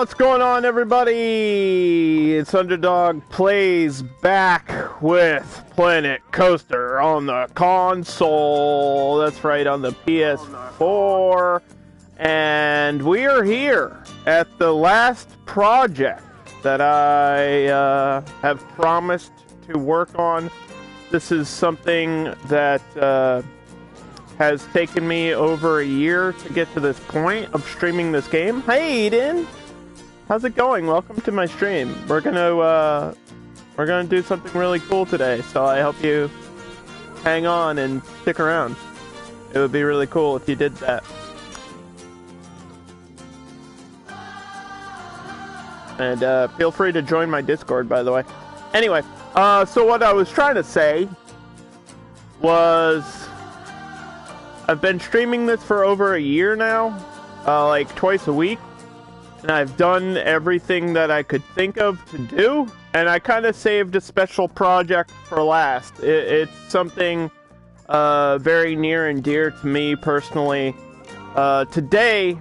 What's going on, everybody? It's Underdog Plays back with Planet Coaster on the console. That's right, on the PS4. And we are here at the last project that I have promised to work on. This is something that has taken me over a year to get to this point of streaming this game. Hey, Eden! How's it going? Welcome to my stream. We're gonna do something really cool today, so I hope you hang on and stick around. It would be really cool if you did that. And feel free to join my Discord, by the way. Anyway, so what I was trying to say was I've been streaming this for over a year now, like twice a week. And I've done everything that I could think of to do, and I kind of saved a special project for last. It's something very near and dear to me personally. Today,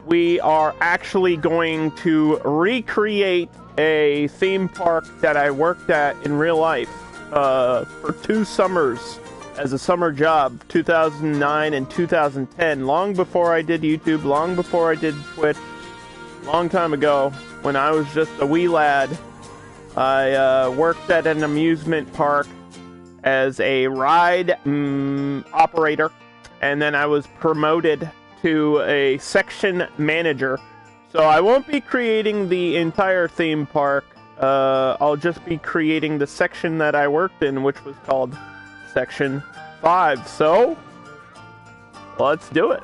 we are actually going to recreate a theme park that I worked at in real life for 2 summers as a summer job, 2009 and 2010, long before I did YouTube, long before I did Twitch. Long time ago, when I was just a wee lad, I worked at an amusement park as a ride operator, and then I was promoted to a section manager. So I won't be creating the entire theme park. I'll just be creating the section that I worked in, which was called Section 5. So let's do it.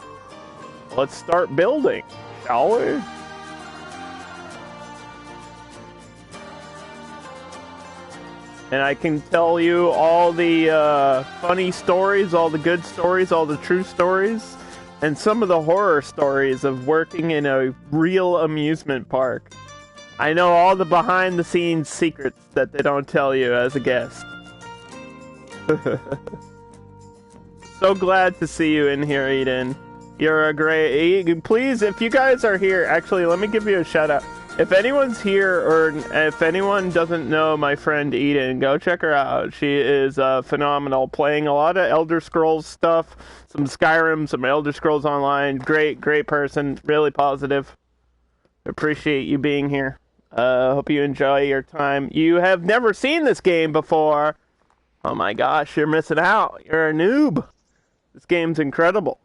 Let's start building, shall we? And I can tell you all the funny stories, all the good stories, all the true stories, and some of the horror stories of working in a real amusement park. I know all the behind-the-scenes secrets that they don't tell you as a guest. So glad to see you in here, Eden. You're a great... Please, if you guys are here, actually, let me give you a shout-out. If anyone's here, or if anyone doesn't know my friend Eden, go check her out. She is phenomenal, playing a lot of Elder Scrolls stuff, some Skyrim, some Elder Scrolls Online. Great person, really positive. Appreciate you being here. Hope you enjoy your time. You have never seen this game before. Oh my gosh, you're missing out. You're a noob. This game's incredible.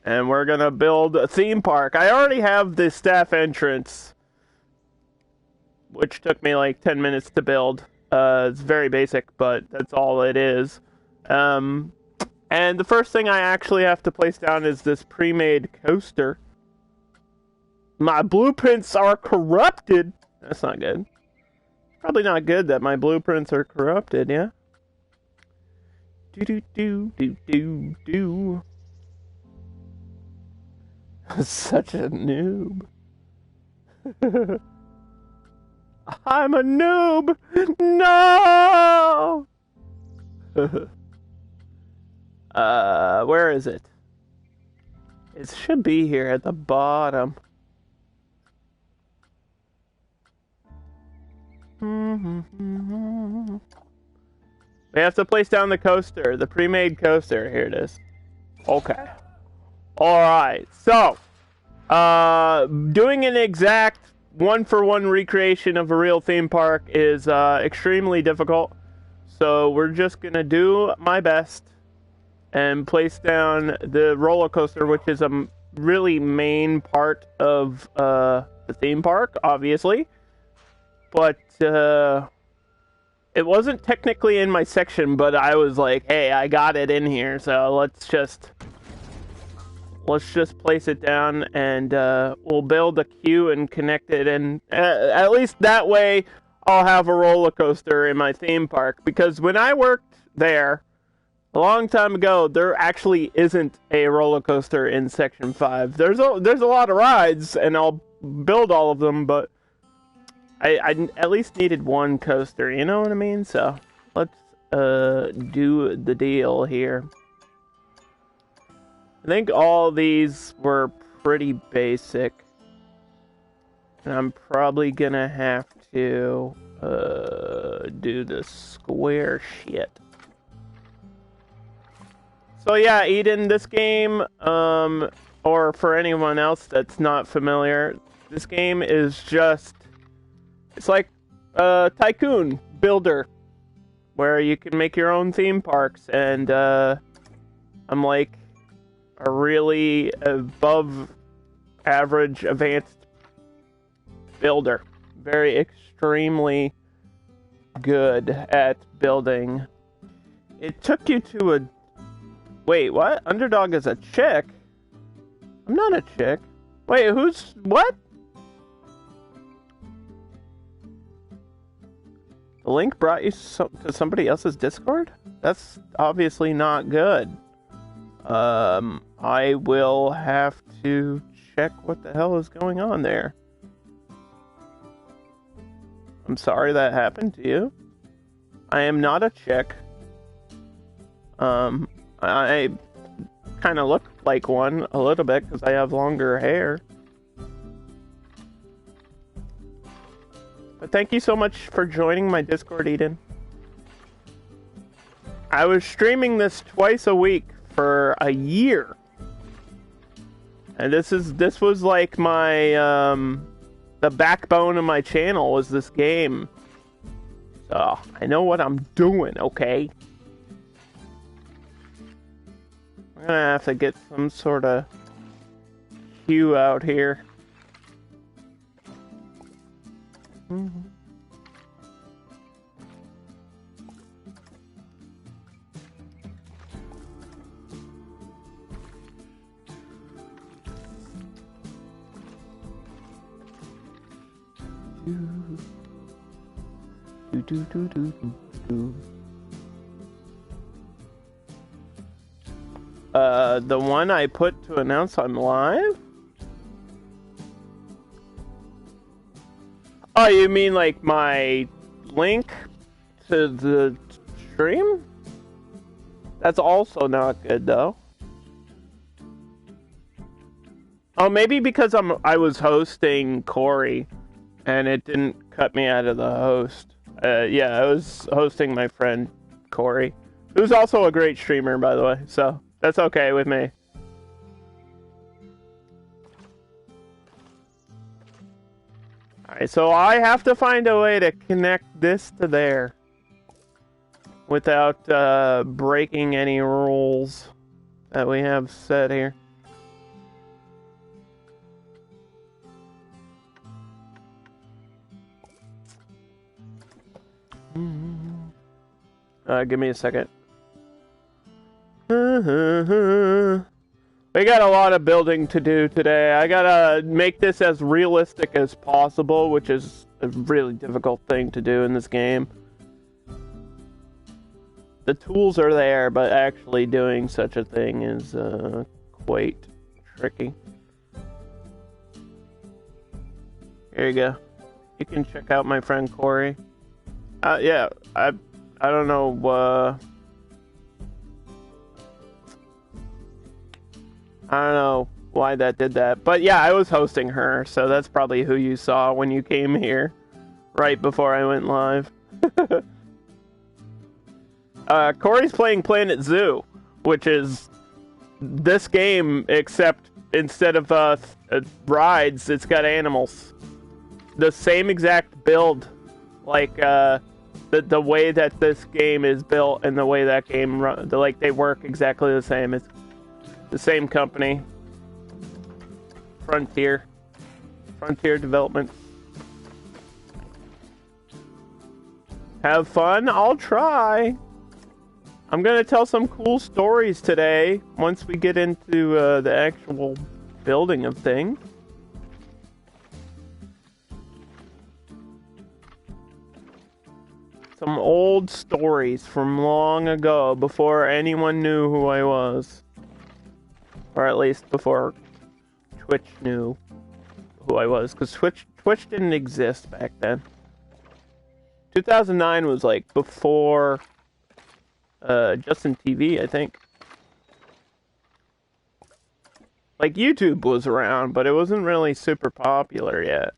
And we're gonna build a theme park. I already have the staff entrance, which took me like 10 minutes to build. It's very basic, but that's all it is. And the first thing I actually have to place down is this pre-made coaster. My blueprints are corrupted. That's not good. Probably not good that my blueprints are corrupted, yeah? Do. Such a noob. I'm a noob! No! Where is it? It should be here at the bottom. We have to place down the coaster, the pre-made coaster. Here it is. Okay. Alright, so, doing an exact one-for-one recreation of a real theme park is extremely difficult, so we're just gonna do my best and place down the roller coaster, which is a really main part of the theme park, obviously, but it wasn't technically in my section, but I was like, hey, I got it in here, so let's just place it down, and we'll build a queue and connect it, and at least that way I'll have a roller coaster in my theme park, because when I worked there a long time ago, there actually isn't a roller coaster in Section 5. There's a lot of rides, and I'll build all of them, but I at least needed one coaster, you know what I mean? So let's do the deal here. I think all these were pretty basic. And I'm probably gonna have to do the square shit. So yeah, Eden, this game, or for anyone else that's not familiar, this game is just, it's like a tycoon builder, where you can make your own theme parks, and I'm like a really above average advanced builder. Very extremely good at building. It took you to a... Wait, what? Underdog is a chick? I'm not a chick. Wait, who's... What? The link brought you to somebody else's Discord? That's obviously not good. I will have to check what the hell is going on there. I'm sorry that happened to you. I am not a chick. I kind of look like one a little bit because I have longer hair. But thank you so much for joining my Discord, Eden. I was streaming this twice a week for a year. And this was like my the backbone of my channel was this game. So I know what I'm doing, okay? I'm gonna have to get some sort of cue out here. The one I put to announce I'm live? Oh, you mean like my link to the stream? That's also not good though. Oh, maybe because I was hosting Corey, and it didn't cut me out of the host. Yeah, I was hosting my friend Corey, who's also a great streamer, by the way. So that's okay with me. Alright, so I have to find a way to connect this to there without breaking any rules that we have set here. Give me a second. We got a lot of building to do today. I gotta make this as realistic as possible, which is a really difficult thing to do in this game. The tools are there, but actually doing such a thing is quite tricky. Here you go. You can check out my friend Corey. Yeah, I don't know, I don't know why that did that. But yeah, I was hosting her, so that's probably who you saw when you came here. Right before I went live. Corey's playing Planet Zoo, which is this game, except instead of rides, it's got animals. The same exact build, like the way that this game is built and the way that game like they work exactly the same. It's the same company, Frontier Development. Have fun? I'll try. I'm gonna tell some cool stories today once we get into the actual building of things. Some old stories from long ago, before anyone knew who I was. Or at least before Twitch knew who I was, because Twitch didn't exist back then. 2009 was like before Justin TV, I think. Like YouTube was around, but it wasn't really super popular yet.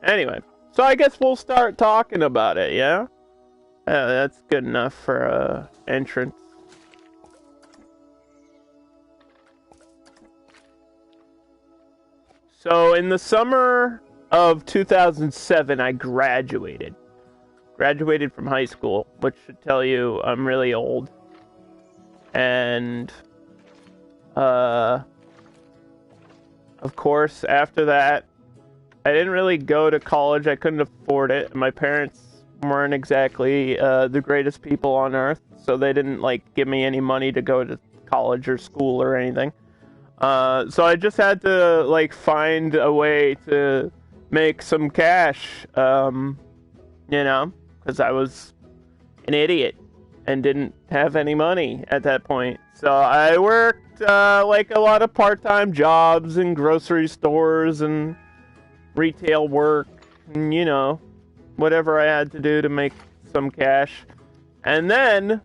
Anyway, so I guess we'll start talking about it, yeah? That's good enough for entrance. So in the summer of 2007, I graduated. Graduated from high school, which should tell you I'm really old. And, of course, after that, I didn't really go to college. I couldn't afford it. My parents weren't exactly the greatest people on earth, so they didn't, like, give me any money to go to college or school or anything. So I just had to, like, find a way to make some cash, you know, because I was an idiot and didn't have any money at that point. So I worked, like, a lot of part-time jobs in grocery stores and retail work, and, you know, whatever I had to do to make some cash. And then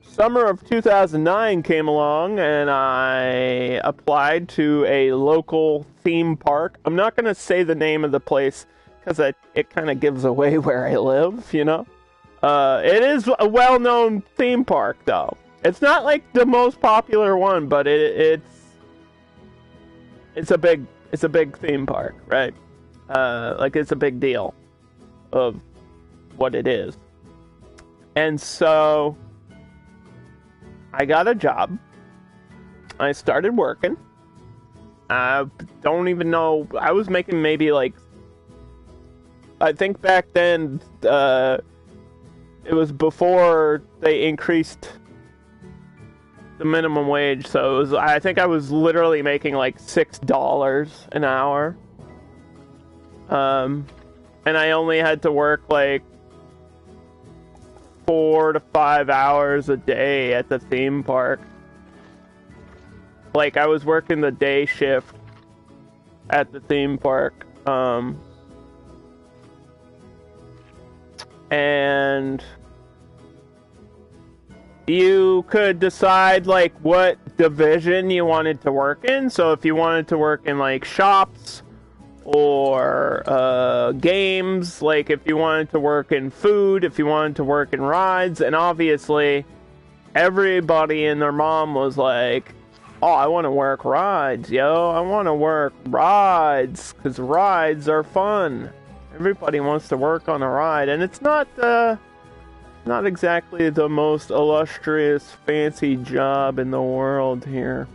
summer of 2009 came along, and I applied to a local theme park. I'm not going to say the name of the place because it kind of gives away where I live, you know? It is a well-known theme park, though. It's not like the most popular one, but it's a big theme park, right? Like, it's a big deal of what it is. And so I got a job. I started working. I don't even know. I was making maybe, like, I think back then, it was before they increased the minimum wage. So I think I was literally making like $6 an hour. And I only had to work like 4 to 5 hours a day at the theme park. Like, I was working the day shift at the theme park. And you could decide, like, what division you wanted to work in. So if you wanted to work in, like, shops or games, like if you wanted to work in food, if you wanted to work in rides, and obviously everybody and their mom was like, oh, I want to work rides, yo. I want to work rides, because rides are fun. Everybody wants to work on a ride, and it's not exactly the most illustrious, fancy job in the world here.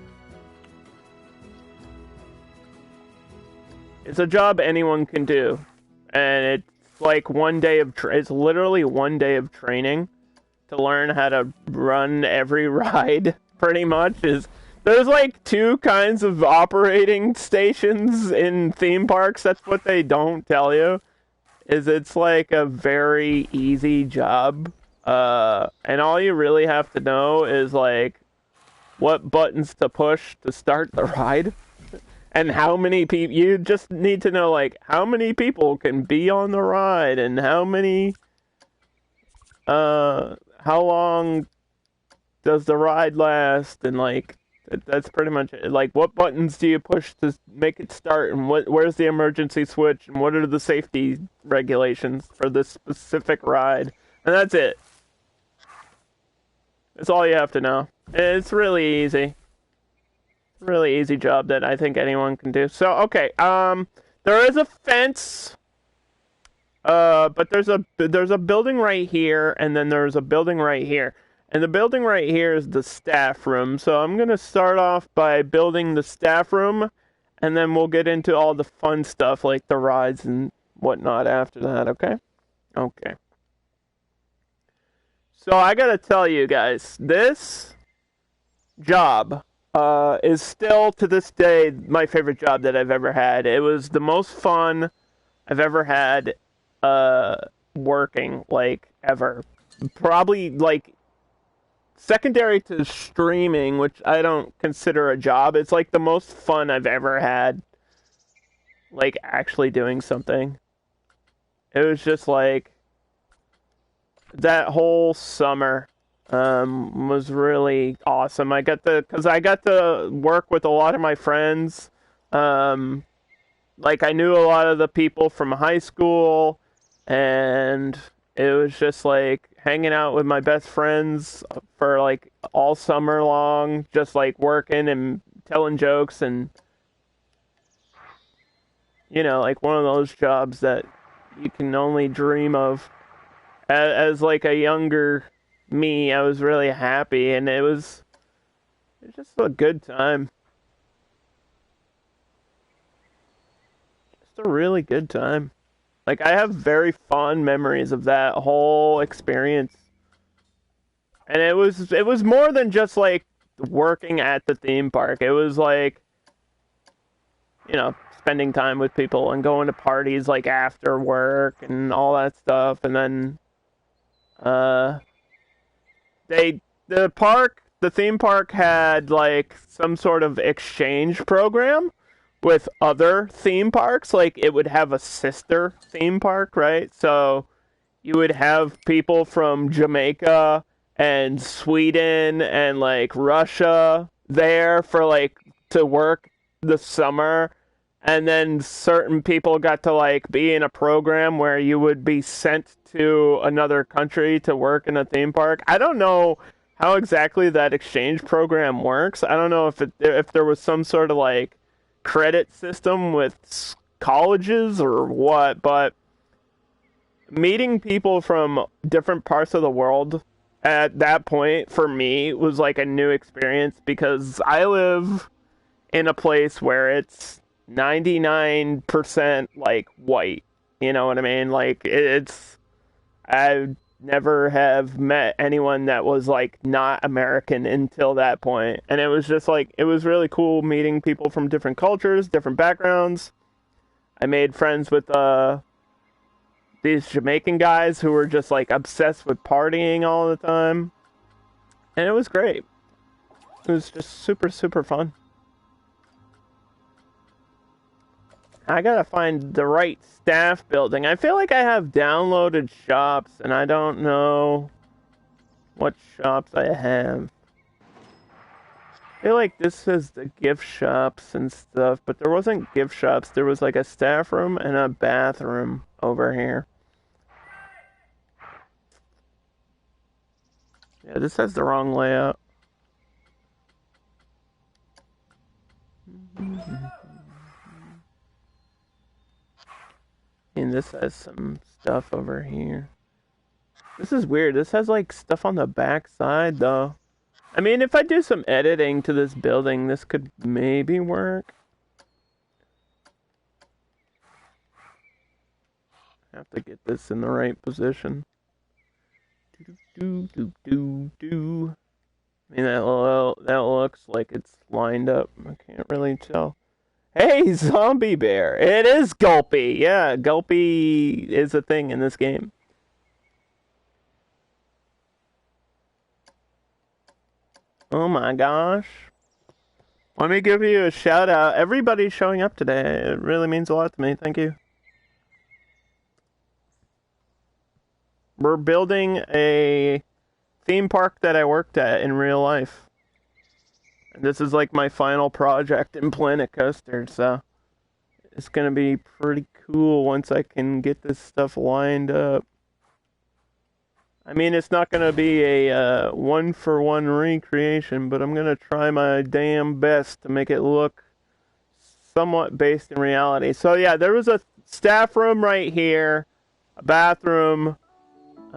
It's a job anyone can do, and it's like one day of it's literally one day of training to learn how to run every ride. Pretty much there's like two kinds of operating stations in theme parks. That's what they don't tell you. It's like a very easy job, and all you really have to know is like what buttons to push to start the ride. And how many people, you just need to know, like, how many people can be on the ride, and how long does the ride last, and, like, that's pretty much it. Like, what buttons do you push to make it start, and where's the emergency switch, and what are the safety regulations for this specific ride, and that's it. That's all you have to know. It's really easy. Really easy job that I think anyone can do. So, okay, there is a fence, but there's a building right here, and then there's a building right here. And the building right here is the staff room. So I'm going to start off by building the staff room, and then we'll get into all the fun stuff, like the rides and whatnot after that, okay? Okay. So I got to tell you guys, this job is still, to this day, my favorite job that I've ever had. It was the most fun I've ever had working, like, ever. Probably, like, secondary to streaming, which I don't consider a job. It's, like, the most fun I've ever had, like, actually doing something. It was just, like, that whole summer was really awesome. I got to work with a lot of my friends, like I knew a lot of the people from high school, and it was just like hanging out with my best friends for like all summer long, just like working and telling jokes and like one of those jobs that you can only dream of. As like a younger me, I was really happy, and it was just a good time. Just a really good time. Like I have very fond memories of that whole experience. And it was more than just like working at the theme park. It was like, spending time with people and going to parties like after work and all that stuff. And then uh they the theme park had like some sort of exchange program with other theme parks. Like it would have a sister theme park, right? So you would have people from Jamaica and Sweden and like Russia there for like to work the summer, and then certain people got to like be in a program where you would be sent to another country to work in a theme park. I don't know how exactly that exchange program works. I don't know if there was some sort of like credit system with colleges or what, but meeting people from different parts of the world at that point for me was like a new experience because I live in a place where it's 99% like white. You know what I mean? Like it's I never have met anyone that was like not American until that point. And it was just like it was really cool meeting people from different cultures, different backgrounds. I made friends with these Jamaican guys who were just like obsessed with partying all the time. And it was great. It was just super, super fun. I gotta find the right staff building. I feel like I have downloaded shops and I don't know what shops I have. I feel like this is the gift shops and stuff, but there wasn't gift shops. There was like a staff room and a bathroom over here. Yeah, this has the wrong layout. And this has some stuff over here. This is weird. This has like stuff on the back side though. I mean, if I do some editing to this building, this could maybe work. I have to get this in the right position. Do do do do. I mean, that looks like it's lined up. I can't really tell. Hey, Zombie Bear! It is Gulpy! Yeah, Gulpy is a thing in this game. Oh my gosh. Let me give you a shout out. Everybody's showing up today. It really means a lot to me. Thank you. We're building a theme park that I worked at in real life. This is like my final project in Planet Coaster, so it's gonna be pretty cool once I can get this stuff lined up. I mean, it's not gonna be a one-for-one recreation, but I'm gonna try my damn best to make it look somewhat based in reality. So yeah, there was a staff room right here, a bathroom,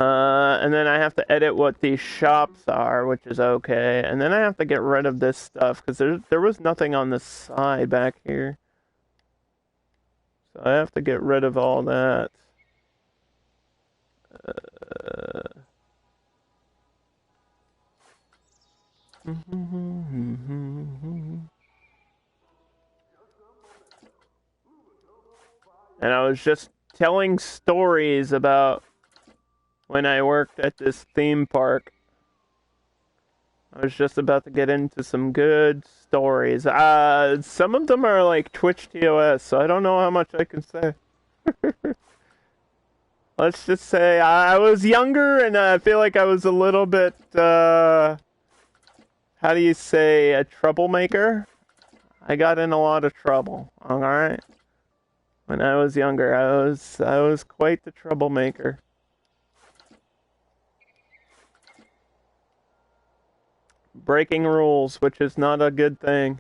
and then I have to edit what these shops are, which is okay. And then I have to get rid of this stuff, because there was nothing on the side back here. So I have to get rid of all that. And I was just telling stories about when I worked at this theme park. I was just about to get into some good stories. Some of them are like Twitch TOS, so I don't know how much I can say. Let's just say I was younger and I feel like I was a little bit, how do you say, a troublemaker? I got in a lot of trouble, alright? When I was younger, I was quite the troublemaker. Breaking rules, which is not a good thing.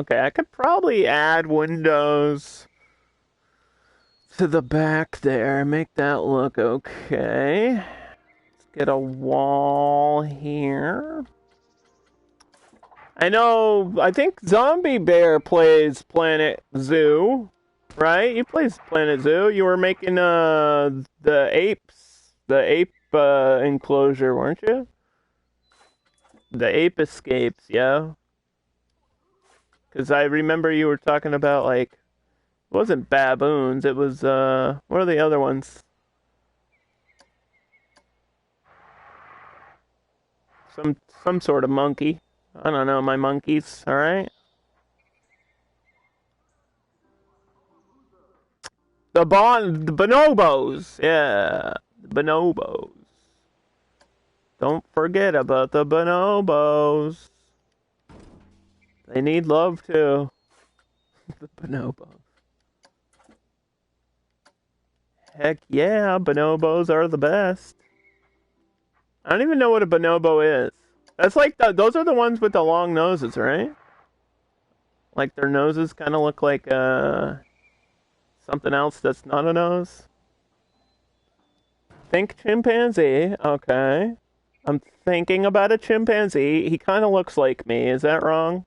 Okay, I could probably add windows to the back there, make that look okay. Let's get a wall here. I think Zombie Bear plays Planet Zoo, right? You plays Planet Zoo. You were making the ape enclosure, weren't you? The ape escapes, yeah. Because I remember you were talking about, like, it wasn't baboons, it was, what are the other ones? Some sort of monkey. I don't know, my monkeys, alright? The bonobos, yeah. The bonobos. Don't forget about the bonobos. They need love too. The bonobos. Heck yeah, bonobos are the best. I don't even know what a bonobo is. That's like those are the ones with the long noses, right? Like their noses kind of look like something else that's not a nose. Think chimpanzee. Okay. I'm thinking about a chimpanzee. He kind of looks like me. Is that wrong?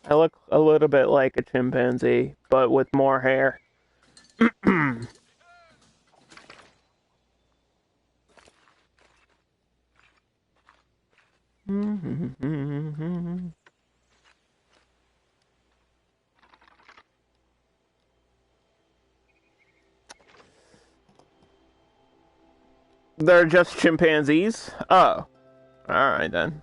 I look a little bit like a chimpanzee, but with more hair. They're just chimpanzees? Oh. Alright then.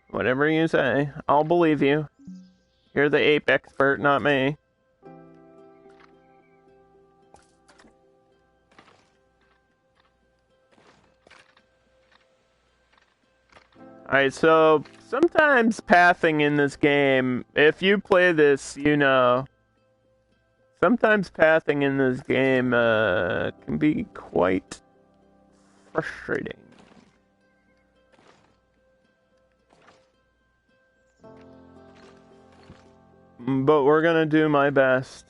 Whatever you say, I'll believe you. You're the ape expert, not me. Alright, so sometimes pathing in this game, if you play this, you know. Sometimes pathing in this game can be quite frustrating. But we're gonna do my best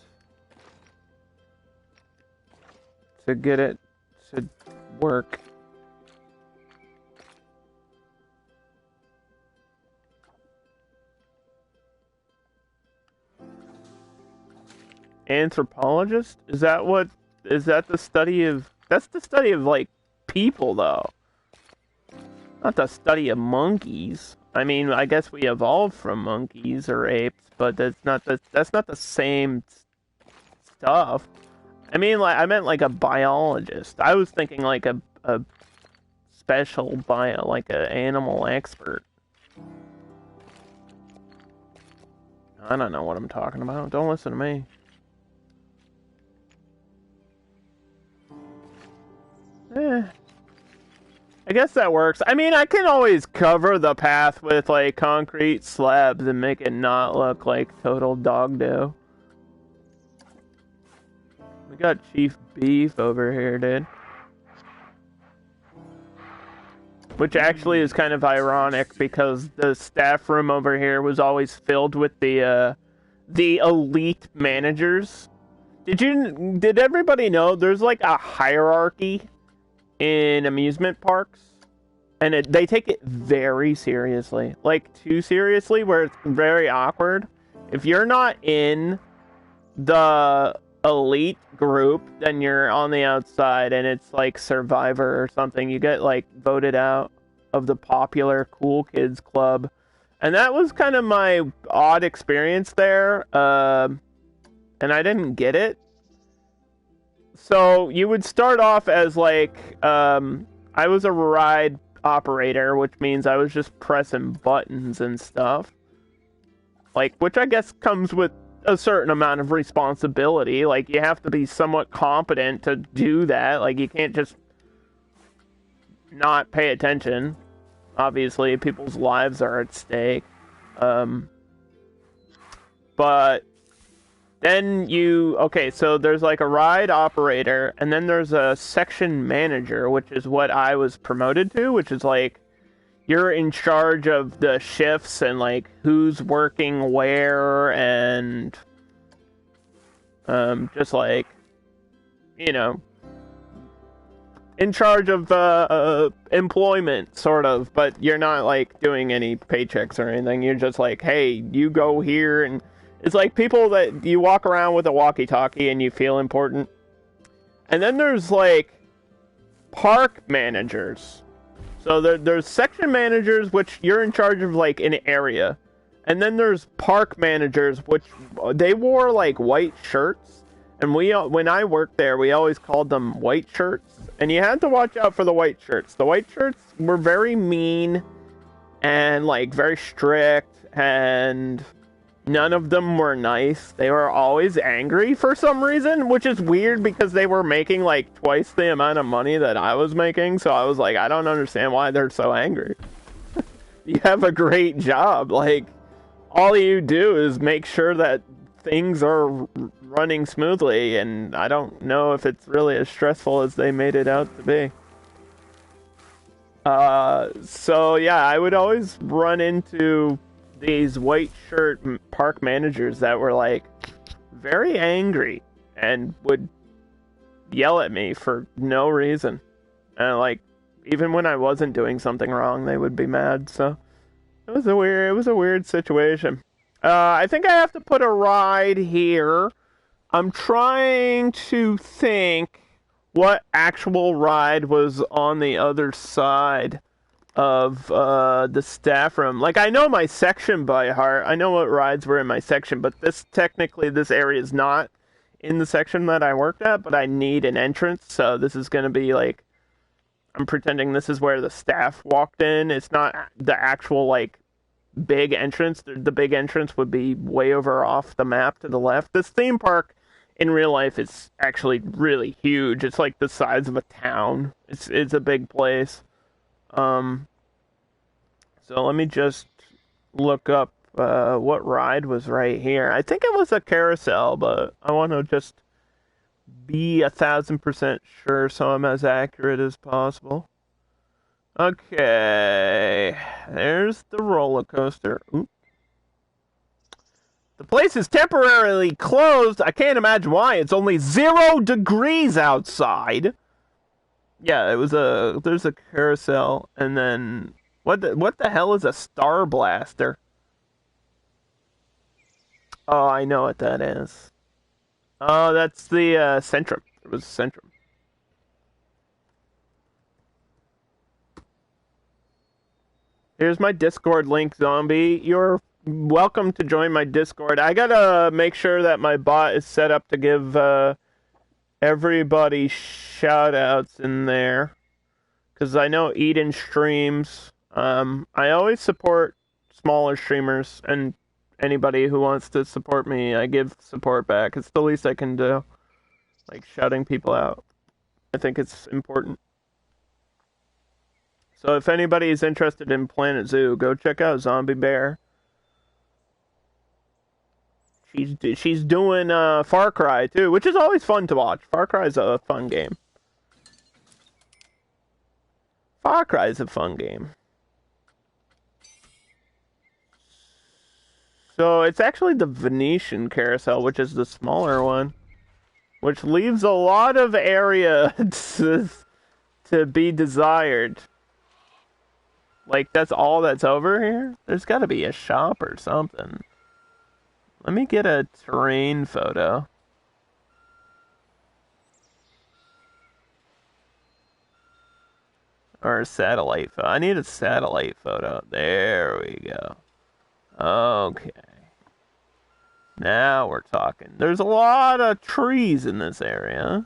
to get it to work. Anthropologist? Is that the study of... That's the study of, like, people, though. Not the study of monkeys. I mean, I guess we evolved from monkeys or apes, but that's not the same stuff. I mean, like, I meant like a biologist. I was thinking like a special like an animal expert. I don't know what I'm talking about. Don't listen to me. I guess that works. I mean, I can always cover the path with, like, concrete slabs and make it not look like total dog do. We got Chief Beef over here, dude. Which actually is kind of ironic because the staff room over here was always filled with the elite managers. Did everybody know there's, like, a hierarchy in amusement parks, and they take it very seriously, like too seriously, where it's very awkward. If you're not in the elite group, then you're on the outside, and it's like Survivor or something. You get like voted out of the popular cool kids club, and that was kind of my odd experience there, and I didn't get it. So you would start off as like, I was a ride operator, which means I was just pressing buttons and stuff. Like, which I guess comes with a certain amount of responsibility. Like, you have to be somewhat competent to do that. Like, you can't just not pay attention. Obviously, people's lives are at stake. But then okay, so there's like a ride operator, and then there's a section manager, which is what I was promoted to, which is like, you're in charge of the shifts and like who's working where, and just like, you know, in charge of employment, sort of, but you're not like doing any paychecks or anything. You're just like, hey, you go here, and it's like people that you walk around with a walkie-talkie and you feel important. And then there's like park managers. So there's section managers, which you're in charge of like an area. And then there's park managers, which they wore like white shirts. And when I worked there, we always called them white shirts. And you had to watch out for the white shirts. The white shirts were very mean and like very strict, and none of them were nice. They were always angry for some reason, which is weird because they were making like twice the amount of money that I was making. So I was like, I don't understand why they're so angry. You have a great job. Like, all you do is make sure that things are running smoothly, and I don't know if it's really as stressful as they made it out to be. So yeah, I would always run into these white shirt park managers that were like very angry and would yell at me for no reason. And like, even when I wasn't doing something wrong, they would be mad. So it was a weird situation. I think I have to put a ride here. I'm trying to think what actual ride was on the other side of the staff room. Like, I know my section by heart. I know what rides were in my section, but this area is not in the section that I worked at, but I need an entrance, so this is going to be like, I'm pretending this is where the staff walked in. It's not the actual, like, big entrance. The big entrance would be way over off the map to the left. This theme park in real life is actually really huge. It's like the size of a town. It's a big place. So let me just look up what ride was right here. I think it was a carousel, but I want to just be 1,000% sure so I'm as accurate as possible. Okay, there's the roller coaster. Oop. The place is temporarily closed. I can't imagine why. It's only 0 degrees outside. Yeah, there's a carousel, and then what the hell is a Star Blaster? Oh, I know what that is. Oh, that's the Centrum. It was Centrum. Here's my Discord link, Zombie. You're welcome to join my Discord. I gotta make sure that my bot is set up to give everybody shout-outs in there. Because I know Eden streams. I always support smaller streamers, and anybody who wants to support me, I give support back. It's the least I can do. Like, shouting people out. I think it's important. So if anybody is interested in Planet Zoo, go check out Zombie Bear. She's doing Far Cry too, which is always fun to watch. Far Cry is a fun game. Far Cry is a fun game. So it's actually the Venetian Carousel, which is the smaller one, which leaves a lot of area to be desired. Like, that's all that's over here? There's got to be a shop or something. Let me get a terrain photo. Or a satellite photo. I need a satellite photo. There we go. Okay. Now we're talking. There's a lot of trees in this area.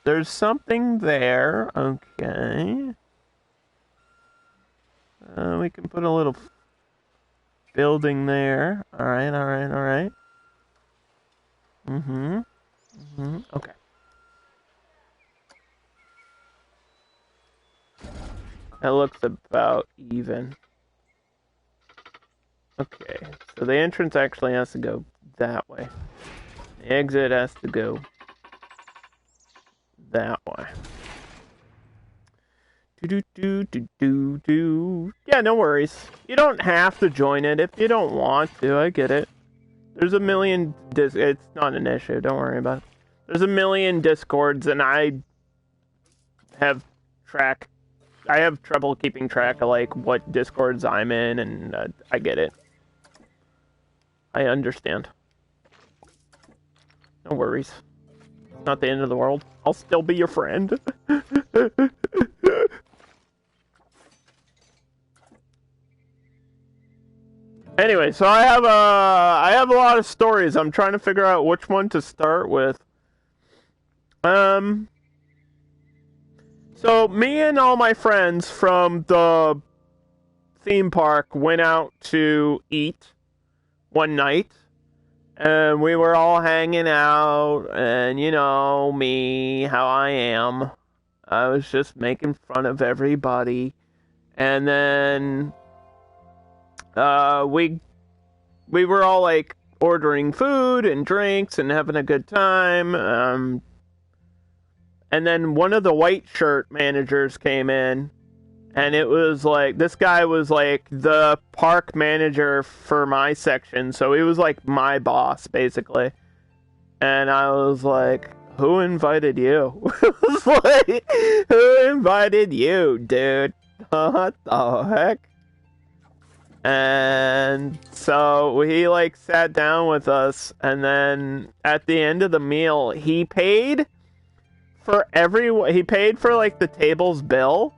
There's something there. Okay. We can put a little building there. Alright. Okay. That looks about even. Okay, so the entrance actually has to go that way. The exit has to go that way. Yeah, no worries. You don't have to join it if you don't want to. I get it. There's a million. It's not an issue. Don't worry about it. There's a million discords, and I have trouble keeping track of like what discords I'm in, and I get it. I understand. No worries. It's not the end of the world. I'll still be your friend. Anyway, so I have a lot of stories. I'm trying to figure out which one to start with. So me and all my friends from the theme park went out to eat one night, and we were all hanging out, and you know me, how I am. I was just making fun of everybody, and then we were all like ordering food and drinks and having a good time. And then one of the white shirt managers came in, and it was like this guy was like the park manager for my section, so he was like my boss basically. And I was like, "Who invited you?" I was like, "Who invited you, dude? What the heck?" And so he like sat down with us, and then at the end of the meal, he paid for like the table's bill,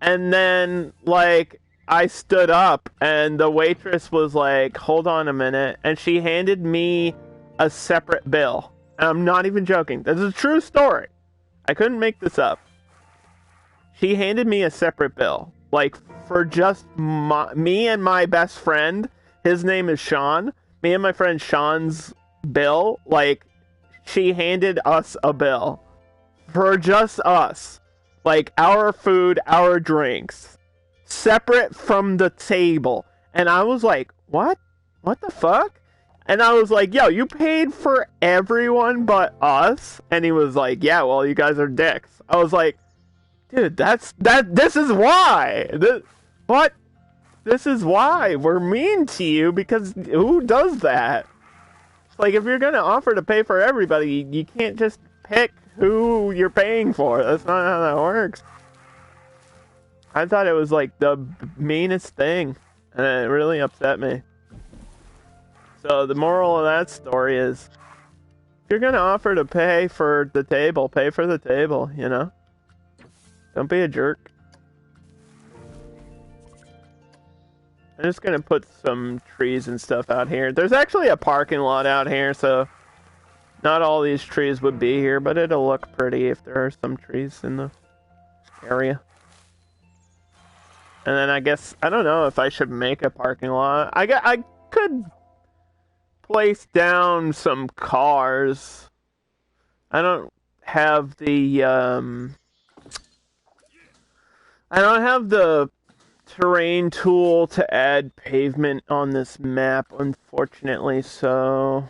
and then like I stood up, and the waitress was like, "Hold on a minute," and she handed me a separate bill. And I'm not even joking. This is a true story. I couldn't make this up. She handed me a separate bill, like for just me and my best friend. His name is Sean. Me and my friend Sean's bill. Like, she handed us a bill for just us, like our food, our drinks, separate from the table. And I was like, what the fuck? And I was like, yo, you paid for everyone but us? And he was like, yeah, well, you guys are dicks. I was like, dude, this is why. What? This is why we're mean to you, because who does that? It's like, if you're gonna offer to pay for everybody, you can't just pick who you're paying for. That's not how that works. I thought it was like the meanest thing, and it really upset me. So the moral of that story is, if you're gonna offer to pay for the table, pay for the table, you know? Don't be a jerk. I'm just gonna put some trees and stuff out here. There's actually a parking lot out here, so not all these trees would be here, but it'll look pretty if there are some trees in the area. And then I guess, I don't know if I should make a parking lot. I could place down some cars. I don't have the terrain tool to add pavement on this map, unfortunately, so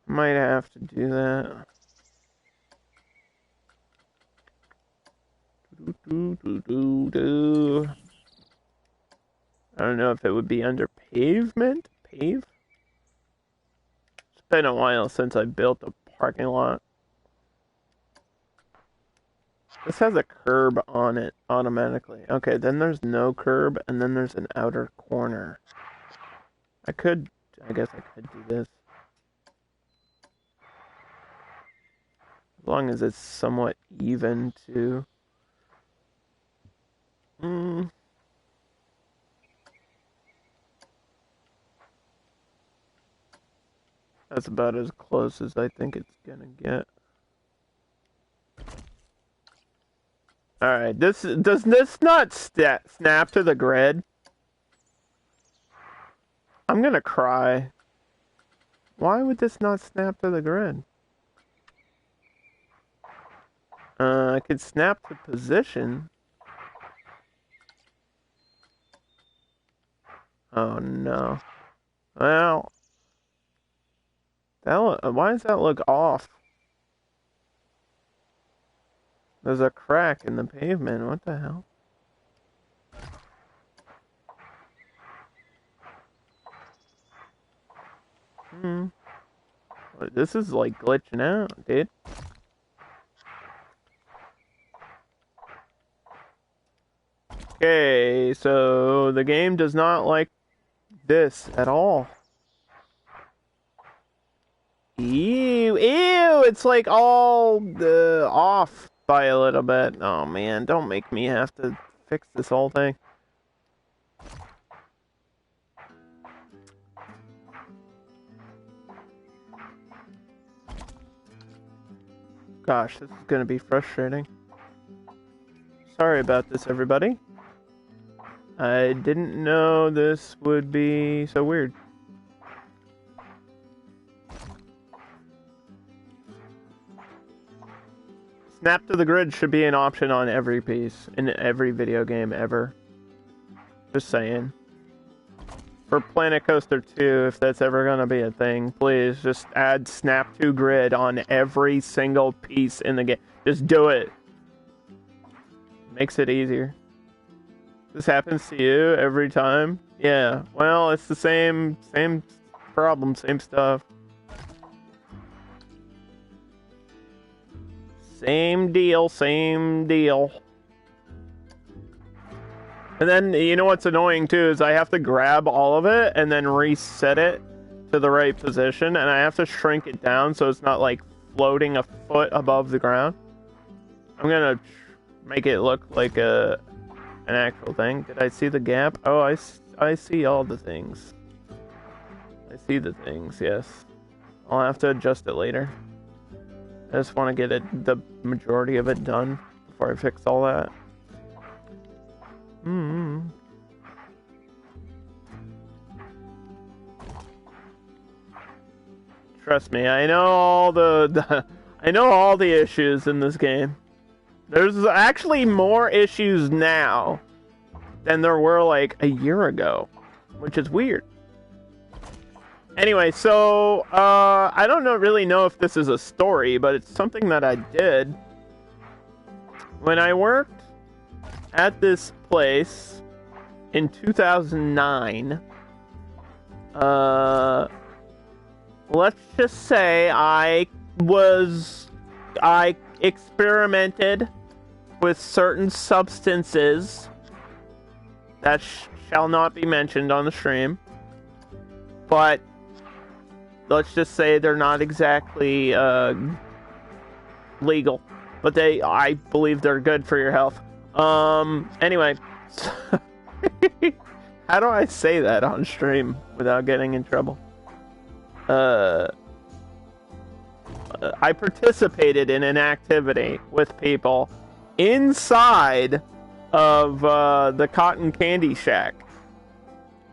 might have to do that. I don't know if it would be under pavement. It's been a while since I built a parking lot. This has a curb on it automatically. Okay, then there's no curb, and then there's an outer corner. I guess I could do this. As long as it's somewhat even, too. That's about as close as I think it's gonna get. Alright, does this not snap to the grid? I'm gonna cry. Why would this not snap to the grid? I could snap to position. Oh no. Well, why does that look off? There's a crack in the pavement. What the hell? This is like glitching out, dude. Okay, so the game does not like this at all. Ew, ew, it's like all off by a little bit. Oh man, don't make me have to fix this whole thing. Gosh, this is gonna be frustrating. Sorry about this, everybody. I didn't know this would be so weird. Snap to the grid should be an option on every piece, in every video game ever. Just saying. For Planet Coaster 2, if that's ever gonna be a thing, please just add snap to grid on every single piece in the game. Just do it. Makes it easier. This happens to you every time? Yeah, well, it's the same problem, same stuff. Same deal, same deal. And then, you know what's annoying too, is I have to grab all of it and then reset it to the right position, and I have to shrink it down so it's not like floating a foot above the ground. I'm gonna make it look like an actual thing. Did I see the gap? Oh, I see all the things. I see the things, yes. I'll have to adjust it later. I just want to get the majority of it done before I fix all that. Trust me, I know all I know all the issues in this game. There's actually more issues now than there were like a year ago, which is weird. Anyway, so I don't really know if this is a story, but it's something that I did when I worked at this place in 2009. Let's just say I experimented with certain substances that shall not be mentioned on the stream, but let's just say they're not exactly legal, but I believe they're good for your health. Anyway, how do I say that on stream without getting in trouble? I participated in an activity with people inside of the Cotton Candy Shack.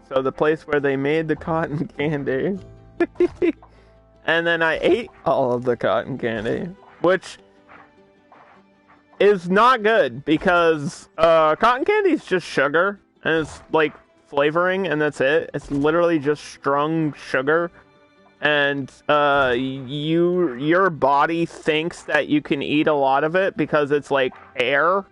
So the place where they made the cotton candy. And then I ate all of the cotton candy, which is not good because cotton candy is just sugar and it's like flavoring and that's it. It's literally just strung sugar, and your body thinks that you can eat a lot of it because it's like air,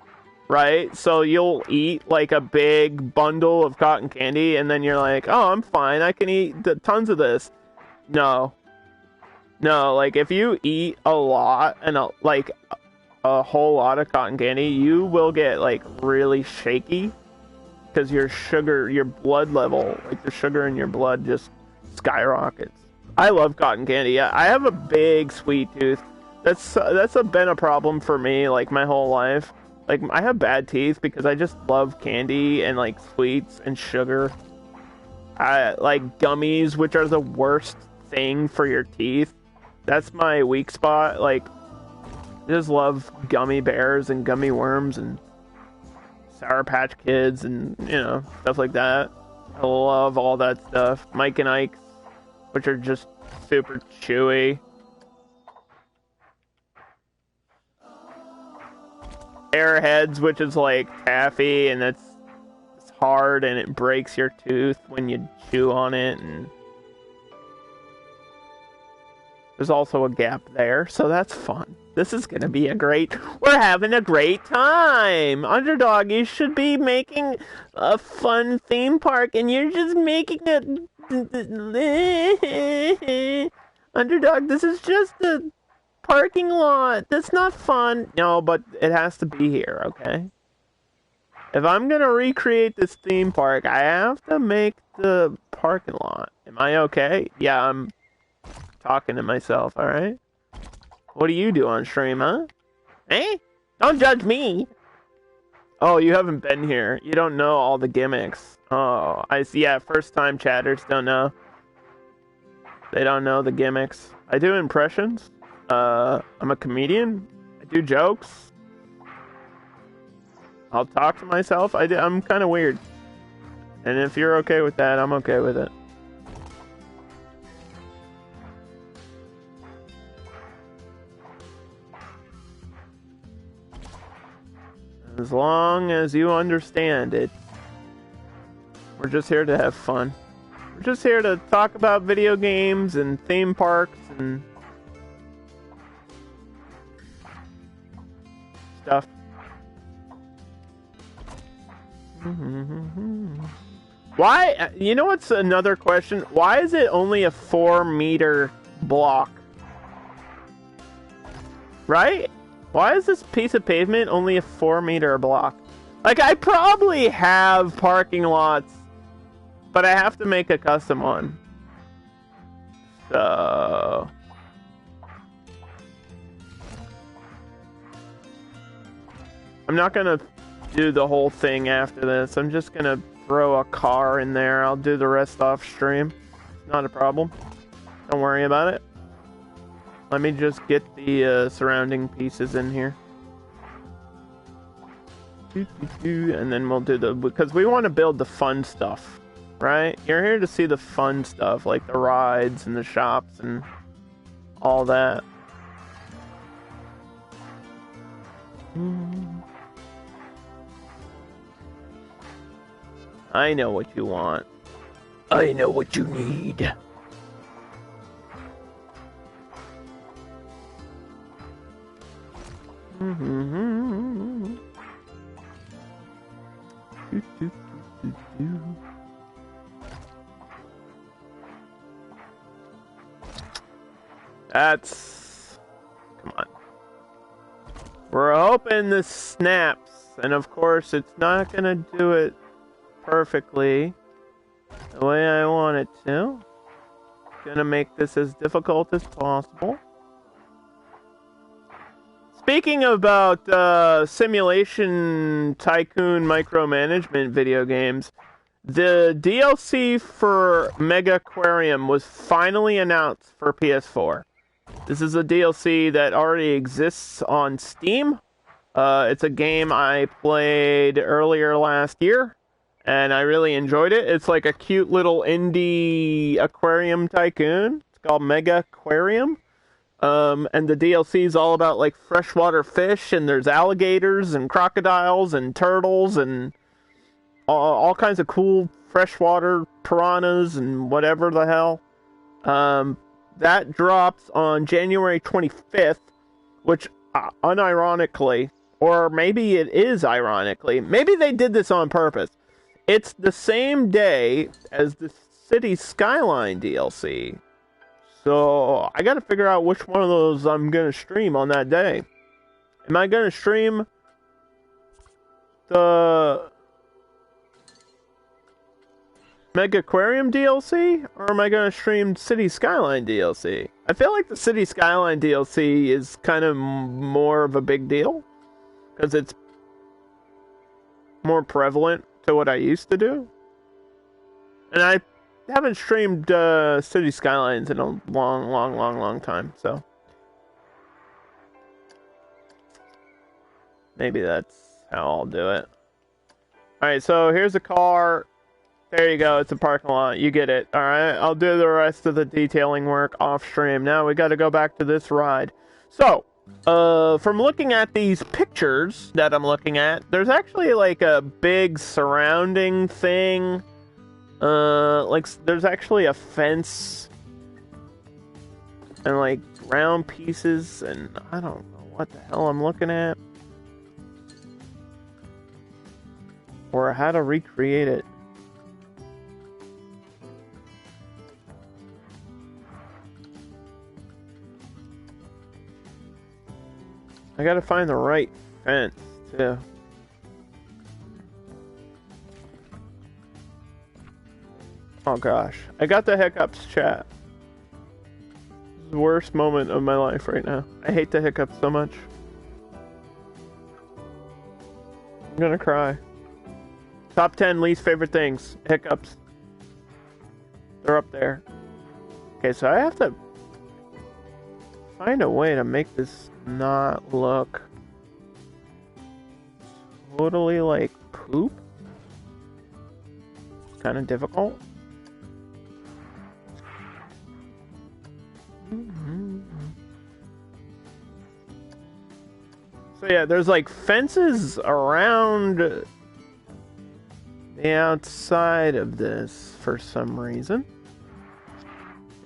right? So you'll eat like a big bundle of cotton candy and then you're like, oh, I'm fine, I can eat tons of this. No, like if you eat a lot and like a whole lot of cotton candy, you will get like really shaky because your blood level, like the sugar in your blood just skyrockets. I love cotton candy. I have a big sweet tooth. That's been a problem for me like my whole life. Like I have bad teeth because I just love candy and like sweets and sugar. I like gummies, which are the worst thing for your teeth. That's my weak spot. Like I just love gummy bears and gummy worms and Sour Patch Kids and, you know, stuff like that. I love all that stuff. Mike and Ike's, which are just super chewy. Airheads, which is like taffy, and it's hard and it breaks your tooth when you chew on it, and there's also a gap there, so that's fun. This is gonna be we're having a great time! Underdog, you should be making a fun theme park, and you're just making it... Underdog, this is just a parking lot. That's not fun. No, but it has to be here, okay? If I'm gonna recreate this theme park, I have to make the parking lot. Am I okay? Yeah, I'm talking to myself, alright? What do you do on stream, huh? Eh? Don't judge me! Oh, you haven't been here. You don't know all the gimmicks. Oh, I see. Yeah, first time chatters don't know. They don't know the gimmicks. I do impressions. I'm a comedian. I do jokes. I'll talk to myself. I'm kind of weird. And if you're okay with that, I'm okay with it. As long as you understand it. We're just here to have fun. We're just here to talk about video games and theme parks and stuff. Why? You know what's another question? Why is it only a 4-meter block? Right? Why is this piece of pavement only a 4-meter block? Like, I probably have parking lots, but I have to make a custom one. So... I'm not gonna do the whole thing after this. I'm just gonna throw a car in there. I'll do the rest off stream. Not a problem. Don't worry about it. Let me just get the surrounding pieces in here. And then we'll do because we want to build the fun stuff, right? You're here to see the fun stuff, like the rides and the shops and all that. I know what you want. I know what you need. That's... Come on. We're hoping this snaps, and of course it's not gonna do it perfectly the way I want it to. Gonna make this as difficult as possible. Speaking about simulation tycoon micromanagement video games, the DLC for Mega Aquarium was finally announced for PS4. This is a DLC that already exists on Steam. It's a game I played earlier last year, and I really enjoyed it. It's like a cute little indie aquarium tycoon. It's called Mega Aquarium. And the DLC is all about like freshwater fish, and there's alligators and crocodiles and turtles and all kinds of cool freshwater piranhas and whatever the hell. That drops on January 25th, which unironically, or maybe it is ironically, maybe they did this on purpose. It's the same day as the Cities Skyline DLC. So, I gotta figure out which one of those I'm gonna stream on that day. Am I gonna stream the Mega Aquarium DLC? Or am I gonna stream City Skyline DLC? I feel like the City Skyline DLC is kind of more of a big deal. Because it's more prevalent to what I used to do. And I haven't streamed City Skylines in a long time, so maybe that's how I'll do it. Alright, so here's a car. There you go, it's a parking lot. You get it. Alright, I'll do the rest of the detailing work off stream. Now we gotta go back to this ride. So, from looking at these pictures that I'm looking at, there's actually like a big surrounding thing. Like there's actually a fence and like round pieces, and I don't know what the hell I'm looking at or how to recreate it. I gotta find the right fence, too. Oh gosh. I got the hiccups, chat. This is the worst moment of my life right now. I hate the hiccups so much. I'm gonna cry. Top 10 least favorite things. Hiccups. They're up there. Okay, so I have to find a way to make this not look totally like poop. It's kind of difficult. So yeah, there's like fences around the outside of this for some reason.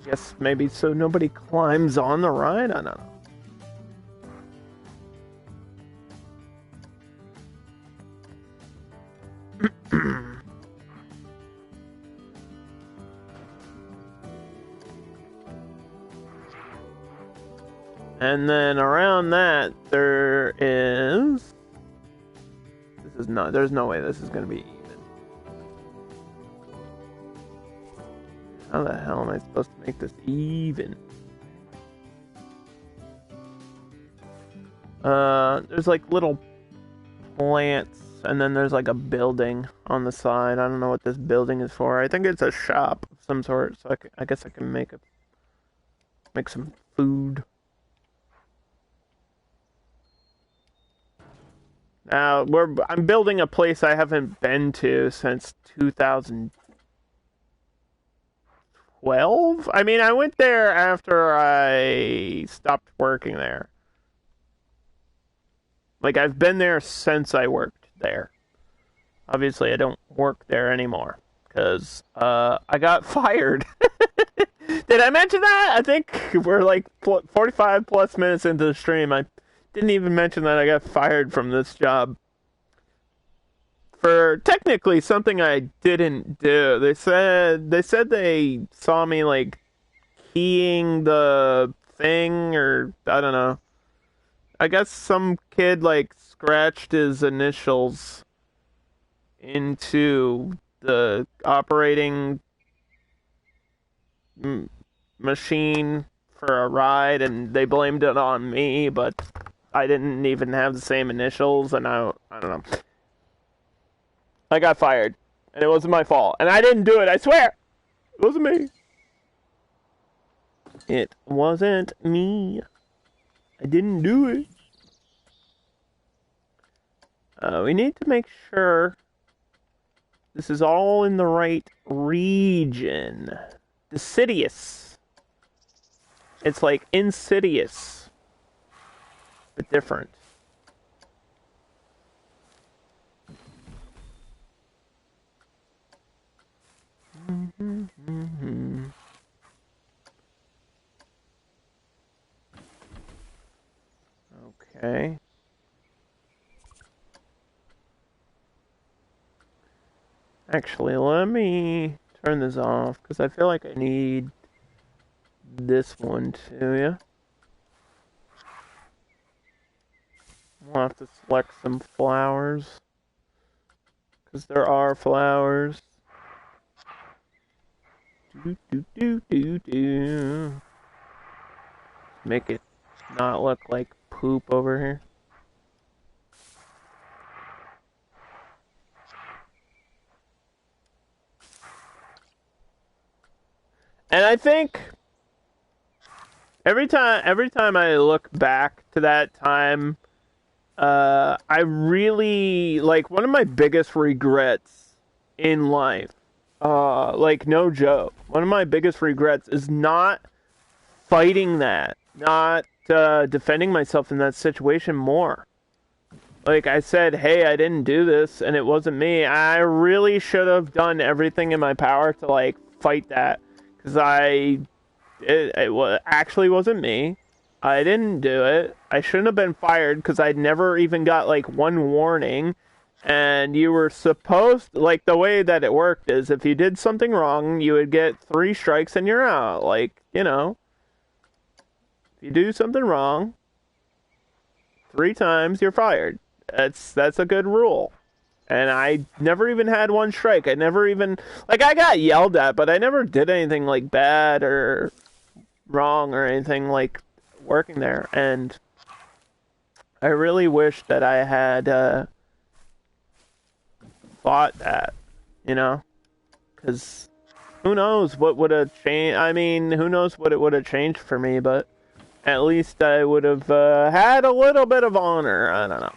I guess maybe so nobody climbs on the ride? I don't know. And then around that, there is... There's no way this is going to be even. How the hell am I supposed to make this even? There's like little plants, and then there's like a building on the side. I don't know what this building is for. I think it's a shop of some sort, so I guess I can make some food. Now, I'm building a place I haven't been to since 2012? I mean, I went there after I stopped working there. Like, I've been there since I worked there. Obviously, I don't work there anymore, because I got fired. Did I mention that? I think we're like 45 plus minutes into the stream. I didn't even mention that I got fired from this job for technically something I didn't do. They said they saw me like keying the thing, or I don't know. I guess some kid like scratched his initials into the operating machine for a ride, and they blamed it on me, but I didn't even have the same initials, and I don't know. I got fired, and it wasn't my fault, and I didn't do it, I swear! It wasn't me. It wasn't me. I didn't do it. We need to make sure this is all in the right region. Deciduous. It's like insidious, but different. Okay. Actually, let me turn this off, because I feel like I need this one too, yeah? We'll have to select some flowers, because there are flowers. Make it not look like poop over here. And I think every time I look back to that time, I really, like, one of my biggest regrets in life, like, no joke, one of my biggest regrets is not fighting that not defending myself in that situation more. Like I said, hey, I didn't do this, and it wasn't me. I really should have done everything in my power to like fight that, because actually wasn't me. I didn't do it. I shouldn't have been fired because I'd never even got like one warning. And you were supposed, like, the way that it worked is if you did something wrong, you would get 3 strikes and you're out. Like, you know, if you do something wrong 3 times, you're fired. That's a good rule. And I never even had 1 strike. I never even, like, I got yelled at, but I never did anything like bad or wrong or anything like working there. And I really wish that I had thought that, you know, because who knows what would have changed. I mean, who knows what it would have changed for me, but at least I would have had a little bit of honor. I don't know.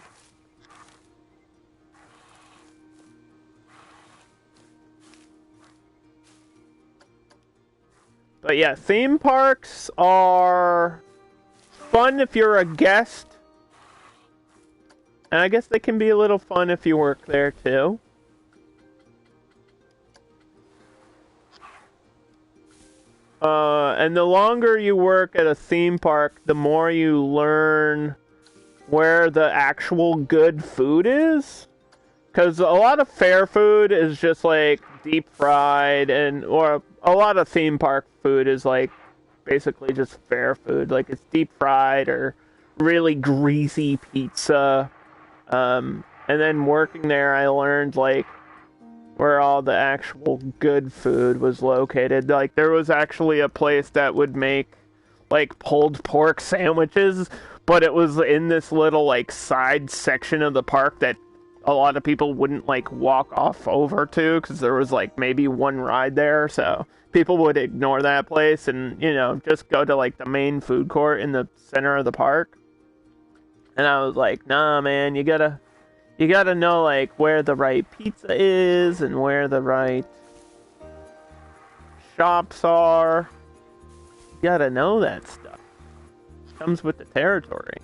But yeah, theme parks are fun if you're a guest. And I guess they can be a little fun if you work there too. And the longer you work at a theme park, the more you learn where the actual good food is. Because a lot of fair food is just like deep fried, or a lot of theme park food is like basically just fair food. Like it's deep fried or really greasy pizza. And then working there, I learned like where all the actual good food was located. Like there was actually a place that would make like pulled pork sandwiches, but it was in this little like side section of the park that a lot of people wouldn't like walk off over to because there was like maybe 1 ride there, so people would ignore that place and, you know, just go to like the main food court in the center of the park. And I was like, nah, man, you gotta know like where the right pizza is and where the right shops are. You gotta know that stuff. It comes with the territory.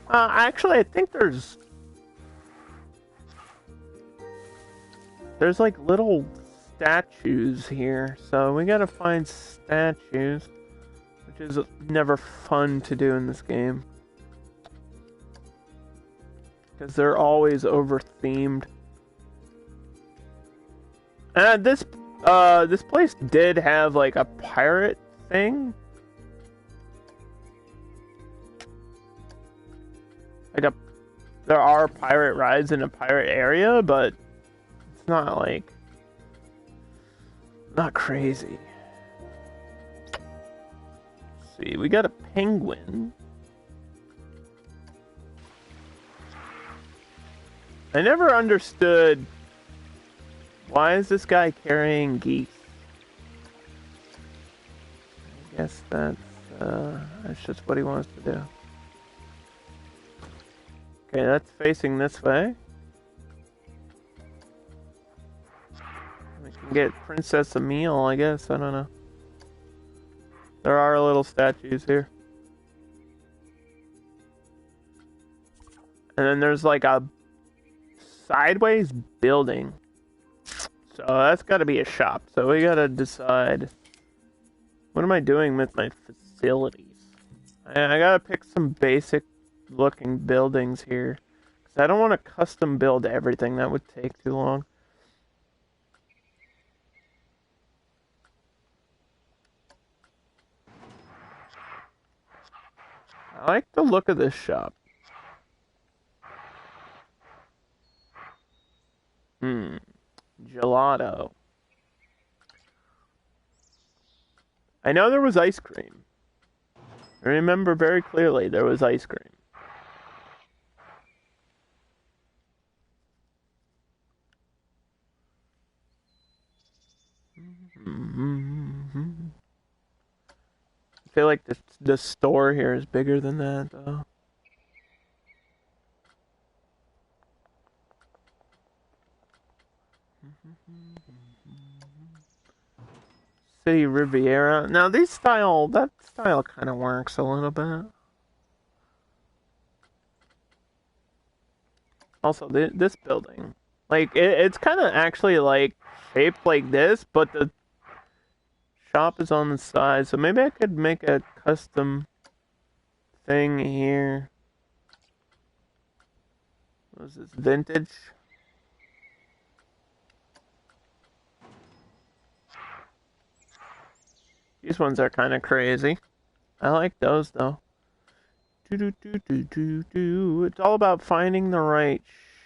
Actually, I think there's like little statues here, so we gotta find statues, which is never fun to do in this game because they're always over themed. And this place did have like a pirate thing. Like there are pirate rides in a pirate area, but it's not like not crazy. Let's see, we got a penguin. I never understood why is this guy carrying geese. I guess that's just what he wants to do. Okay, that's facing this way. We can get Princess a meal, I guess. I don't know. There are little statues here. And then there's like a sideways building. So that's got to be a shop. So we got to decide, what am I doing with my facilities? I got to pick some basic looking buildings here. Because I don't want to custom build everything. That would take too long. I like the look of this shop. Gelato. I know there was ice cream. I remember very clearly there was ice cream. I feel like the store here is bigger than that, though. City Riviera. Now that style kind of works a little bit. Also, this building, like it's kind of actually like shaped like this, but the shop is on the side, so maybe I could make a custom thing here. What is this, vintage? These ones are kind of crazy. I like those though. It's all about finding the right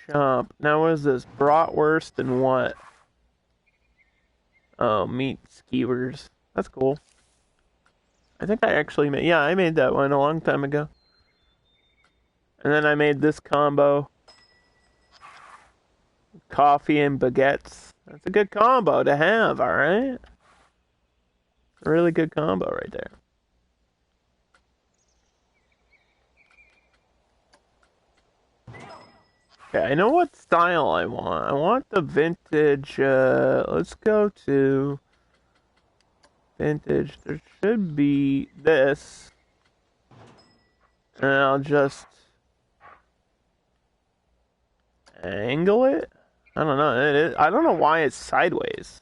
shop. Now what is this? Bratwurst and what? Oh, meat skewers. That's cool. I think I actually made... Yeah, I made that one a long time ago. And then I made this combo. Coffee and baguettes. That's a good combo to have, alright? A really good combo right there. Okay, I know what style I want. I want the vintage, let's go to vintage. There should be this. And I'll just angle it? I don't know. I don't know why it's sideways.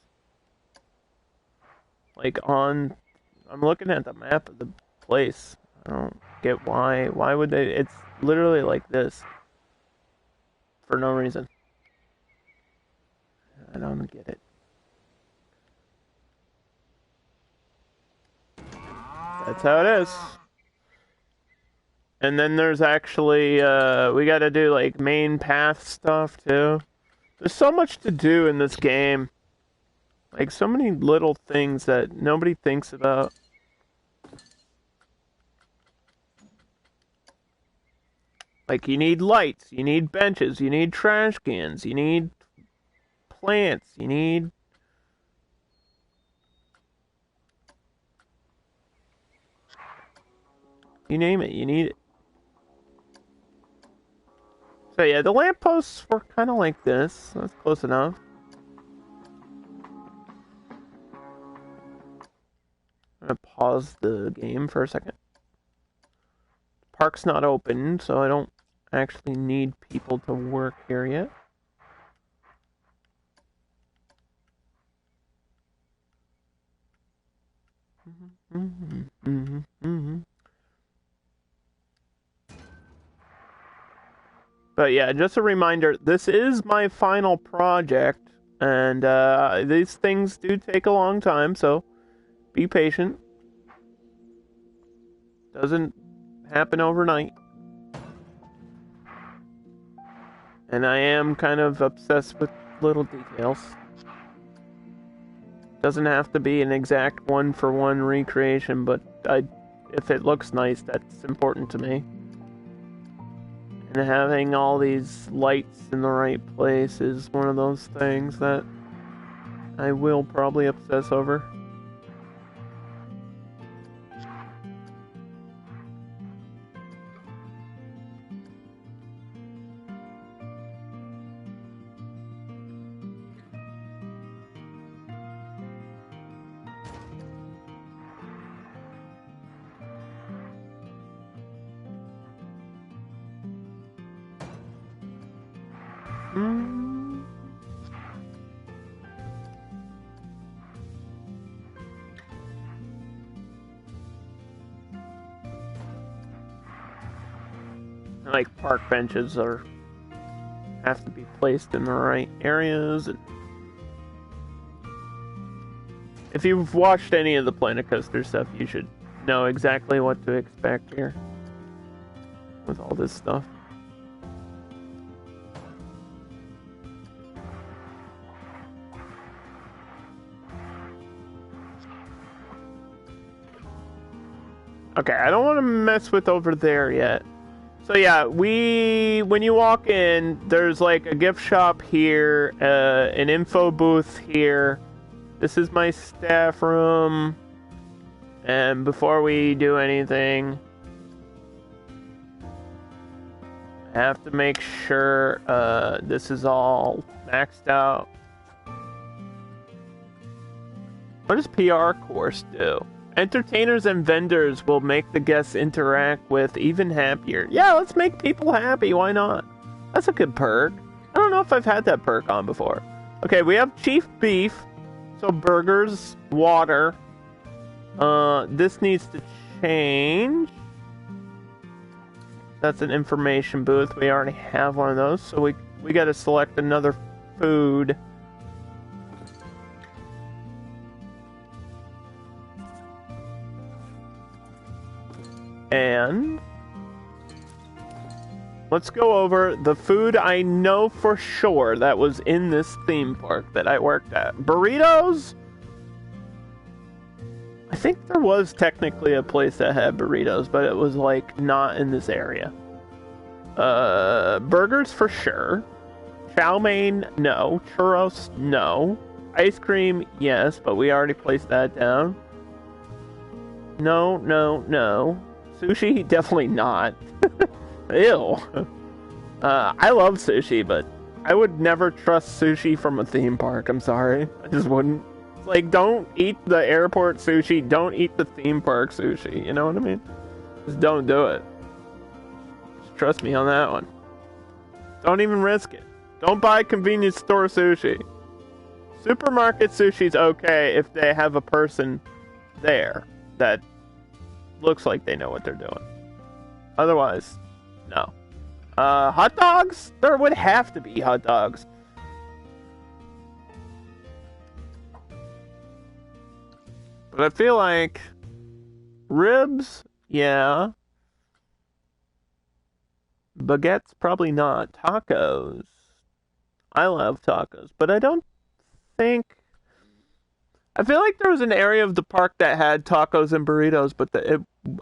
Like I'm looking at the map of the place. I don't get why. Why would they? It's literally like this. For no reason. I don't get it. That's how it is. And then there's actually, we gotta do like main path stuff too. There's so much to do in this game. Like so many little things that nobody thinks about. Like, you need lights, you need benches, you need trash cans, you need plants, you need... You name it, you need it. So yeah, the lampposts were kind of like this. That's close enough. I'm gonna pause the game for a second. The park's not open, so I don't actually need people to work here yet. But yeah, just a reminder, this is my final project, and these things do take a long time, so be patient. Doesn't happen overnight. And I am kind of obsessed with little details. Doesn't have to be an exact one-for-one recreation, but if it looks nice, that's important to me. And having all these lights in the right place is one of those things that I will probably obsess over. Like park benches have to be placed in the right areas. And if you've watched any of the Planet Coaster stuff, you should know exactly what to expect here with all this stuff. Okay, I don't want to mess with over there yet. So yeah, when you walk in, there's like a gift shop here, an info booth here. This is my staff room. And before we do anything, I have to make sure this is all maxed out. What does PR course do? Entertainers and vendors will make the guests interact with even happier. Yeah, let's make people happy. Why not? That's a good perk. I don't know if I've had that perk on before. Okay, we have chief beef. So burgers, water. This needs to change. That's an information booth. We already have one of those. So we got to select another food. And let's go over the food I know for sure that was in this theme park that I worked at. Burritos? I think there was technically a place that had burritos, but it was like not in this area. Burgers for sure. Chow mein, no. Churros, no. Ice cream, yes, but we already placed that down. No, no, no. Sushi? Definitely not. Ew. I love sushi, but I would never trust sushi from a theme park. I'm sorry. I just wouldn't. It's like, don't eat the airport sushi. Don't eat the theme park sushi. You know what I mean? Just don't do it. Just trust me on that one. Don't even risk it. Don't buy convenience store sushi. Supermarket sushi's okay if they have a person there that looks like they know what they're doing. Otherwise, no. Hot dogs? There would have to be hot dogs. But I feel like ribs, yeah. Baguettes, probably not. Tacos. I love tacos, but I don't think... I feel like there was an area of the park that had tacos and burritos, but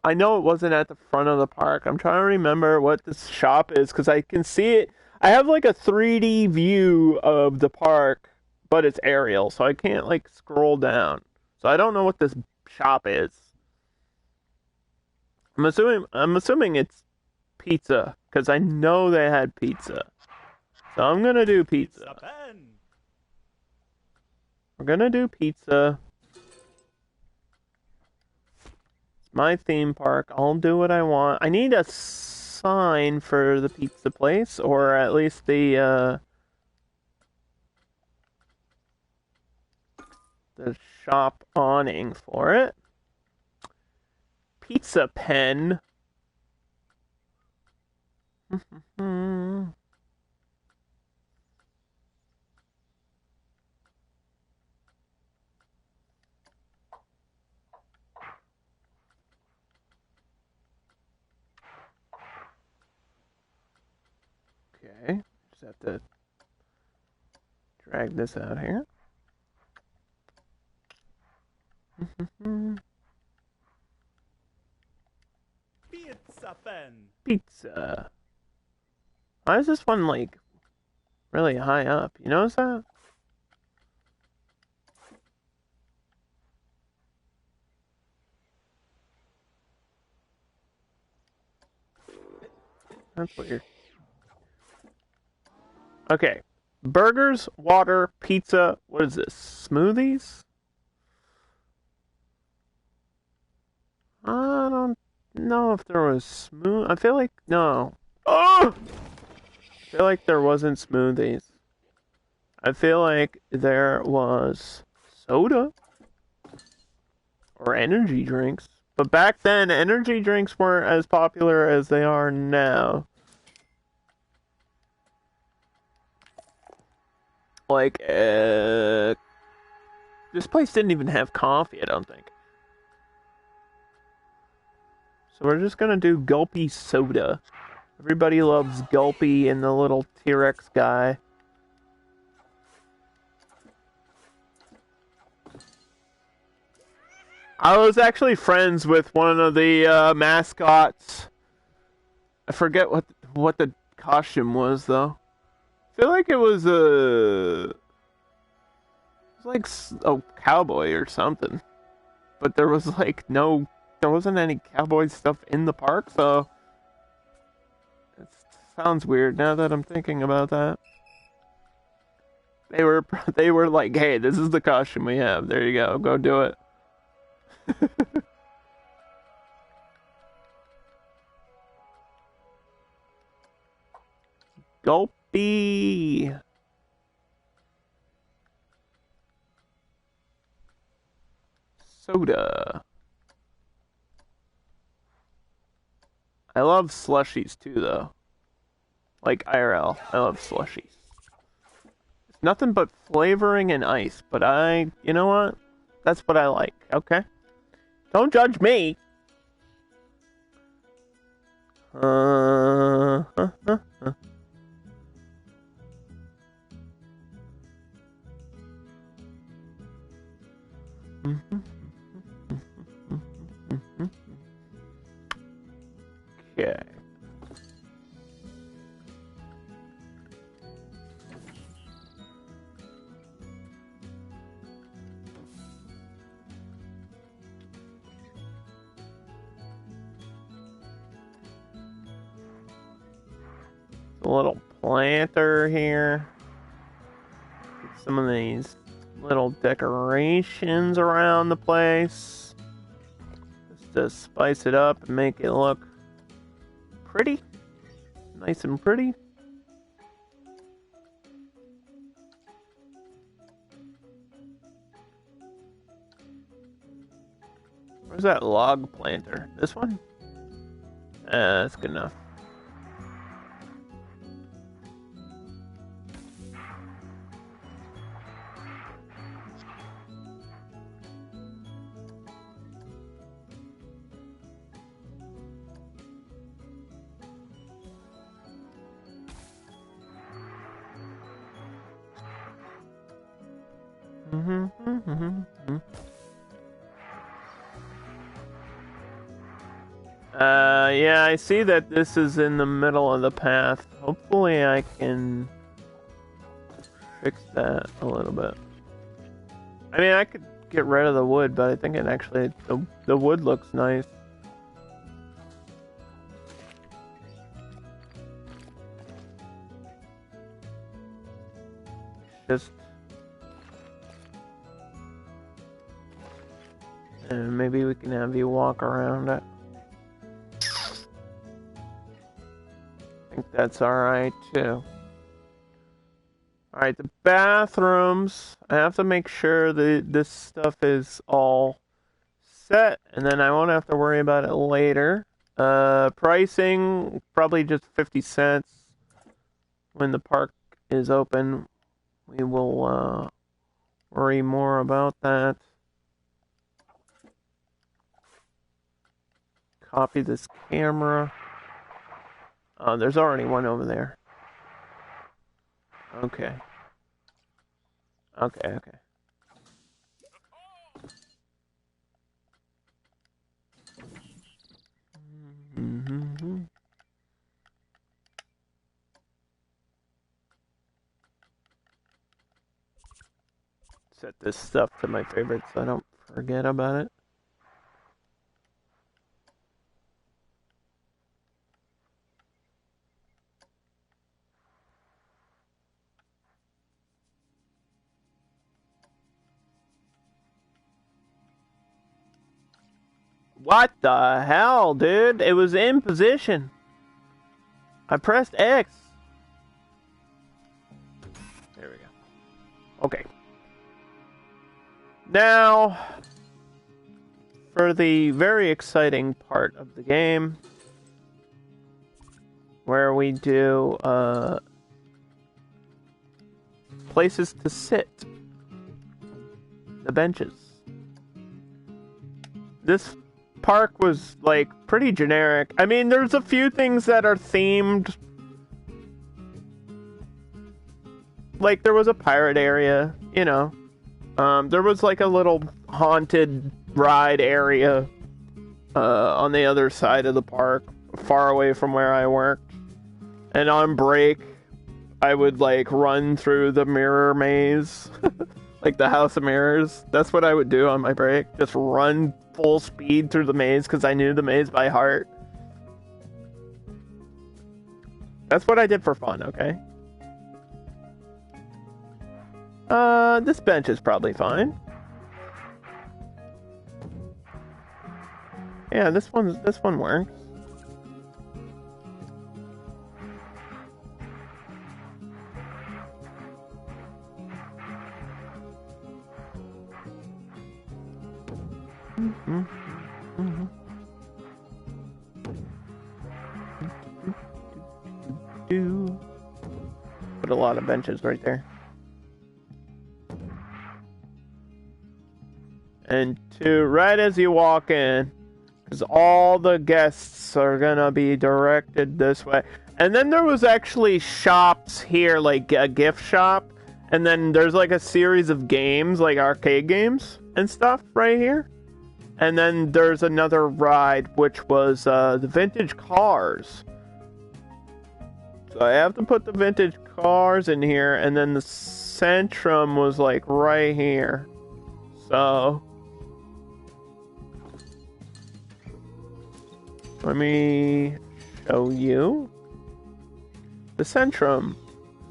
I know it wasn't at the front of the park. I'm trying to remember what this shop is, because I can see it. I have like a 3D view of the park, but it's aerial, so I can't like scroll down. So I don't know what this shop is. I'm assuming it's pizza, because I know they had pizza. So I'm gonna do pizza. We're gonna do pizza. It's my theme park. I'll do what I want. I need a sign for the pizza place, or at least the shop awning for it. Pizza pen. Okay, just have to drag this out here. Pizza pen. Pizza. Why is this one like really high up? You notice that? That's weird. Okay. Burgers, water, pizza. What is this? Smoothies? I don't know if there was smooth. I feel like no. Oh! I feel like there wasn't smoothies. I feel like there was soda or energy drinks. But back then, energy drinks weren't as popular as they are now. Like, this place didn't even have coffee, I don't think. So we're just gonna do Gulpy soda. Everybody loves Gulpy and the little T-Rex guy. I was actually friends with one of the mascots. I forget what the costume was though. I feel like it was like a cowboy or something, but there was like there wasn't any cowboy stuff in the park, so it sounds weird now that I'm thinking about that. They were like, hey, this is the costume we have. There you go. Go do it. Gulpy. Soda. I love slushies too, though. Like IRL, I love slushies. It's nothing but flavoring and ice, but you know what? That's what I like, okay? Don't judge me. Okay. A little planter here. Get some of these little decorations around the place. Just to spice it up and make it look pretty. Nice and pretty. Where's that log planter? This one? That's good enough. Yeah, I see that this is in the middle of the path. Hopefully I can fix that a little bit. I mean, I could get rid of the wood, but I think it actually, the wood looks nice. Just and maybe we can have you walk around it. I think that's alright too. Alright, the bathrooms. I have to make sure that this stuff is all set, and then I won't have to worry about it later. Pricing, probably just 50 cents when the park is open. We will worry more about that. Copy this camera. Oh, there's already one over there. Okay. Okay. Mm-hmm. Set this stuff to my favorites so I don't forget about it. What the hell, dude? It was in position. I pressed X. There we go. Okay. Now, for the very exciting part of the game, where we do places to sit. The benches. This park was like pretty generic. I mean, there's a few things that are themed. Like there was a pirate area, you know. There was like a little haunted ride area on the other side of the park, far away from where I worked. And on break, I would like run through the mirror maze, like the House of Mirrors. That's what I would do on my break. Just run full speed through the maze because I knew the maze by heart. That's what I did for fun, okay? This bench is probably fine. Yeah, this one works. Put a lot of benches right there. And right as you walk in, because all the guests are gonna be directed this way. And then there was actually shops here, like a gift shop. And then there's like a series of games, like arcade games and stuff right here. And then there's another ride, which was the vintage cars. So I have to put the vintage cars in here. And then the Centrum was like right here. So let me show you the Centrum.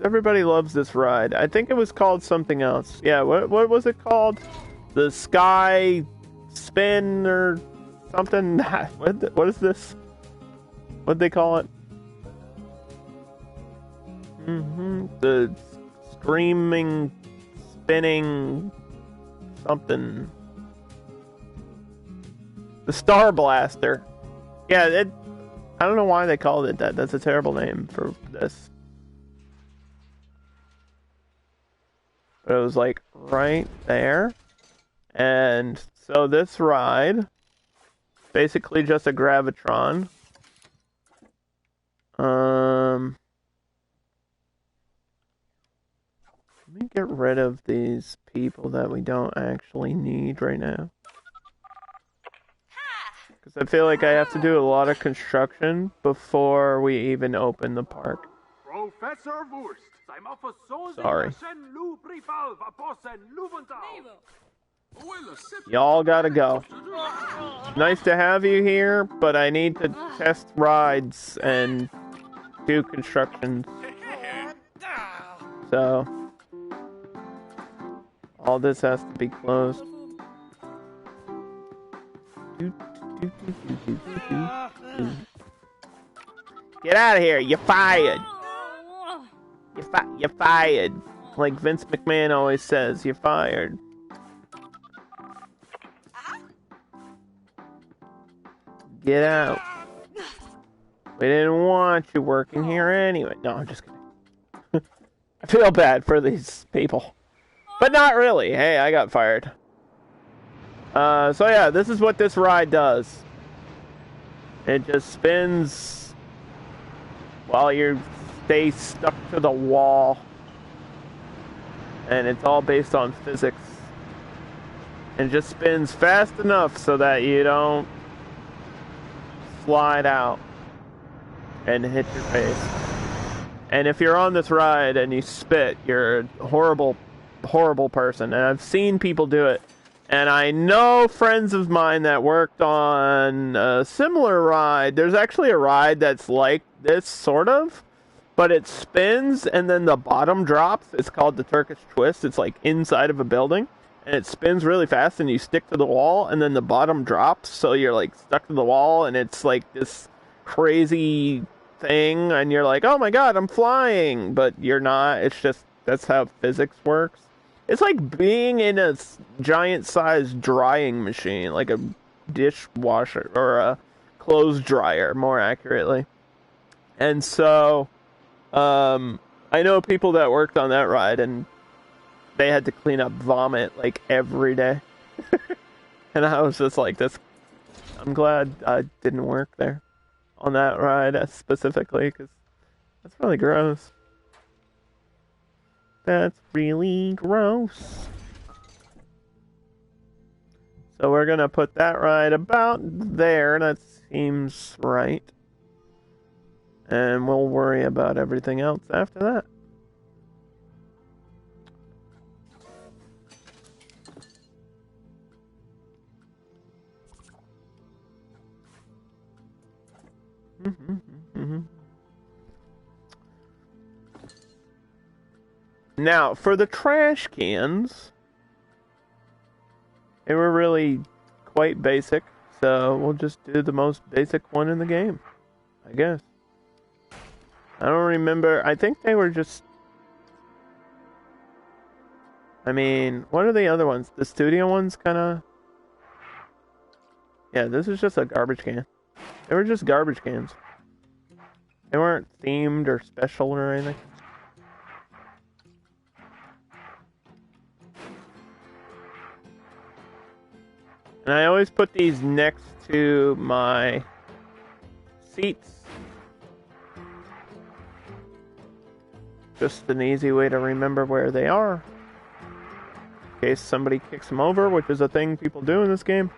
Everybody loves this ride. I think it was called something else. Yeah, what was it called? The Sky Spin or something? What is this? What'd they call it? The Screaming, Spinning, something. The Star Blaster. Yeah, I don't know why they called it that. That's a terrible name for this. But it was like right there. And so this ride, basically just a Gravitron. Let me get rid of these people that we don't actually need right now. Because I feel like I have to do a lot of construction before we even open the park. Professor Wurst. Sorry. Y'all gotta go. Nice to have you here, but I need to test rides and do constructions. So all this has to be closed. Get out of here! You're fired! You're fired. Like Vince McMahon always says, you're fired. Get out. We didn't want you working here anyway. No, I'm just kidding. I feel bad for these people. But not really. Hey, I got fired. So yeah, this is what this ride does. It just spins while you stay stuck to the wall. And it's all based on physics. And it just spins fast enough so that you don't slide out and hit your face. And if you're on this ride and you spit, you're a horrible, horrible person. And I've seen people do it. And I know friends of mine that worked on a similar ride. There's actually a ride that's like this, sort of. But it spins and then the bottom drops. It's called the Turkish Twist. It's like inside of a building. And it spins really fast and you stick to the wall. And then the bottom drops. So you're like stuck to the wall. And it's like this crazy thing. And you're like, oh my god, I'm flying. But you're not. It's just, that's how physics works. It's like being in a giant-sized drying machine, like a dishwasher, or a clothes dryer, more accurately. And so, I know people that worked on that ride, and they had to clean up vomit, like, every day. And I was just like, I'm glad I didn't work there on that ride specifically, because that's really gross. That's really gross. So we're gonna put that right about there. That seems right. And we'll worry about everything else after that. Now, for the trash cans, they were really quite basic, so we'll just do the most basic one in the game, I guess. I don't remember. I think they were just... I mean, what are the other ones? The studio ones kind of... Yeah, this is just a garbage can. They were just garbage cans. They weren't themed or special or anything. And I always put these next to my seats. Just an easy way to remember where they are. In case somebody kicks them over, which is a thing people do in this game.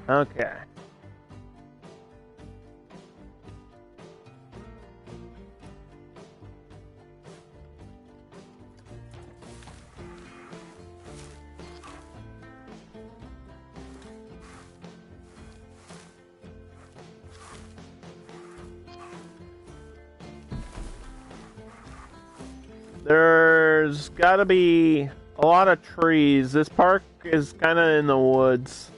Okay. There's gotta be a lot of trees. This park is kind of in the woods.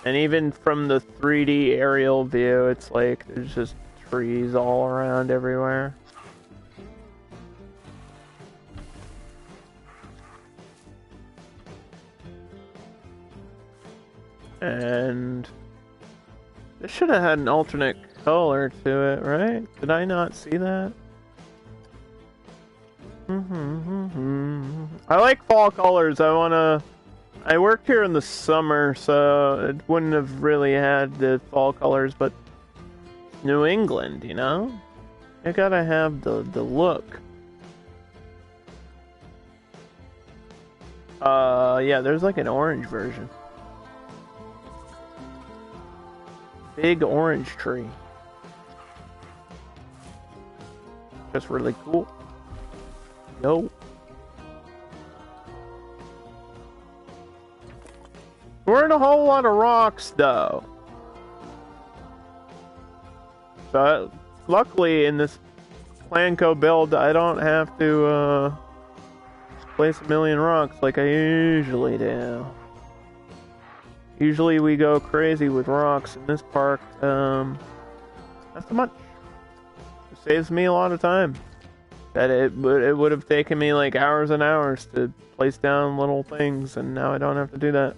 And even from the 3D aerial view, it's like there's just trees all around everywhere. And this should have had an alternate color to it, right? Did I not see that? I like fall colors. I worked here in the summer, so it wouldn't have really had the fall colors, but New England, you know? You gotta have the look. Yeah, there's like an orange version. Big orange tree. Just really cool. Yo. We're in a whole lot of rocks, though. But luckily, in this Planco build, I don't have to place a million rocks like I usually do. Usually we go crazy with rocks in this park. Not so much. It saves me a lot of time. That it would have taken me like hours and hours to place down little things, and now I don't have to do that.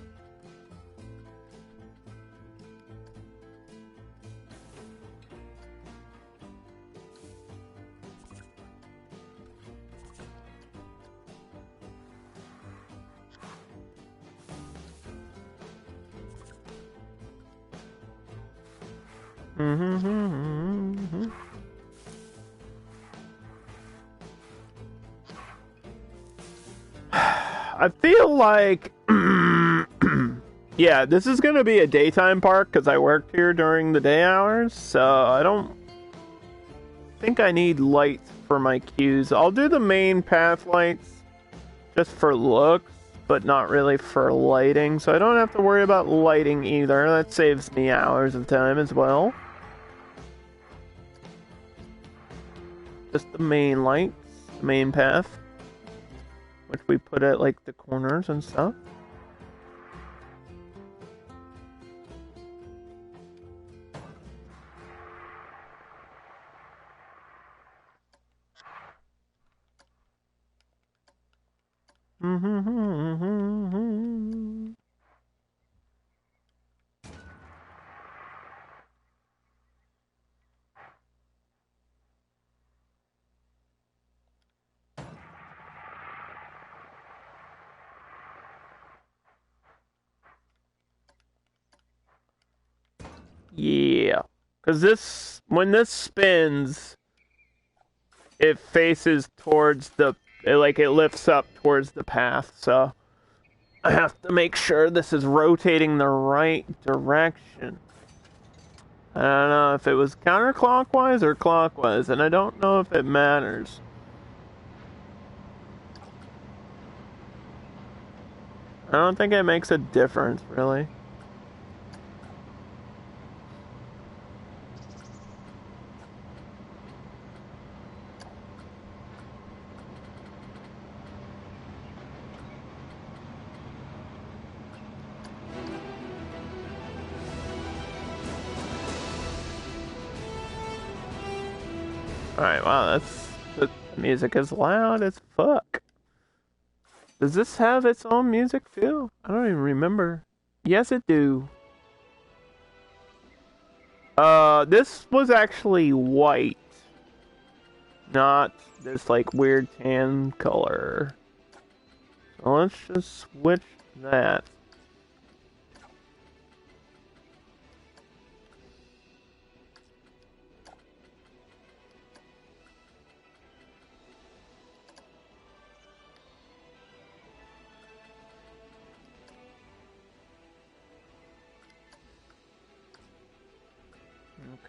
I feel like, yeah, this is going to be a daytime park because I worked here during the day hours, so I don't think I need lights for my queues. I'll do the main path lights just for looks, but not really for lighting, so I don't have to worry about lighting either. That saves me hours of time as well. Just the main lights, the main path, which we put at like the corners and stuff. Yeah, because when this spins, it faces towards the it lifts up towards the path, so I have to make sure this is rotating the right direction. I don't know if it was counterclockwise or clockwise, and I don't know if it matters. I don't think it makes a difference, really. Alright, wow, the music is loud as fuck. Does this have its own music too? I don't even remember. Yes, it do. This was actually white. Not this, like, weird tan color. So let's just switch that.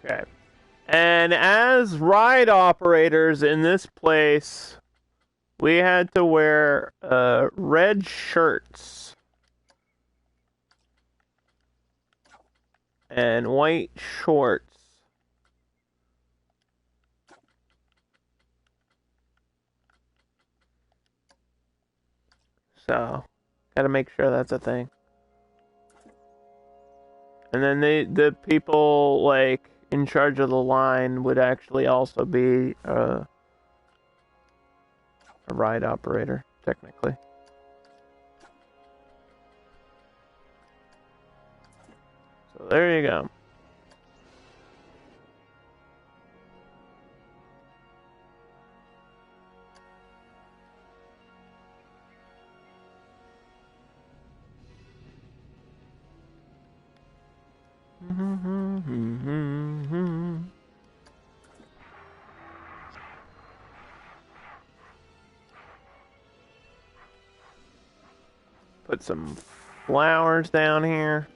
Okay. And as ride operators in this place, we had to wear red shirts and white shorts. So, gotta make sure that's a thing. And then the people, like, in charge of the line would actually also be a ride operator, technically. So there you go. Put some flowers down here.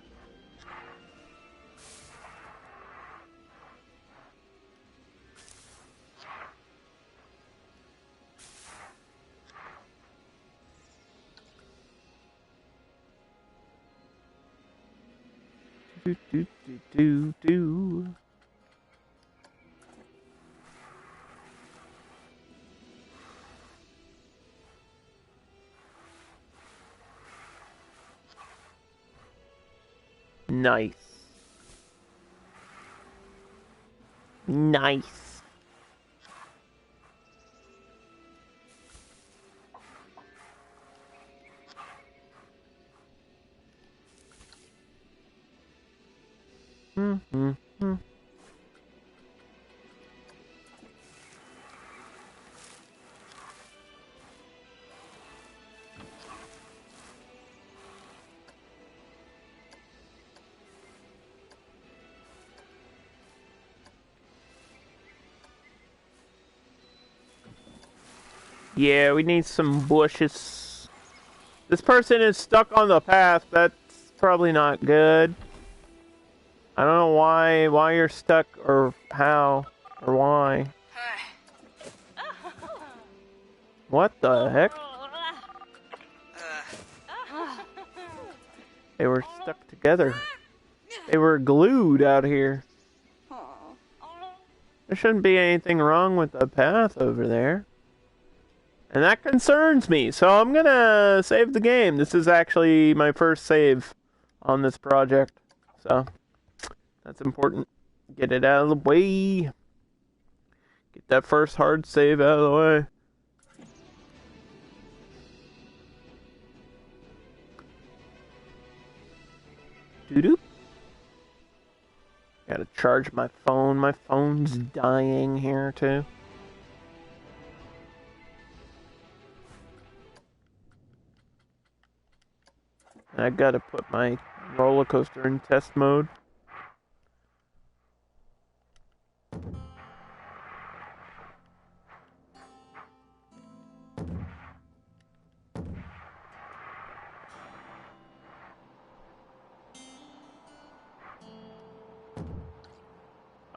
Do. Nice. Nice. Yeah, we need some bushes. This person is stuck on the path. That's probably not good. I don't know why you're stuck, or how, or why. What the heck? They were stuck together. They were glued out here. There shouldn't be anything wrong with the path over there. And that concerns me, so I'm gonna save the game. This is actually my first save on this project, so that's important. Get it out of the way. Get that first hard save out of the way. Doo-doo. Gotta charge my phone. My phone's dying here, too. I gotta put my roller coaster in test mode.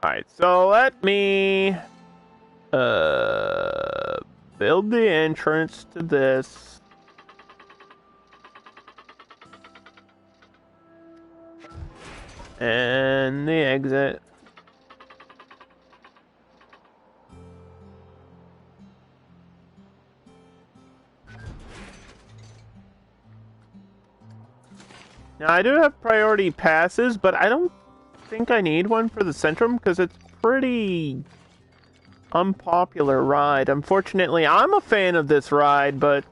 Alright, so let me build the entrance to this. And the exit. Now I do have priority passes, but I don't think I need one for the Centrum because it's pretty unpopular ride. Unfortunately, I'm a fan of this ride, but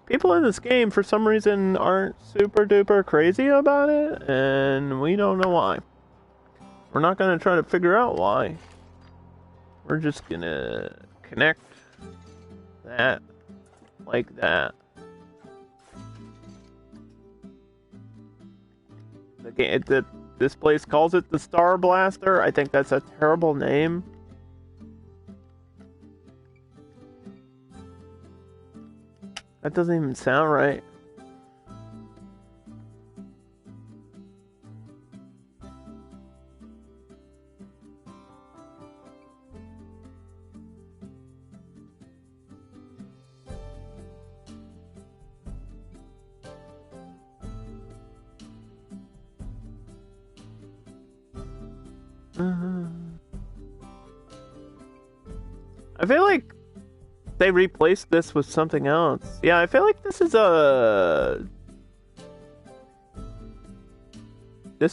people in this game for some reason aren't super duper crazy about it, and we don't know why. We're not gonna try to figure out why. We're just gonna connect that like that. This place calls it the Star Blaster. I think that's a terrible name. That doesn't even sound right. I feel like they replaced this with something else. Yeah, I feel like this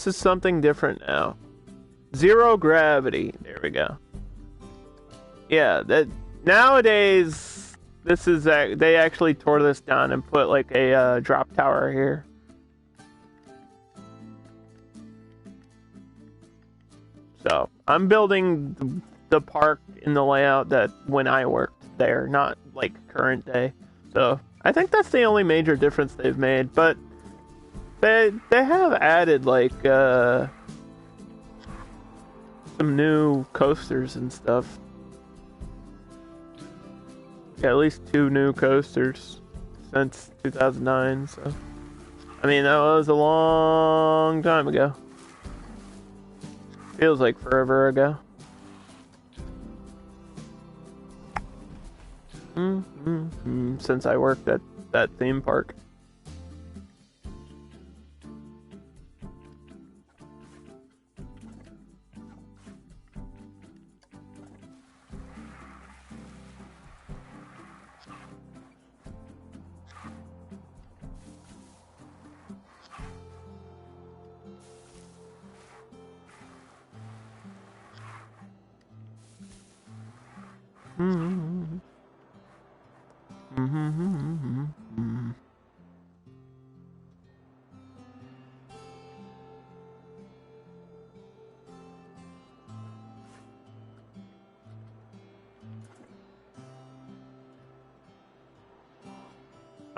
is something different now. Zero gravity. There we go. Yeah, that nowadays this is they actually tore this down and put like a drop tower here. So I'm building the park in the layout that when I worked there, not like current day. So I think that's the only major difference they've made, but they have added like some new coasters and stuff. Yeah, at least 2 new coasters since 2009. So I mean, that was a long time ago. Feels like forever ago. Since I worked at that theme park.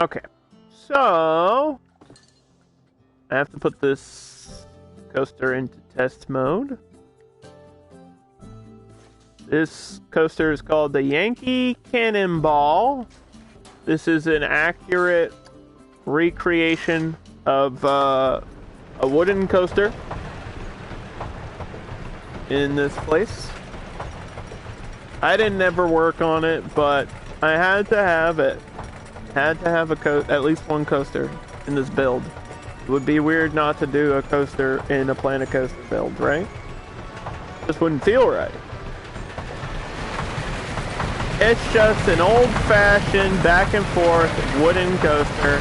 Okay, so I have to put this coaster into test mode. This coaster is called the Yankee Cannonball. This is an accurate recreation of a wooden coaster in this place. I didn't ever work on it, but I had to have it. Had to have at least one coaster in this build. It would be weird not to do a coaster in a Planet Coaster build, right? Just wouldn't feel right. It's just an old-fashioned back and forth wooden coaster.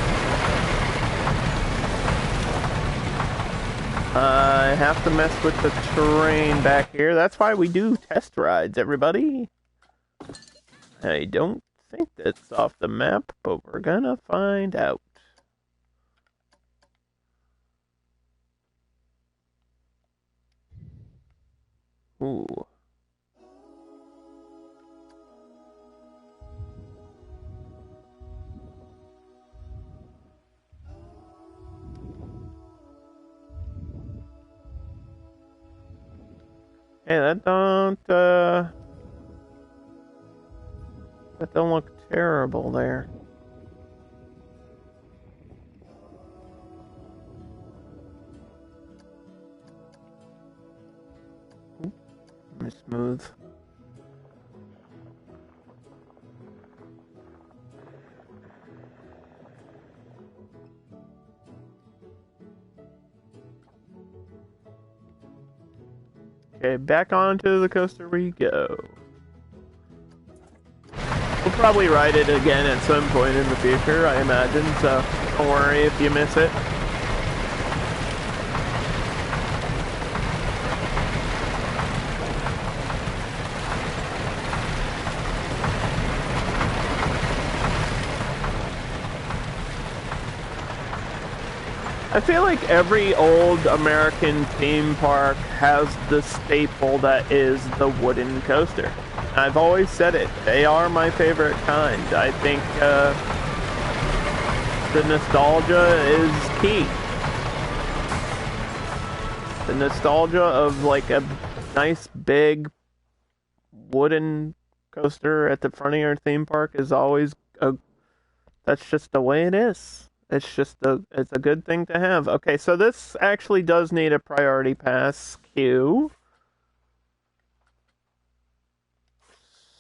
I have to mess with the terrain back here. That's why we do test rides, everybody. I don't think that's off the map, but we're gonna find out. Ooh. Hey, that don't look terrible there. Smooth. Okay, back onto the coaster we go. We'll probably ride it again at some point in the future, I imagine, so don't worry if you miss it. I feel like every old American theme park has the staple that is the wooden coaster. I've always said it. They are my favorite kind. I think the nostalgia is key. The nostalgia of like a nice big wooden coaster at the front of your theme park is always that's just the way it is. It's a good thing to have. Okay, so this actually does need a priority pass queue.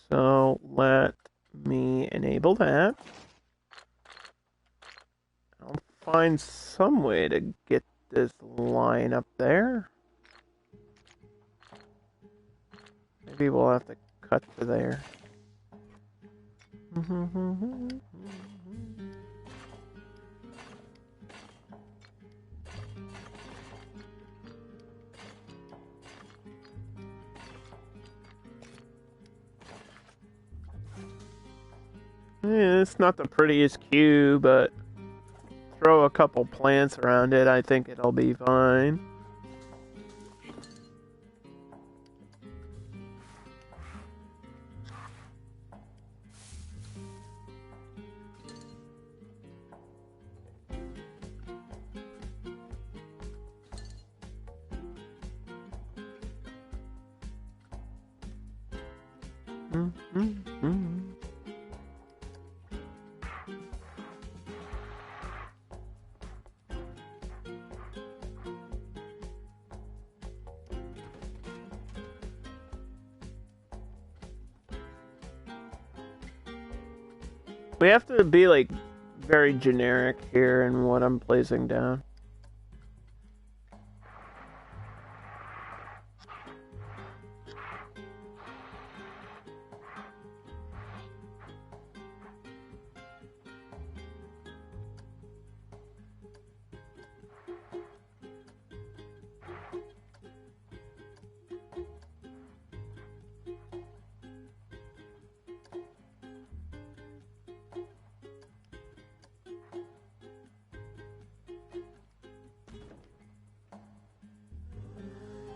So let me enable that. I'll find some way to get this line up there. Maybe we'll have to cut to there. Yeah, it's not the prettiest queue, but throw a couple plants around it, I think it'll be fine. We have to be like very generic here in what I'm placing down.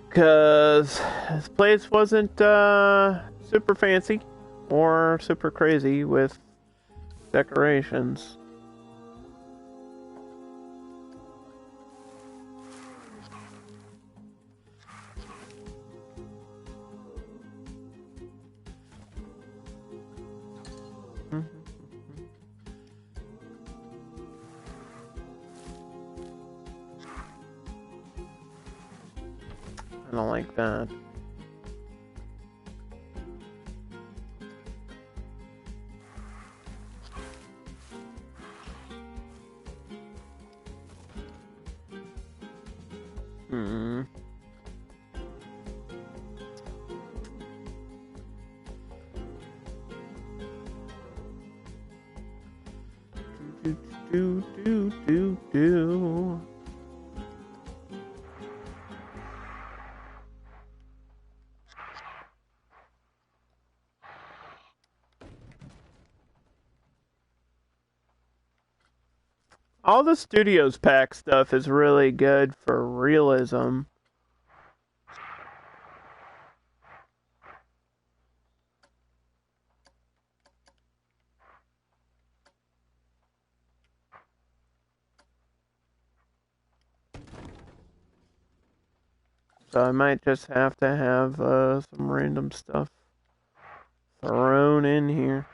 Because this place wasn't super fancy or super crazy with decorations. I don't like that. Do. All the Studios Pack stuff is really good for realism. So I might just have to have some random stuff thrown in here.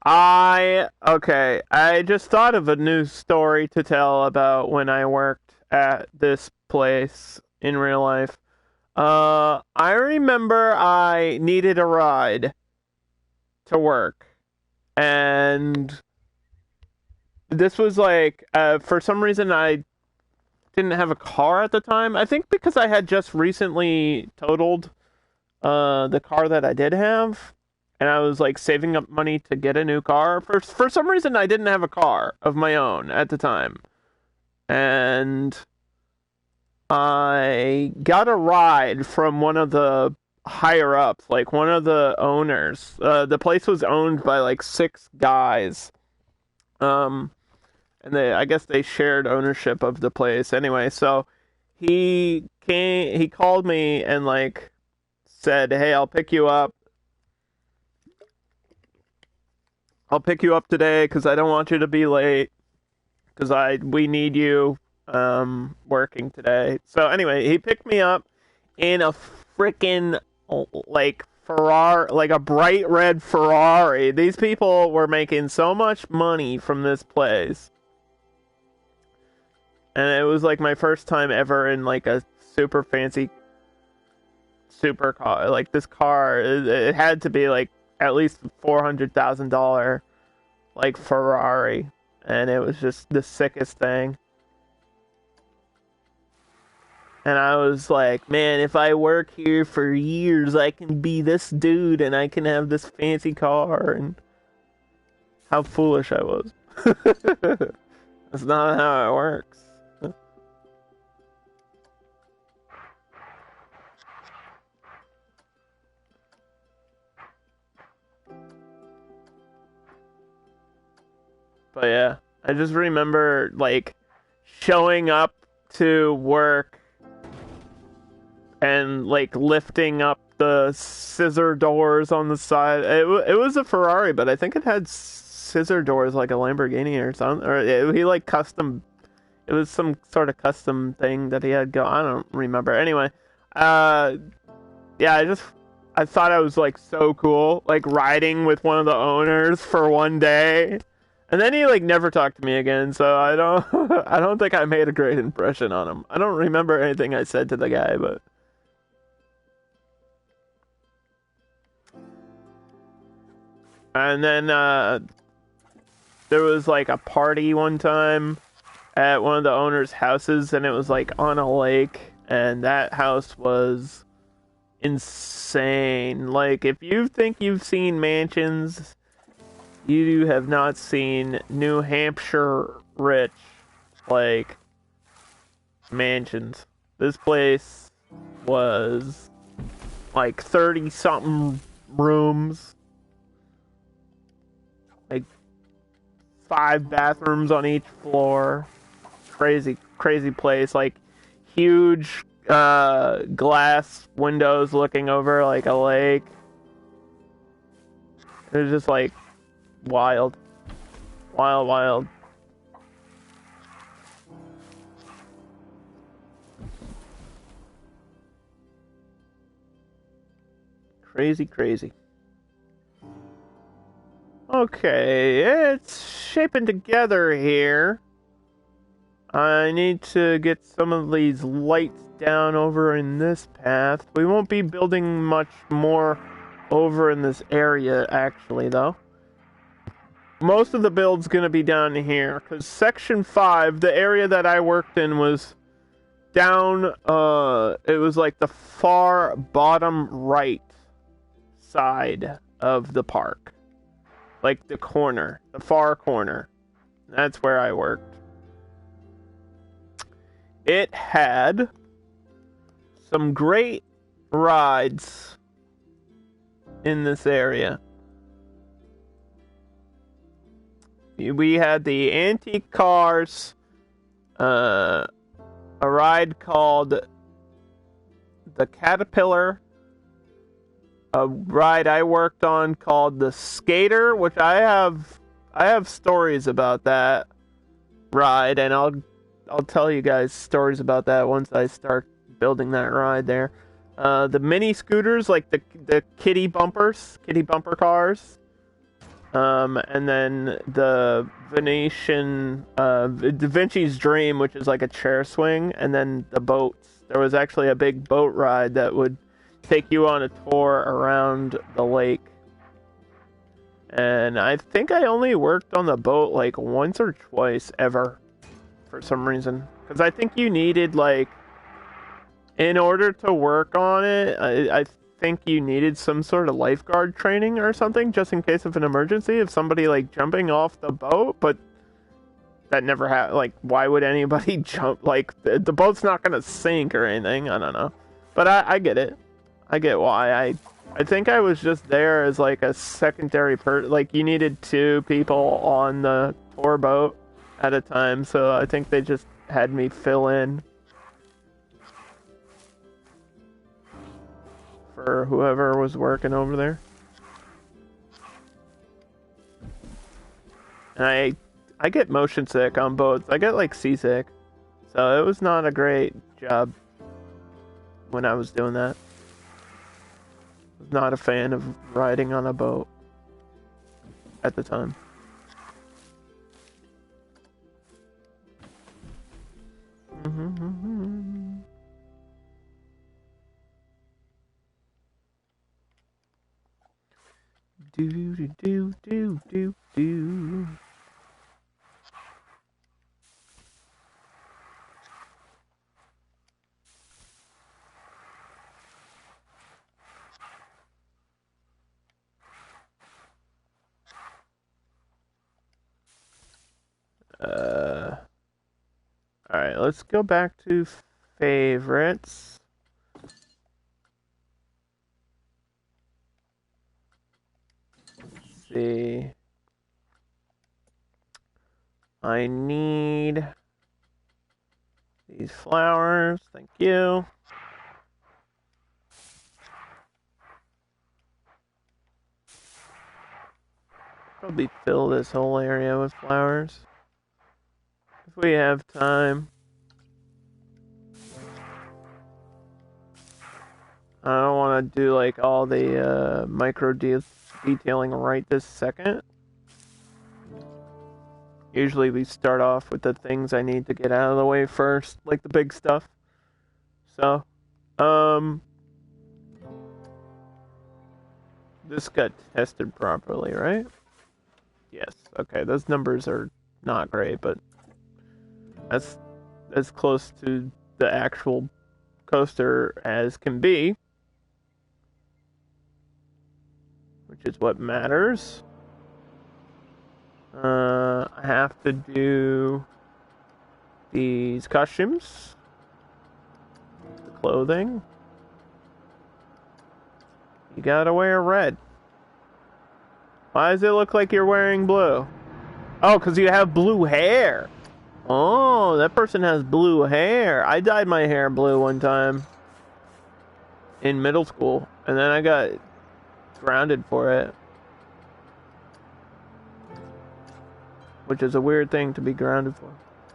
Okay, I just thought of a new story to tell about when I worked at this place in real life. I remember I needed a ride to work, and this was like, for some reason I didn't have a car at the time. I think because I had just recently totaled the car that I did have, and I was like saving up money to get a new car. For some reason, I didn't have a car of my own at the time, and I got a ride from one of the higher ups, like one of the owners. The place was owned by like six guys. Um, and I guess they shared ownership of the place anyway. So he called me and like said, "Hey, I'll pick you up. I'll pick you up today because I don't want you to be late because we need you working today." So anyway, he picked me up in a freaking like Ferrari, like a bright red Ferrari. These people were making so much money from this place. And it was like my first time ever in like a super fancy supercar. Like this car, it had to be like at least $400,000 like Ferrari, and it was just the sickest thing. And I was like, man, if I work here for years, I can be this dude and I can have this fancy car. And how foolish I was. That's not how it works. But yeah, I just remember like showing up to work and like lifting up the scissor doors on the side. It was a Ferrari, but I think it had scissor doors like a Lamborghini or something. Or he like custom. It was some sort of custom thing that he had go. I don't remember. Anyway, yeah, I thought I was like so cool, like riding with one of the owners for one day. And then he like never talked to me again, so I don't I don't think I made a great impression on him. I don't remember anything I said to the guy, but and then there was like a party one time at one of the owner's houses, and it was like on a lake, and that house was insane. Like if you think you've seen mansions, you have not seen New Hampshire rich, like, mansions. This place was, like, 30-something rooms. Like, 5 bathrooms on each floor. Crazy, crazy place. Like, huge, glass windows looking over, like, a lake. It was just, like, wild. Wild. Crazy. Okay, it's shaping together here. I need to get some of these lights down over in this path. We won't be building much more over in this area, actually, though. Most of the build's gonna be down here, because Section 5, the area that I worked in, was down, it was like the far bottom right side of the park. Like the corner, the far corner. That's where I worked. It had some great rides in this area. We had the antique cars, a ride called the Caterpillar, a ride I worked on called the Skater, which I have stories about that ride, and I'll tell you guys stories about that once I start building that ride there. The mini scooters, like the kitty bumper cars. And then the Venetian, Da Vinci's Dream, which is like a chair swing, and then the boats. There was actually a big boat ride that would take you on a tour around the lake. And I think I only worked on the boat like once or twice ever, for some reason. Because I think you needed, like, in order to work on it, I think you needed some sort of lifeguard training or something, just in case of an emergency, if somebody, like, jumping off the boat, but that never happened. Like, why would anybody jump? Like, the boat's not gonna sink or anything, I don't know. But I get it. I get why. I think I was just there as, like, a secondary like, you needed 2 people on the tour boat at a time, so I think they just had me fill in for whoever was working over there. And I get motion sick on boats. I get, like, seasick. So it was not a great job when I was doing that. I was not a fan of riding on a boat at the time. Do do do do do do. Alright, let's go back to favorites. Let's see. I need these flowers. Thank you. Probably fill this whole area with flowers if we have time. I don't want to do like all the micro detailing right this second. Usually we start off with the things I need to get out of the way first, like the big stuff. So, this got tested properly, right? Yes. Okay, those numbers are not great, but that's as close to the actual coaster as can be, which is what matters. I have to do these costumes, the clothing. You gotta wear red. Why does it look like you're wearing blue? Oh, because you have blue hair. Oh, that person has blue hair. I dyed my hair blue one time in middle school, and then I got grounded for it. Which is a weird thing to be grounded for,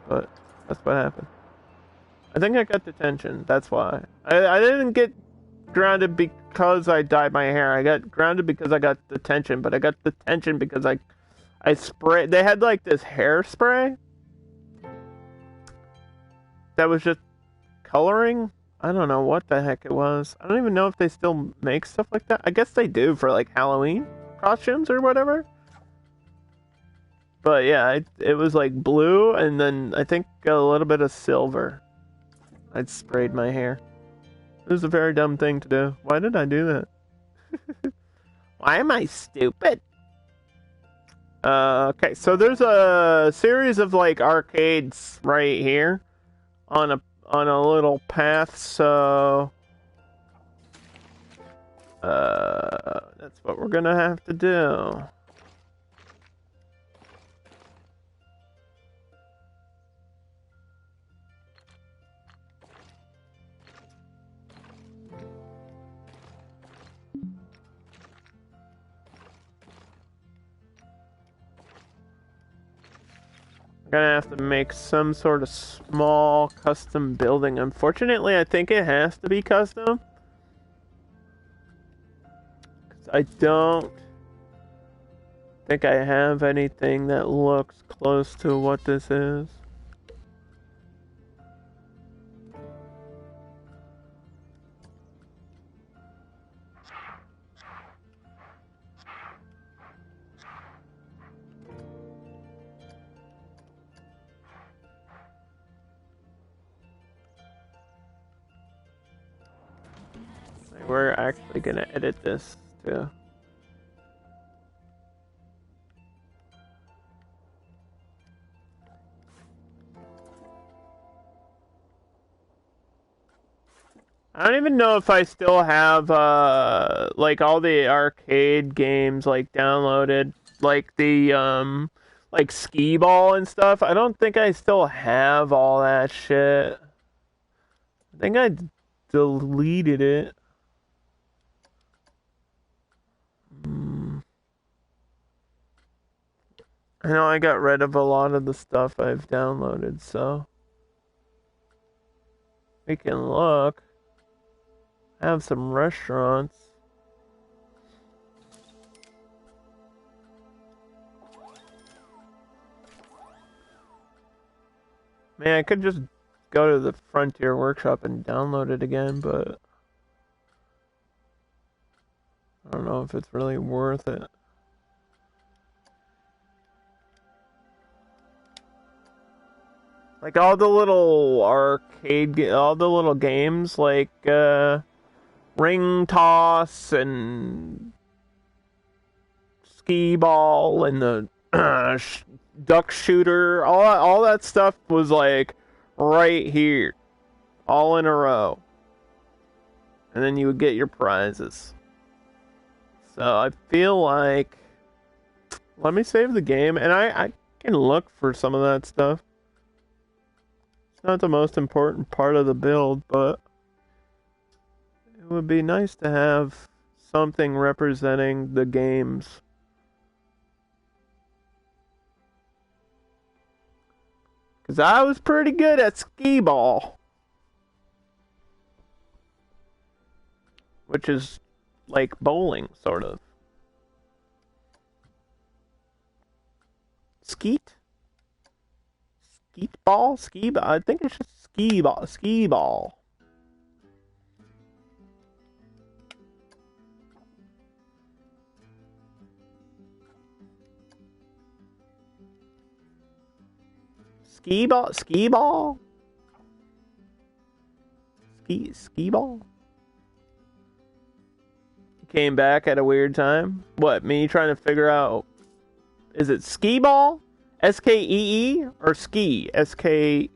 but that's what happened. I think I got detention, that's why. I didn't get grounded because I dyed my hair. I got grounded because I got detention, but I got detention because I sprayed. They had like this hairspray that was just coloring. I don't know what the heck it was. I don't even know if they still make stuff like that. I guess they do for like Halloween costumes or whatever. But yeah, it was like blue and then I think a little bit of silver. I'd sprayed my hair. It was a very dumb thing to do. Why did I do that? Why am I stupid? Okay, so there's a series of like arcades right here on a little path, so that's what we're gonna have to do. Gonna have to make some sort of small custom building. Unfortunately, I think it has to be custom. 'Cause I don't think I have anything that looks close to what this is. We're actually gonna edit this too. I don't even know if I still have like all the arcade games like downloaded, like the like skee ball and stuff. I don't think I still have all that shit. I think I deleted it. I know I got rid of a lot of the stuff I've downloaded, so we can look. I have some restaurants. Man, I could just go to the Frontier Workshop and download it again, but I don't know if it's really worth it. Like all the little all the little games like ring toss and skee ball and the duck shooter, all that stuff was like right here, all in a row, and then you would get your prizes. So I feel like, let me save the game, and I can look for some of that stuff. It's not the most important part of the build, but it would be nice to have something representing the games. Because I was pretty good at skee ball. Which is like bowling, sort of. Skeet? Skeet ball? Skee ball? I think it's just skee ball. Skee ball. Skee ball? Skee ball? Skee ball? Came back at a weird time. What, me trying to figure out, is it skee ball? S-K-E-E or ski? S-K-I?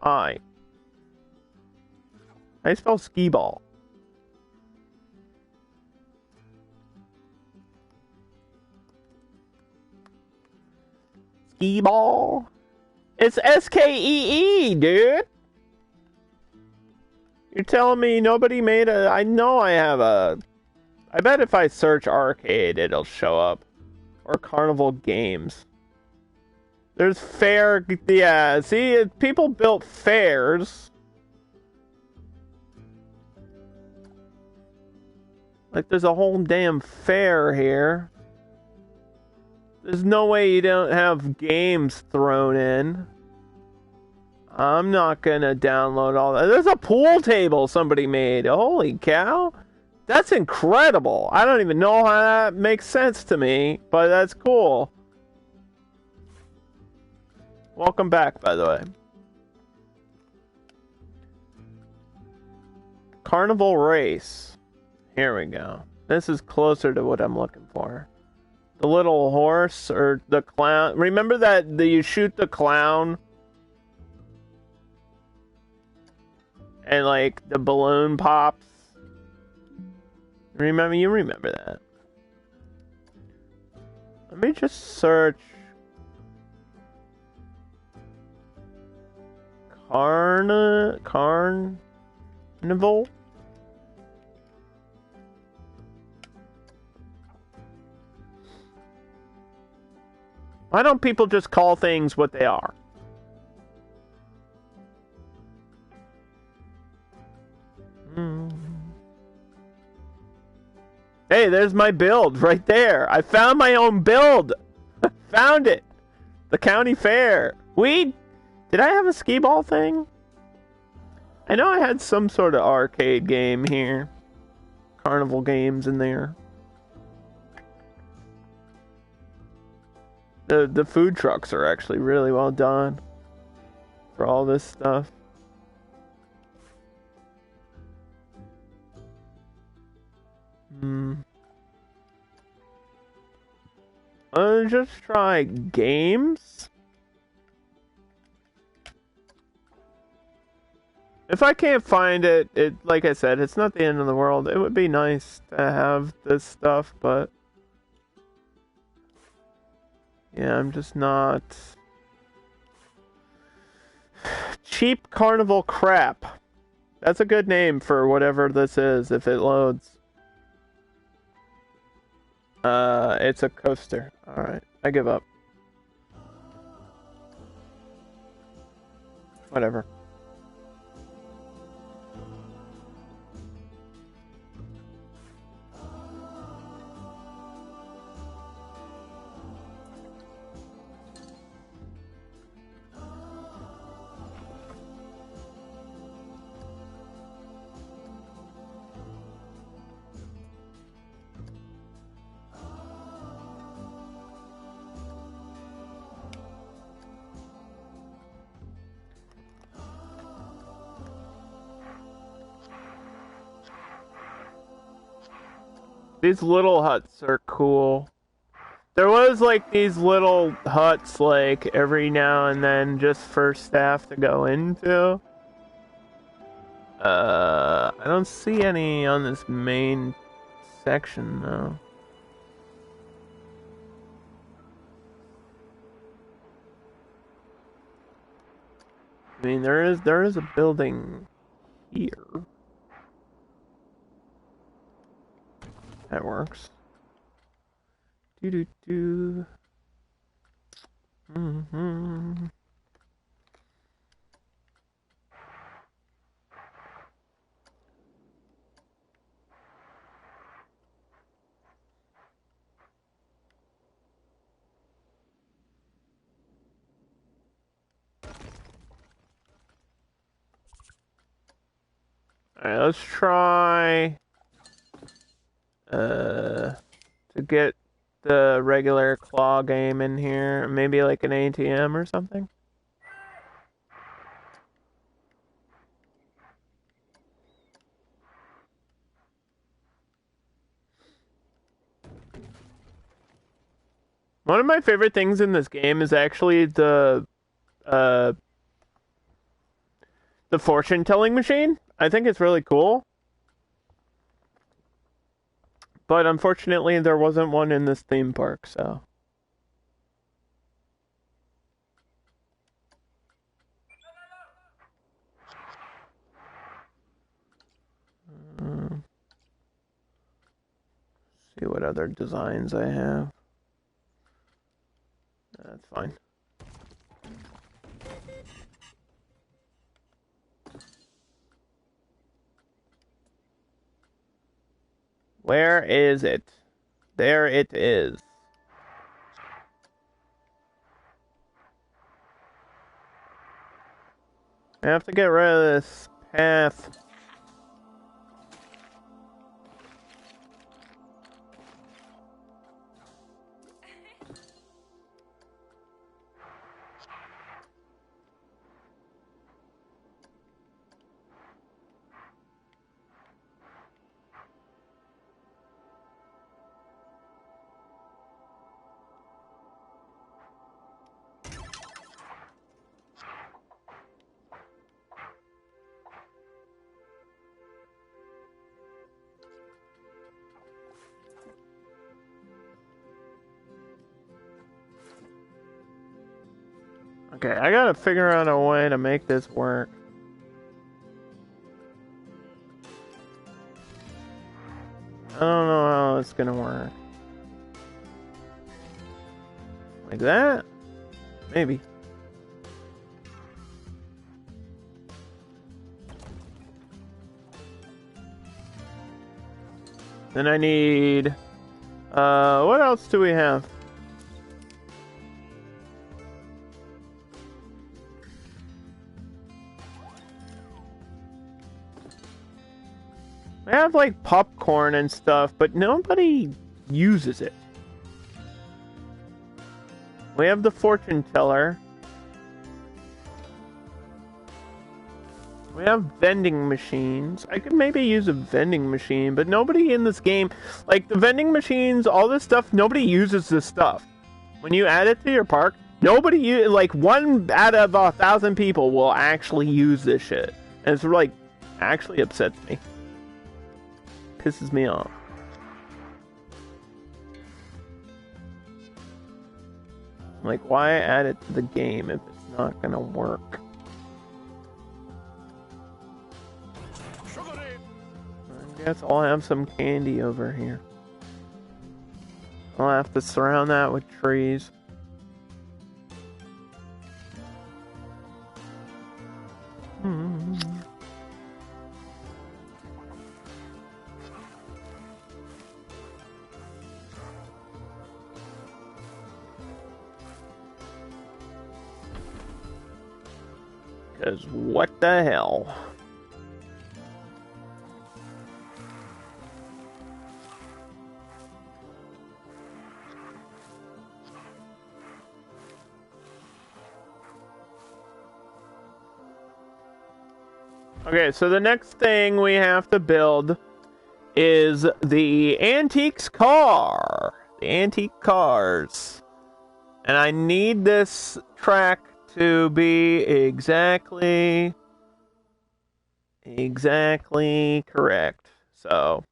How do you spell skee ball? Skee ball? It's S-K-E-E, dude. You're telling me nobody made a... I know I have a... I bet if I search arcade, it'll show up. Or Carnival Games. There's fair... Yeah, see, people built fairs. Like, there's a whole damn fair here. There's no way you don't have games thrown in. I'm not gonna download all that. There's a pool table somebody made. Holy cow. That's incredible. I don't even know how that makes sense to me, but that's cool. Welcome back, by the way. Carnival Race. Here we go. This is closer to what I'm looking for. The little horse or the clown. Remember that you shoot the clown and like the balloon pops? You remember that. Let me just search Carnival. Why don't people just call things what they are? Hey, there's my build right there. I found my own build. Found it. The county fair. Did I have a skee ball thing? I know I had some sort of arcade game here. Carnival games in there. The food trucks are actually really well done for all this stuff. Let's just try games. If I can't find it, like I said, it's not the end of the world. It would be nice to have this stuff, but yeah, I'm just not. Cheap carnival crap. That's a good name for whatever this is if it loads. It's a coaster. Alright, I give up. Whatever. These little huts are cool. There was like these little huts like every now and then just for staff to go into. I don't see any on this main section though. I mean there is a building here. That works. Do. Alright, let's try to get the regular claw game in here. Maybe like an ATM or something. One of my favorite things in this game is actually the fortune telling machine. I think it's really cool. But unfortunately, there wasn't one in this theme park, so. See what other designs I have. That's fine. Where is it? There it is. I have to get rid of this path. Okay, I gotta figure out a way to make this work. I don't know how it's gonna work. Like that? Maybe. Then I need... what else do we have? I have like popcorn and stuff, but nobody uses it. We have the fortune teller. We have vending machines. I could maybe use a vending machine, but nobody in this game, like the vending machines, all this stuff, nobody uses this stuff. When you add it to your park, nobody, like 1 out of 1,000 people will actually use this shit. And it's like, actually upsets me. Pisses me off. Like, why add it to the game if it's not gonna work? I guess I'll have some candy over here. I'll have to surround that with trees. Because what the hell? Okay, so the next thing we have to build is the antiques car. The antique cars. And I need this track to be exactly correct. So,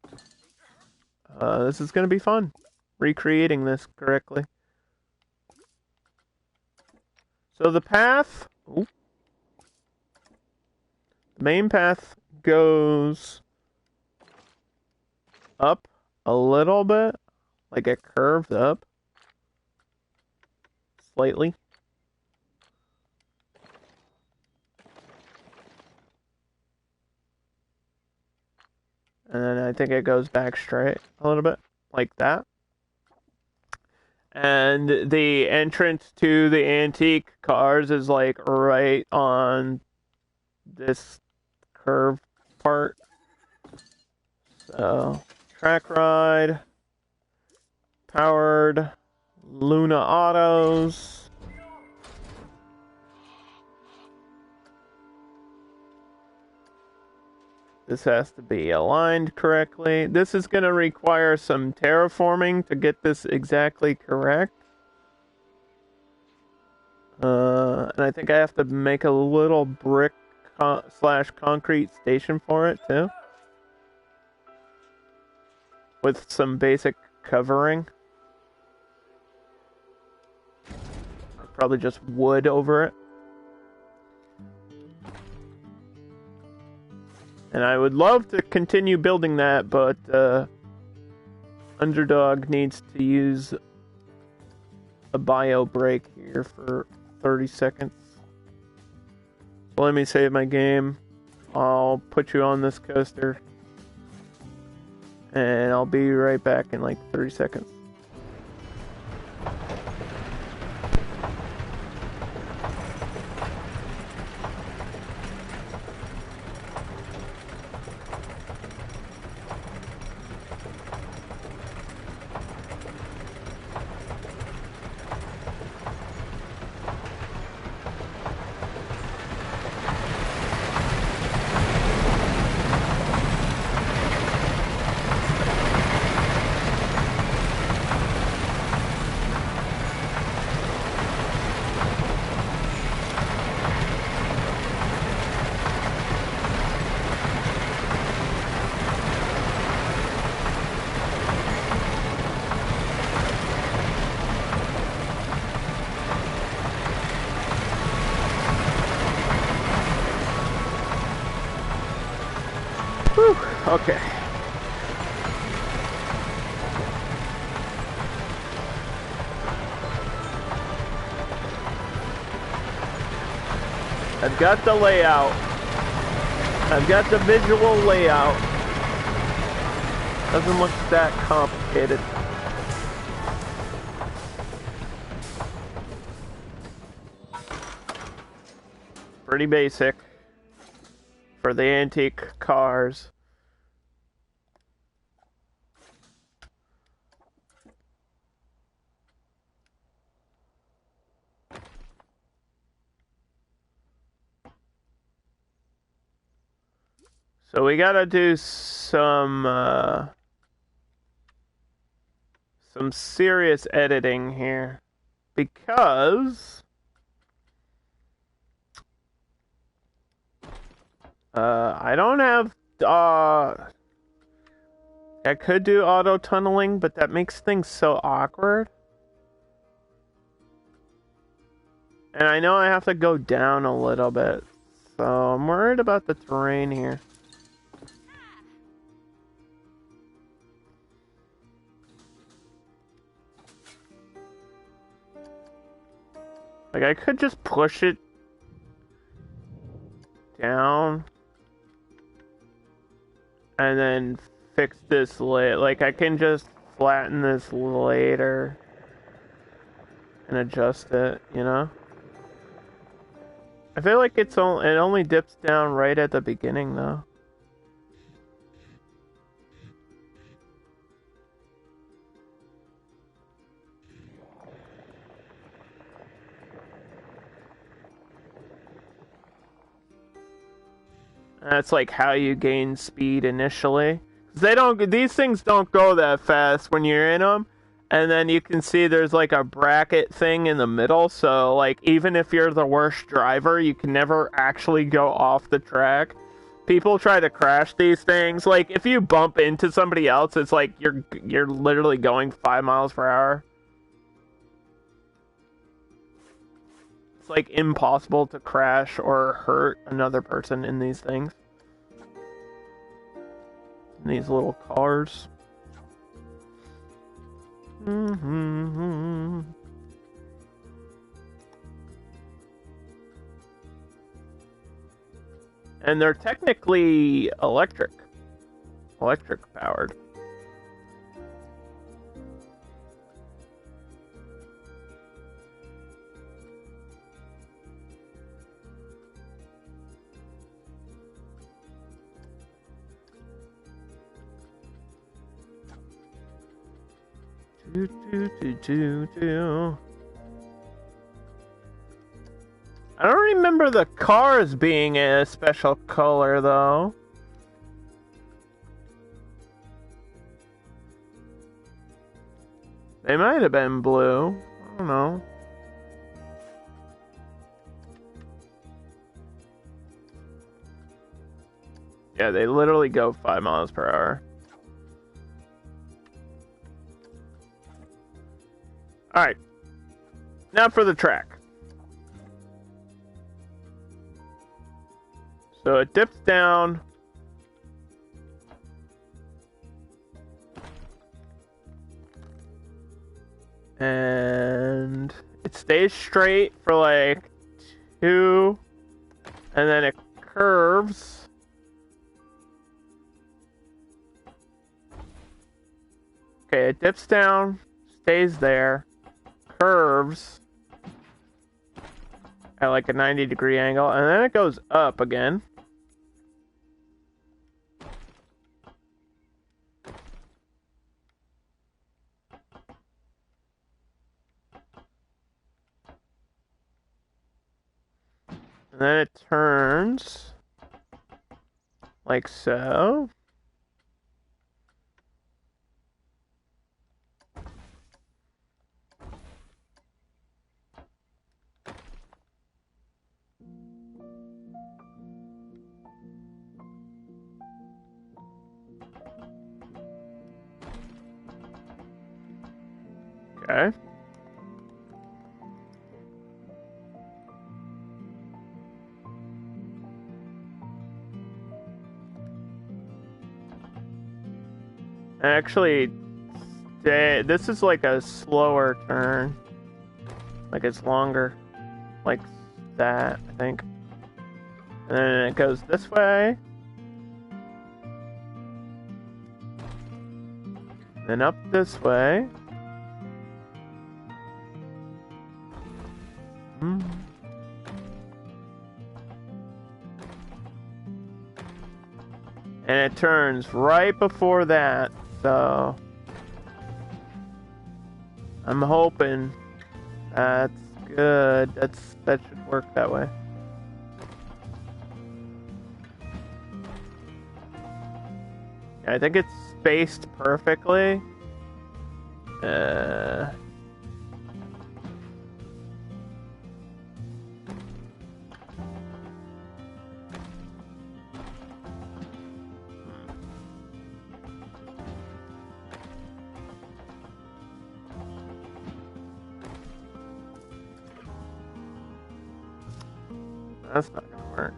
this is going to be fun. Recreating this correctly. So the path... Ooh. The main path goes up a little bit, like it curved up slightly. And then I think it goes back straight a little bit, like that. And the entrance to the antique cars is like right on this curved part. So, track ride, powered, Luna Autos. This has to be aligned correctly. This is going to require some terraforming to get this exactly correct. And I think I have to make a little brick slash concrete station for it too, with some basic covering. Probably just wood over it. And I would love to continue building that, but Underdog needs to use a bio break here for 30 seconds. So let me save my game. I'll put you on this coaster. And I'll be right back in like 30 seconds. Okay. I've got the layout. I've got the visual layout. Doesn't look that complicated. Pretty basic for the antique cars. So we gotta do some serious editing here, because I don't have I could do auto tunneling, but that makes things so awkward. And I know I have to go down a little bit, so I'm worried about the terrain here. Like, I could just push it down and then fix this later. Like, I can just flatten this later and adjust it, you know? I feel like it only dips down right at the beginning, though. That's like how you gain speed initially. These things don't go that fast when you're in them. And then you can see there's like a bracket thing in the middle. So like, even if you're the worst driver, you can never actually go off the track. People try to crash these things. Like, if you bump into somebody else, it's like you're literally going 5 miles per hour. It's like impossible to crash or hurt another person in these things. In these little cars. And they're technically electric powered. I don't remember the cars being a special color, though. They might have been blue. I don't know. Yeah, they literally go 5 miles per hour. Alright. Now for the track. So it dips down. And it stays straight for like 2. And then it curves. Okay, it dips down, stays there, curves at like a 90-degree angle, and then it goes up again. And then it turns like so. Okay. Actually, this is like a slower turn. Like it's longer. Like that, I think. And then it goes this way. Then up this way. Hmm. And it turns right before that, so I'm hoping that's good. That should work that way. I think it's spaced perfectly. That's not gonna work.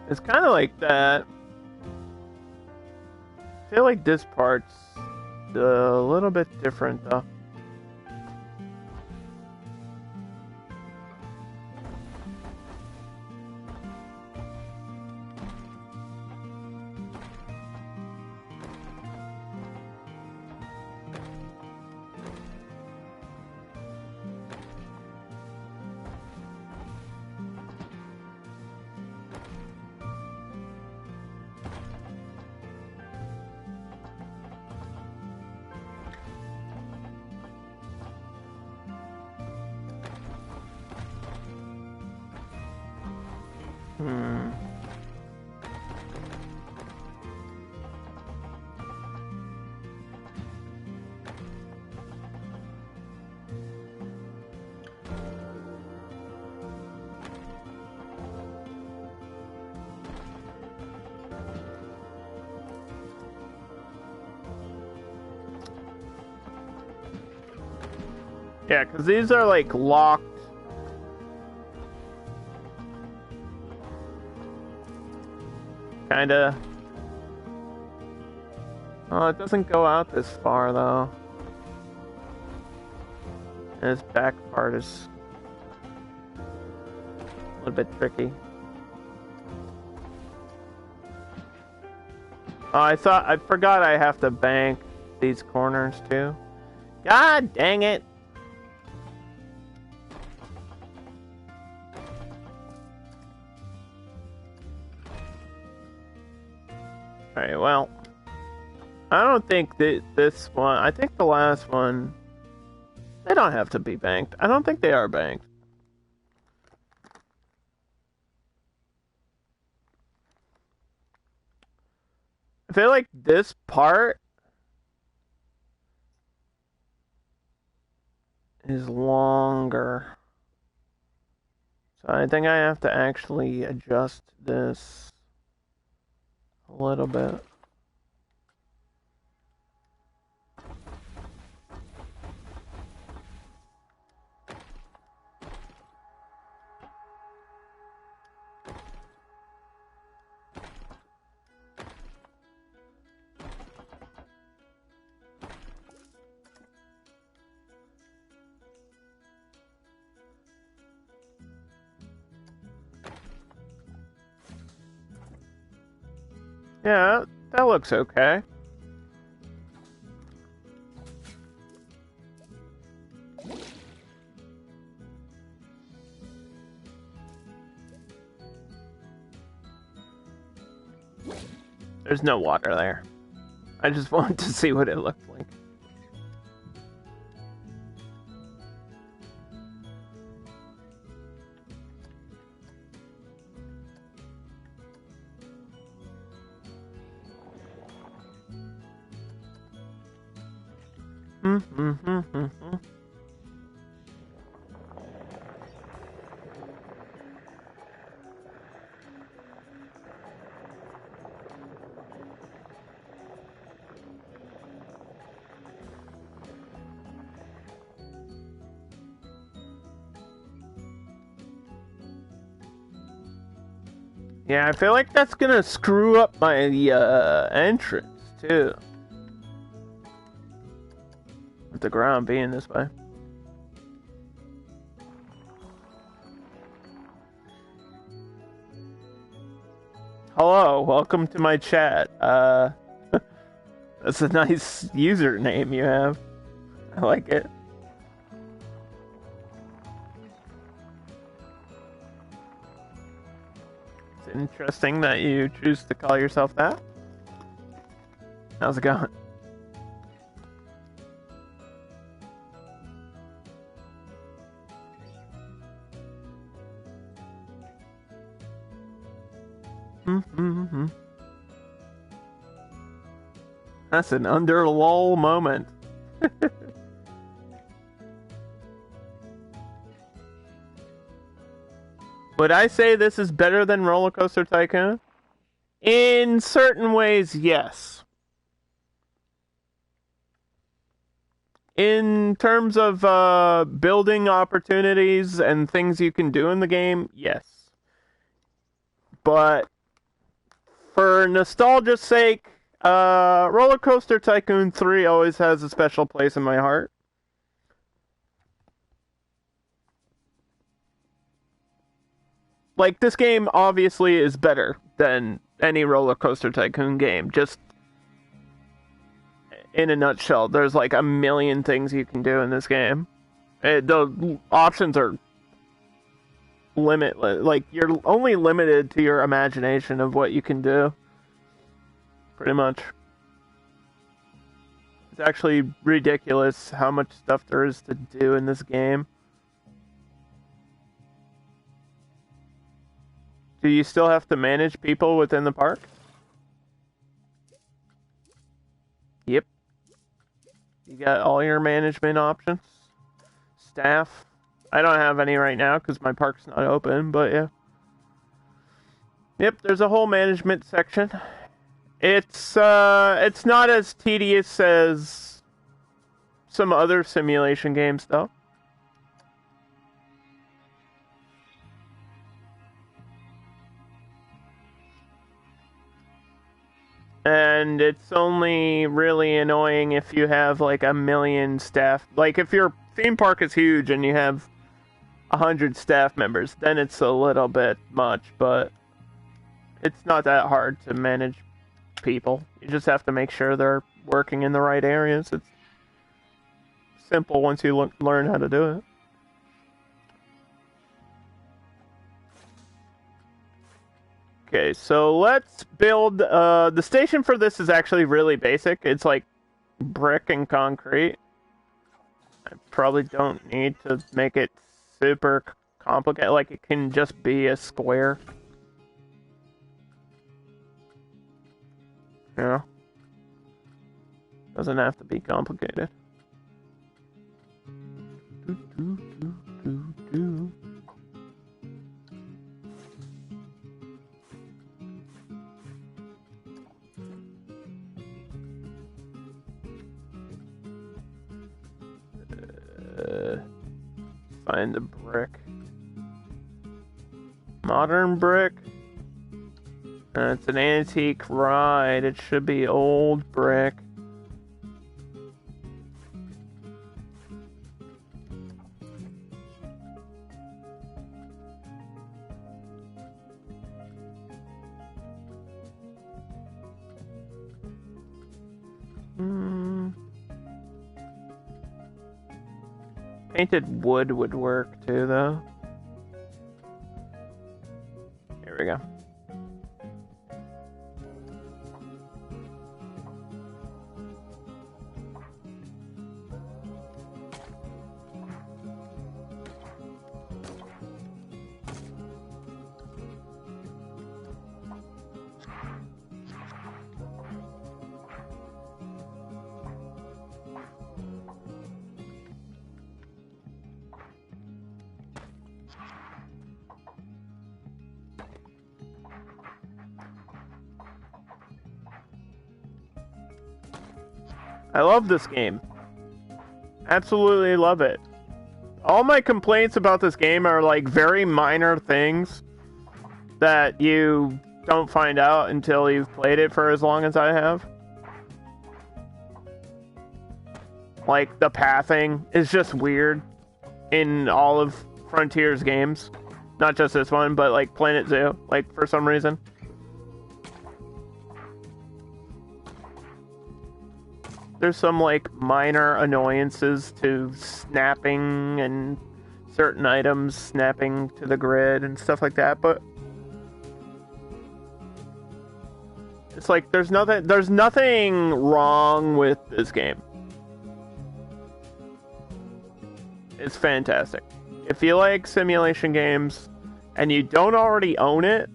It's kind of like that. I feel like this part's a little bit different though. Yeah, because these are like locked. Kinda. Oh, it doesn't go out this far though. And this back part is a little bit tricky. Oh, I forgot I have to bank these corners too. God dang it! Alright, well, I don't think that this one, I think the last one, they don't have to be banked. I don't think they are banked. I feel like this part is longer. So I think I have to actually adjust this a little bit. Yeah, that looks okay. There's no water there. I just wanted to see what it looked like. Yeah, I feel like that's gonna screw up my entrance too. the ground being this way. Hello, welcome to my chat. That's a nice username you have. I like it. It's interesting that you choose to call yourself that. How's it going? Mm-hmm. That's an under lol moment. Would I say this is better than Roller Coaster Tycoon? In certain ways, yes. In terms of building opportunities and things you can do in the game, yes. But for nostalgia's sake, Roller Coaster Tycoon 3 always has a special place in my heart. Like, this game obviously is better than any Roller Coaster Tycoon game. Just in a nutshell, there's like a million things you can do in this game. The options are limitless. Like, you're only limited to your imagination of what you can do. Pretty much. It's actually ridiculous how much stuff there is to do in this game. Do you still have to manage people within the park? Yep. You got all your management options. Staff. I don't have any right now because my park's not open, but yeah. Yep, there's a whole management section. It's not as tedious as some other simulation games, though. And it's only really annoying if you have like a million staff. Like, if your theme park is huge and you have 100 staff members, then it's a little bit much, but it's not that hard to manage people. You just have to make sure they're working in the right areas. It's simple once you learn how to do it. Okay, so let's build, the station for this is actually really basic. It's like brick and concrete. I probably don't need to make it super complicated, like it can just be a square. Yeah. Doesn't have to be complicated. Find the brick. Modern brick. It's an antique ride. It should be old brick. Painted wood would work too, though. Here we go. I love this game. Absolutely love it. All my complaints about this game are like very minor things that you don't find out until you've played it for as long as I have. Like, the pathing is just weird in all of Frontiers games. Not just this one, but like Planet Zoo, like for some reason. There's some like minor annoyances to snapping and certain items snapping to the grid and stuff like that, but it's like there's nothing wrong with this game. It's fantastic. If you like simulation games and you don't already own it,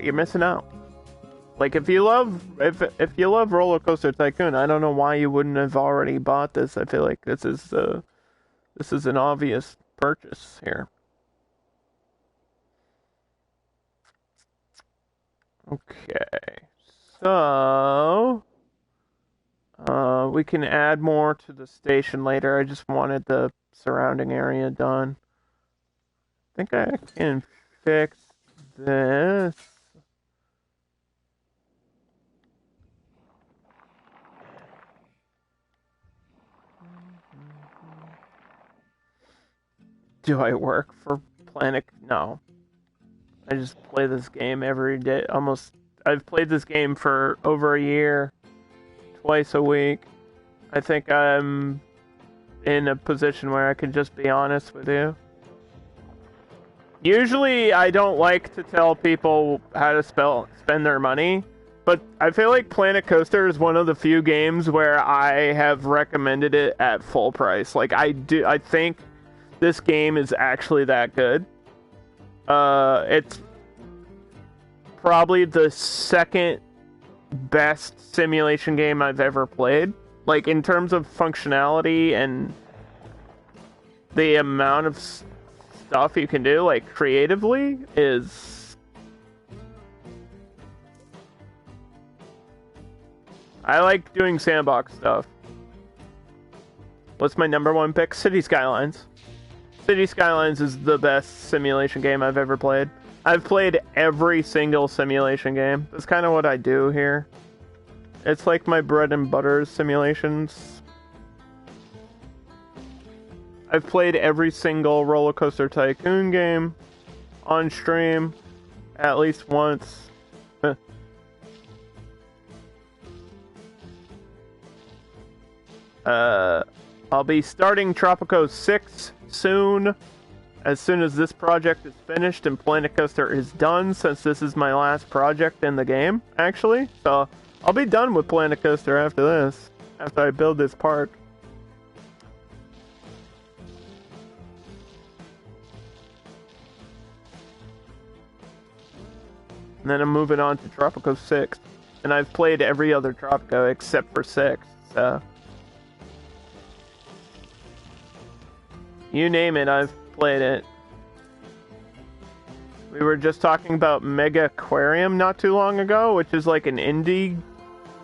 you're missing out. Like if you love Roller Coaster Tycoon, I don't know why you wouldn't have already bought this. I feel like this is an obvious purchase here. Okay, so we can add more to the station later. I just wanted the surrounding area done. I think I can fix this. Do I work for Planet? No. I just play this game every day. I've played this game for over a year, twice a week. I think I'm in a position where I can just be honest with you. Usually, I don't like to tell people how to spend their money, but I feel like Planet Coaster is one of the few games where I have recommended it at full price. Like, I think this game is actually that good. It's probably the second best simulation game I've ever played. Like, in terms of functionality and the amount of stuff you can do, like, creatively, is... I like doing sandbox stuff. What's my number one pick? City Skylines. City Skylines is the best simulation game I've ever played. I've played every single simulation game. That's kind of what I do here. It's like my bread and butter simulations. I've played every single Roller Coaster Tycoon game on stream at least once. I'll be starting Tropico 6 soon as this project is finished and Planet Coaster is done, since this is my last project in the game, actually. So I'll be done with Planet Coaster after this, after I build this park. And then I'm moving on to Tropico 6. And I've played every other Tropico except for 6, so... You name it, I've played it. We were just talking about Mega Aquarium not too long ago, which is like an indie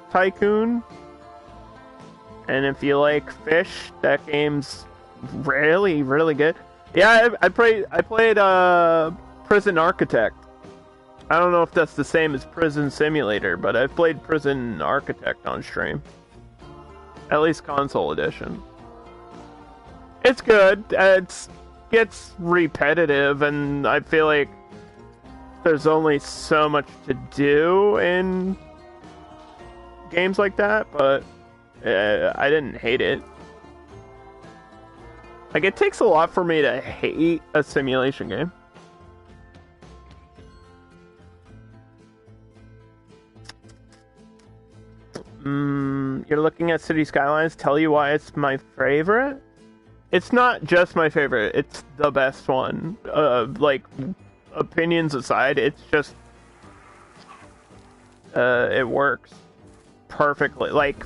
tycoon. And if you like fish, that game's really, really good. Yeah, I played Prison Architect. I don't know if that's the same as Prison Simulator, but I've played Prison Architect on stream. At least console edition. It's good. It gets repetitive, and I feel like there's only so much to do in games like that, but I didn't hate it. Like, it takes a lot for me to hate a simulation game. You're looking at City Skylines, tell you why it's my favorite? It's not just my favorite, it's the best one. Like, opinions aside, it's just... it works perfectly. Like,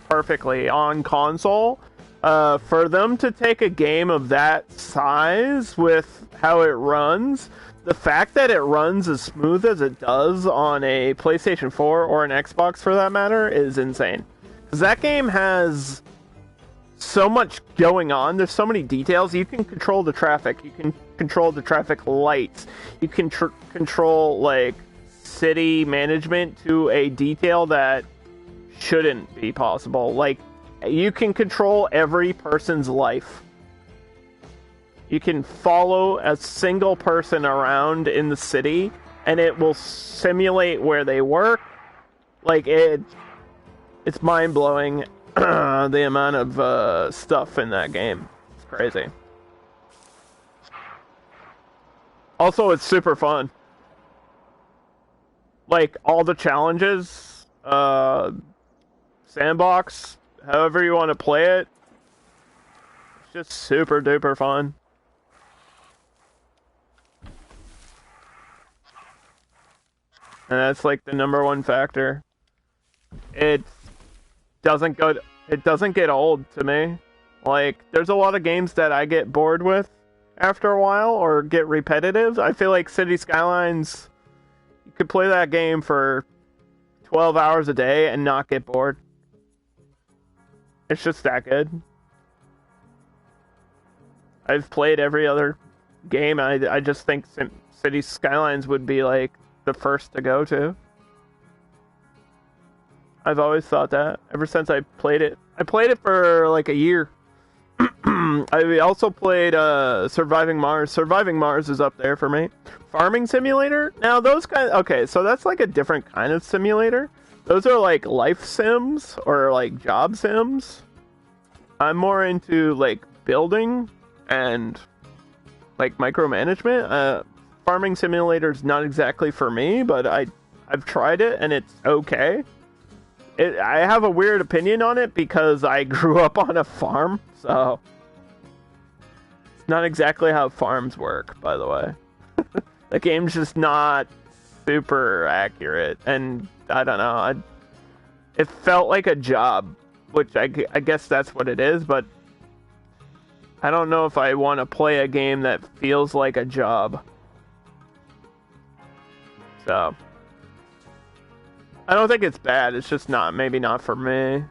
perfectly on console. For them to take a game of that size with how it runs, the fact that it runs as smooth as it does on a PlayStation 4 or an Xbox for that matter is insane. Because that game has so much going on. There's so many details. You can control the traffic. You can control the traffic lights. You can control, like, city management to a detail that shouldn't be possible. Like, you can control every person's life. You can follow a single person around in the city, and it will simulate where they work. Like, it's mind-blowing, the amount of stuff in that game. It's crazy. Also, it's super fun. Like, all the challenges, sandbox, however you want to play it, it's just super duper fun. And that's like the number one factor. It doesn't get old to me. Like, there's a lot of games that I get bored with after a while or get repetitive. I feel like City Skylines, you could play that game for 12 hours a day and not get bored. It's just that good. I've played every other game. I just think City Skylines would be like the first to go to. I've always thought that ever since I played it. I played it for like a year. I also played Surviving Mars. Surviving Mars is up there for me. Farming Simulator? Now those okay, so that's like a different kind of simulator. Those are like life sims or like job sims. I'm more into like building and like micromanagement. Farming Simulator's not exactly for me, but I've tried it and it's okay. I have a weird opinion on it because I grew up on a farm, so it's not exactly how farms work, by the way. The game's just not super accurate, and I don't know. It felt like a job, which I guess that's what it is, but I don't know if I want to play a game that feels like a job. So I don't think it's bad, it's just maybe not for me.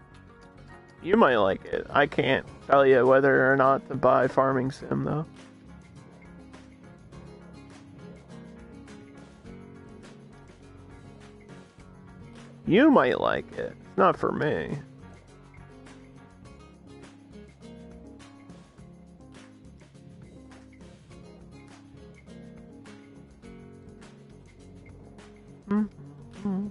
You might like it. I can't tell you whether or not to buy Farming Sim, though. You might like it. It's not for me. Mm-hmm.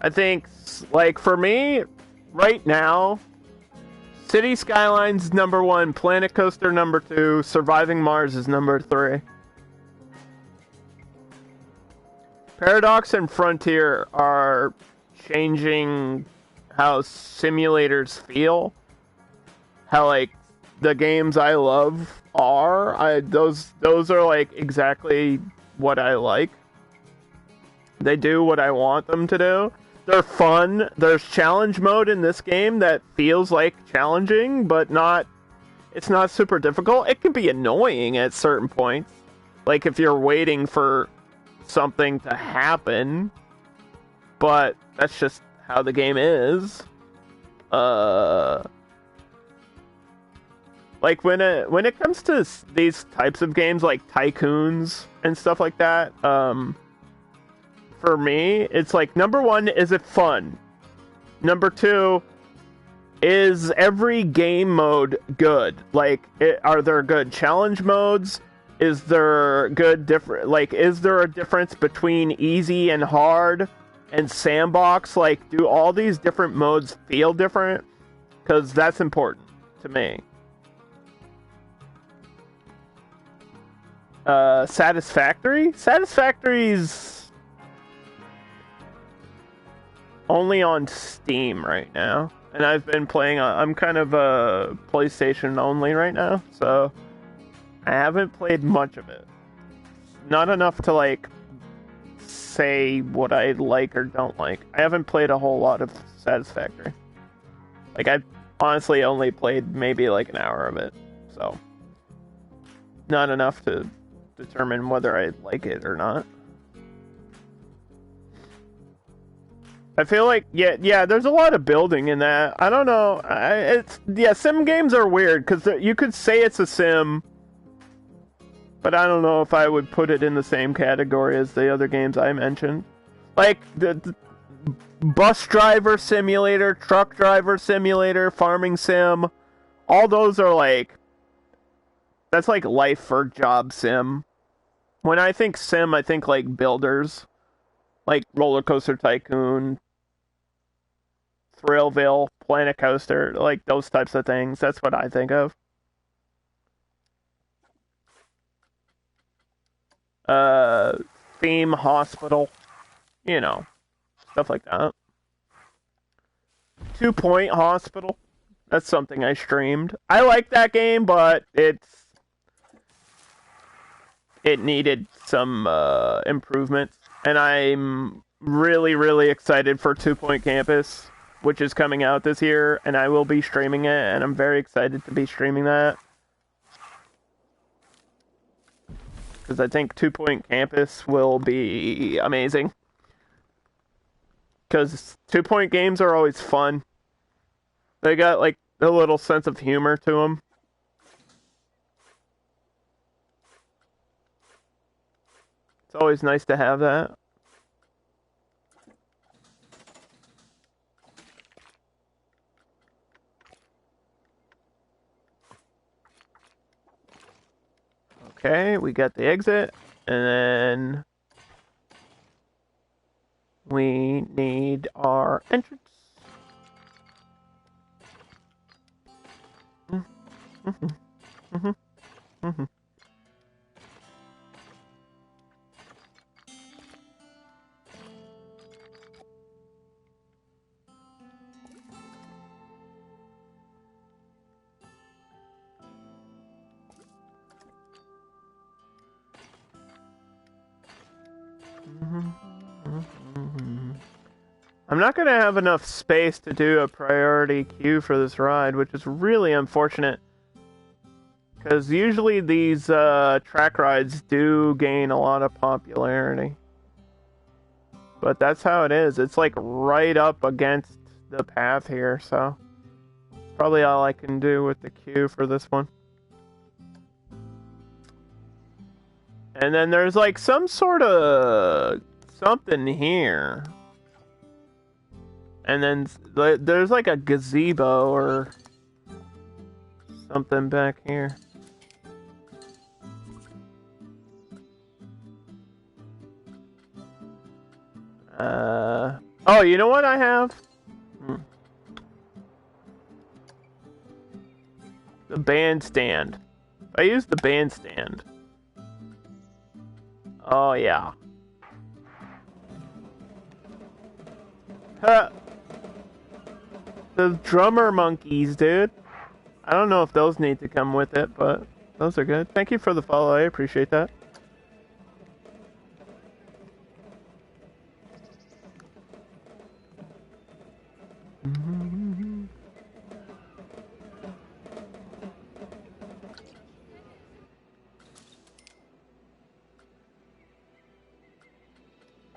I think, like, for me, right now, City Skylines number 1, Planet Coaster number 2, Surviving Mars is number 3. Paradox and Frontier are changing how simulators feel. How, like, the games I love are. Those are, like, exactly what I like. They do what I want them to do. They're fun. There's challenge mode in this game that feels like challenging, but it's not super difficult. It can be annoying at certain points. Like if you're waiting for something to happen, but that's just how the game is. Like when it comes to these types of games like Tycoons and stuff like that, for me, it's like, number 1, is it fun? Number 2, is every game mode good? Like, are there good challenge modes? Is there is there a difference between easy and hard and sandbox? Like, do all these different modes feel different? Because that's important to me. Satisfactory? Satisfactory's only on Steam right now, and I've been playing I'm kind of a PlayStation only right now, so I haven't played much of it. Not enough to like say what I like or don't like. I haven't played a whole lot of Satisfactory. Like, I honestly only played maybe like an hour of it, so not enough to determine whether I like it or not. I feel like, yeah, there's a lot of building in that. I don't know. Sim games are weird, because you could say it's a sim, but I don't know if I would put it in the same category as the other games I mentioned. Like, the bus driver simulator, truck driver simulator, farming sim, all those are like, that's like life for job sim. When I think sim, I think like builders, like Roller Coaster Tycoon, Thrillville, Planet Coaster, like those types of things. That's what I think of. Theme Hospital, you know, stuff like that. 2 Point Hospital, that's something I streamed. I like that game, but it needed some improvements, and I'm really, really excited for 2 Point Campus, which is coming out this year, and I will be streaming it, and I'm very excited to be streaming that. Because I think 2 Point Campus will be amazing. Because 2 Point games are always fun. They got, like, a little sense of humor to them. It's always nice to have that. Okay, we got the exit, and then we need our entrance. I'm not going to have enough space to do a priority queue for this ride, which is really unfortunate. Because usually these track rides do gain a lot of popularity. But that's how it is. It's like right up against the path here, so it's probably all I can do with the queue for this one. And then there's like some sort of something here. And then there's like a gazebo or something back here. Oh, you know what I have? The bandstand. I use the bandstand. Oh, yeah. Huh. The drummer monkeys, dude. I don't know if those need to come with it, but those are good. Thank you for the follow. I appreciate that.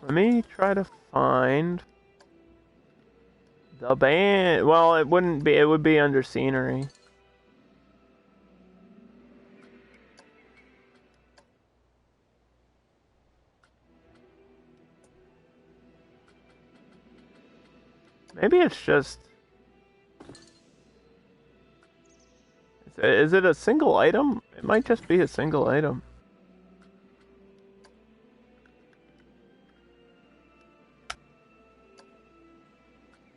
Let me try to find the band. Well, it wouldn't be. It would be under scenery. Maybe it's just. Is it a single item? It might just be a single item.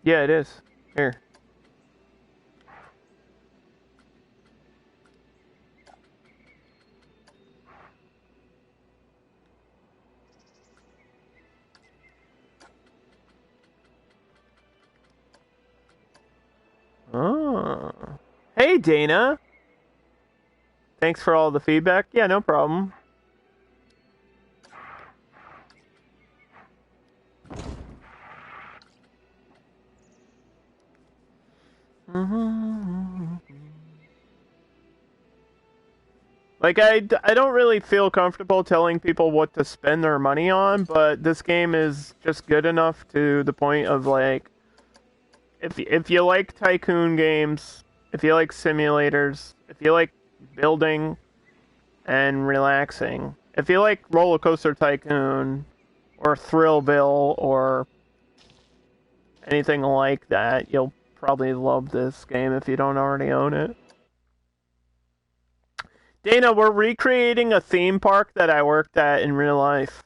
Yeah, it is. Here. Oh. Hey, Dana. Thanks for all the feedback. Yeah, no problem. Like, I don't really feel comfortable telling people what to spend their money on, but this game is just good enough to the point of, like, if you like tycoon games, if you like simulators, if you like building, and relaxing. If you like Roller Coaster Tycoon or Thrillville or anything like that, you'll probably love this game if you don't already own it. Dana, we're recreating a theme park that I worked at in real life.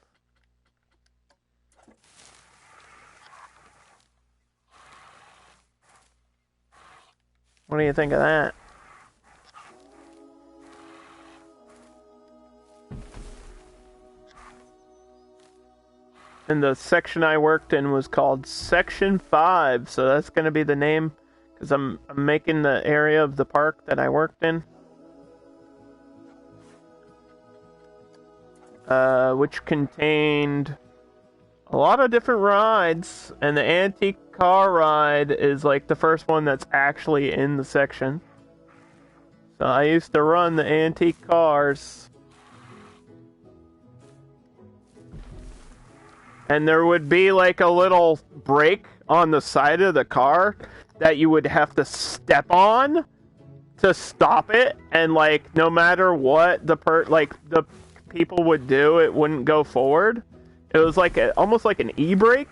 What do you think of that? And the section I worked in was called Section 5, so that's going to be the name, because I'm making the area of the park that I worked in. Which contained a lot of different rides, and the antique car ride is like the first one that's actually in the section. So I used to run the antique cars. And there would be like a little brake on the side of the car that you would have to step on to stop it, and like no matter what the people would do, it wouldn't go forward. It was like almost like an e-brake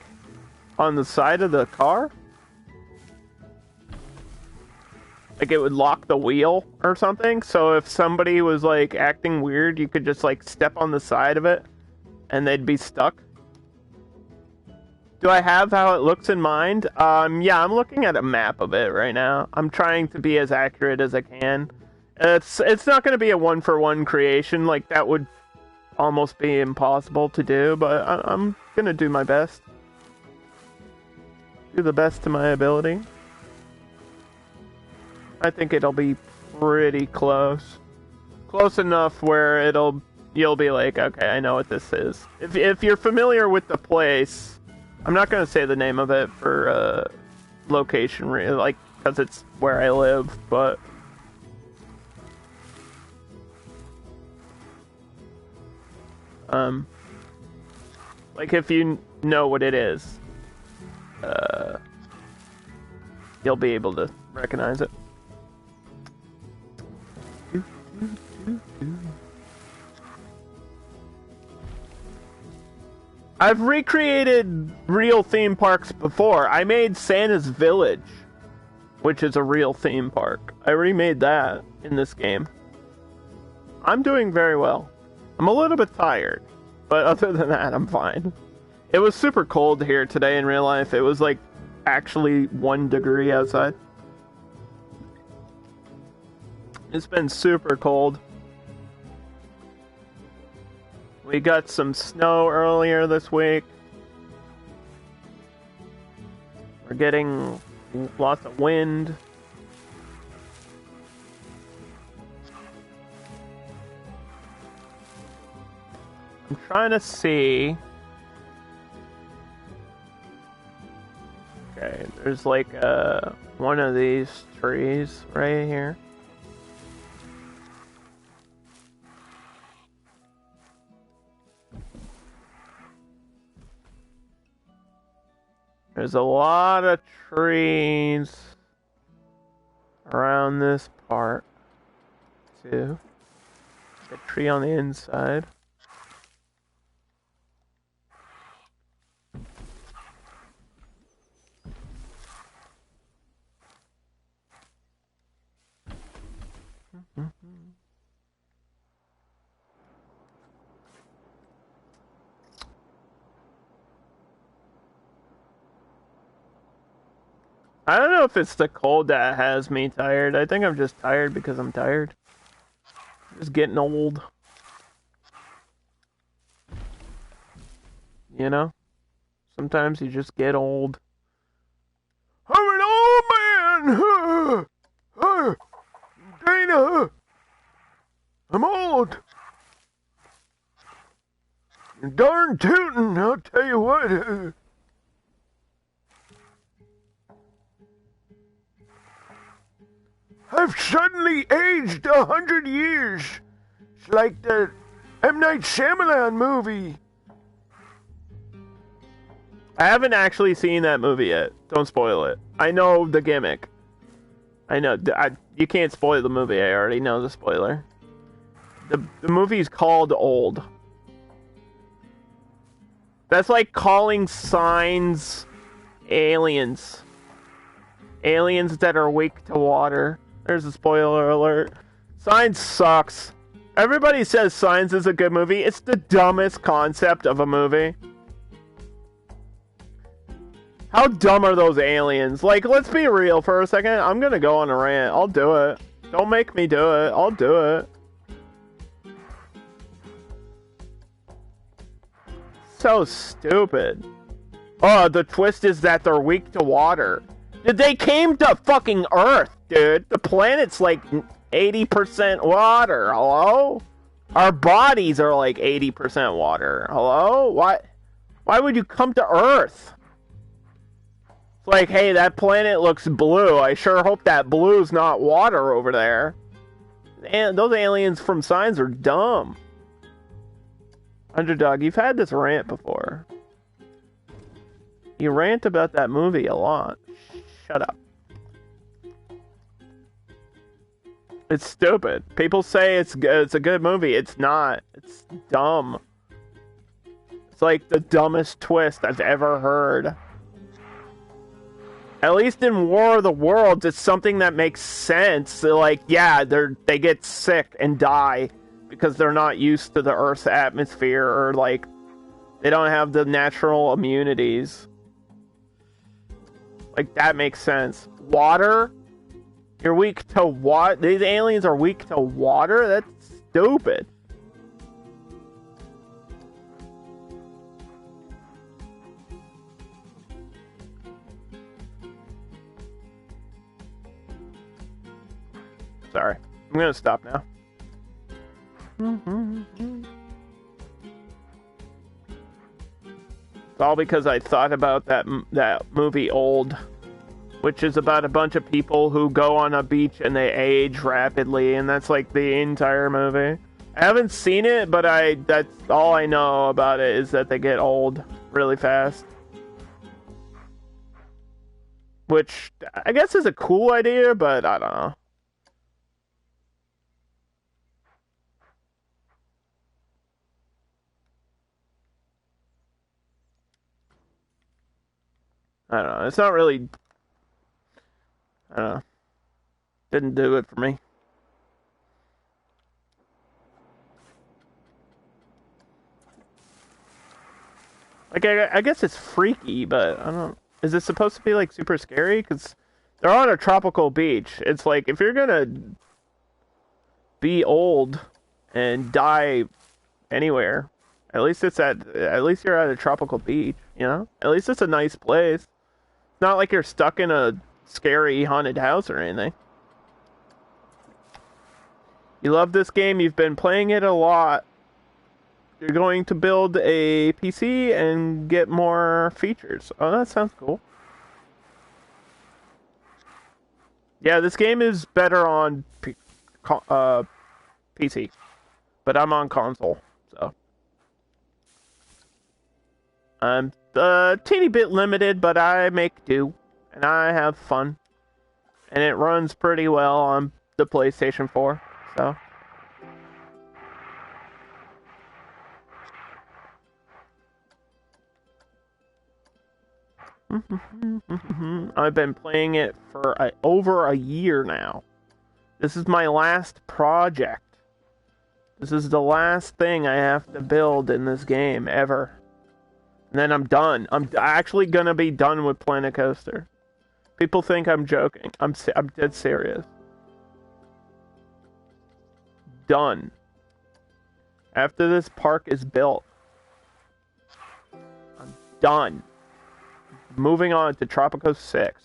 on the side of the car. Like it would lock the wheel or something. So if somebody was like acting weird, you could just like step on the side of it and they'd be stuck. Do I have how it looks in mind? Yeah, I'm looking at a map of it right now. I'm trying to be as accurate as I can. It's not going to be a one-for-one creation. Like, that would almost be impossible to do, but I'm going to do my best. Do the best to my ability. I think it'll be pretty close. Close enough where you'll be like, okay, I know what this is. If you're familiar with the place... I'm not going to say the name of it for location, like, because it's where I live, but... like, if you know what it is, you'll be able to recognize it. I've recreated real theme parks before. I made Santa's Village, which is a real theme park. I remade that in this game. I'm doing very well. I'm a little bit tired, but other than that, I'm fine. It was super cold here today in real life. It was like actually 1 degree outside. It's been super cold. We got some snow earlier this week. We're getting lots of wind. I'm trying to see. Okay, there's like one of these trees right here. There's a lot of trees around this part, too. A tree on the inside. I don't know if it's the cold that has me tired. I think I'm just tired because I'm tired. Just getting old. You know? Sometimes you just get old. I'm an old man! Dana! I'm old! Darn tootin', I'll tell you what. I've suddenly aged 100 years. It's like the M. Night Shyamalan movie. I haven't actually seen that movie yet. Don't spoil it. I know the gimmick. I know. You can't spoil the movie. I already know the spoiler. The movie's called Old. That's like calling Signs aliens. Aliens that are weak to water. There's a spoiler alert. Signs sucks. Everybody says Signs is a good movie. It's the dumbest concept of a movie. How dumb are those aliens? Like, let's be real for a second. I'm gonna go on a rant. I'll do it. Don't make me do it. I'll do it. So stupid. Oh, the twist is that they're weak to water. They came to fucking Earth, dude. The planet's like 80% water. Hello? Our bodies are like 80% water. Hello? Why would you come to Earth? It's like, hey, that planet looks blue. I sure hope that blue's not water over there. And those aliens from Signs are dumb. Underdog, you've had this rant before. You rant about that movie a lot. Shut up. It's stupid. People say it's good. It's a good movie. It's not. It's dumb. It's like the dumbest twist I've ever heard. At least in War of the Worlds, it's something that makes sense. So like, yeah, they get sick and die because they're not used to the Earth's atmosphere, or like they don't have the natural immunities. Like, that makes sense. Water? You're weak to what? These aliens are weak to water? That's stupid. Sorry. I'm gonna stop now. It's all because I thought about that movie Old, which is about a bunch of people who go on a beach and they age rapidly, and that's like the entire movie. I haven't seen it, but that's all I know about it, is that they get old really fast. Which I guess is a cool idea, but I don't know. I don't know. It's not really... I don't know. Didn't do it for me. Like, I guess it's freaky, but I don't... Is it supposed to be, like, super scary? Because they're on a tropical beach. It's like, if you're gonna be old and die anywhere, at least you're at a tropical beach, you know? At least it's a nice place. It's not like you're stuck in a scary haunted house or anything. You love this game, you've been playing it a lot. You're going to build a PC and get more features. Oh, that sounds cool. Yeah, this game is better on PC. But I'm on console, so. I'm a teeny bit limited, but I make do. And I have fun. And it runs pretty well on the PlayStation 4, so. I've been playing it for over a year now. This is my last project. This is the last thing I have to build in this game ever. And then I'm done. I'm actually gonna be done with Planet Coaster. People think I'm joking. I'm dead serious. Done. After this park is built, I'm done. Moving on to Tropico 6.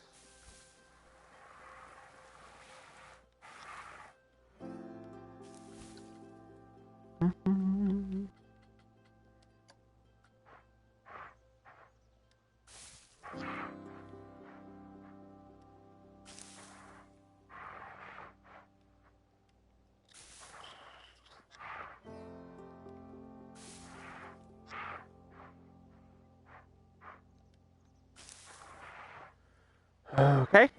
Okay.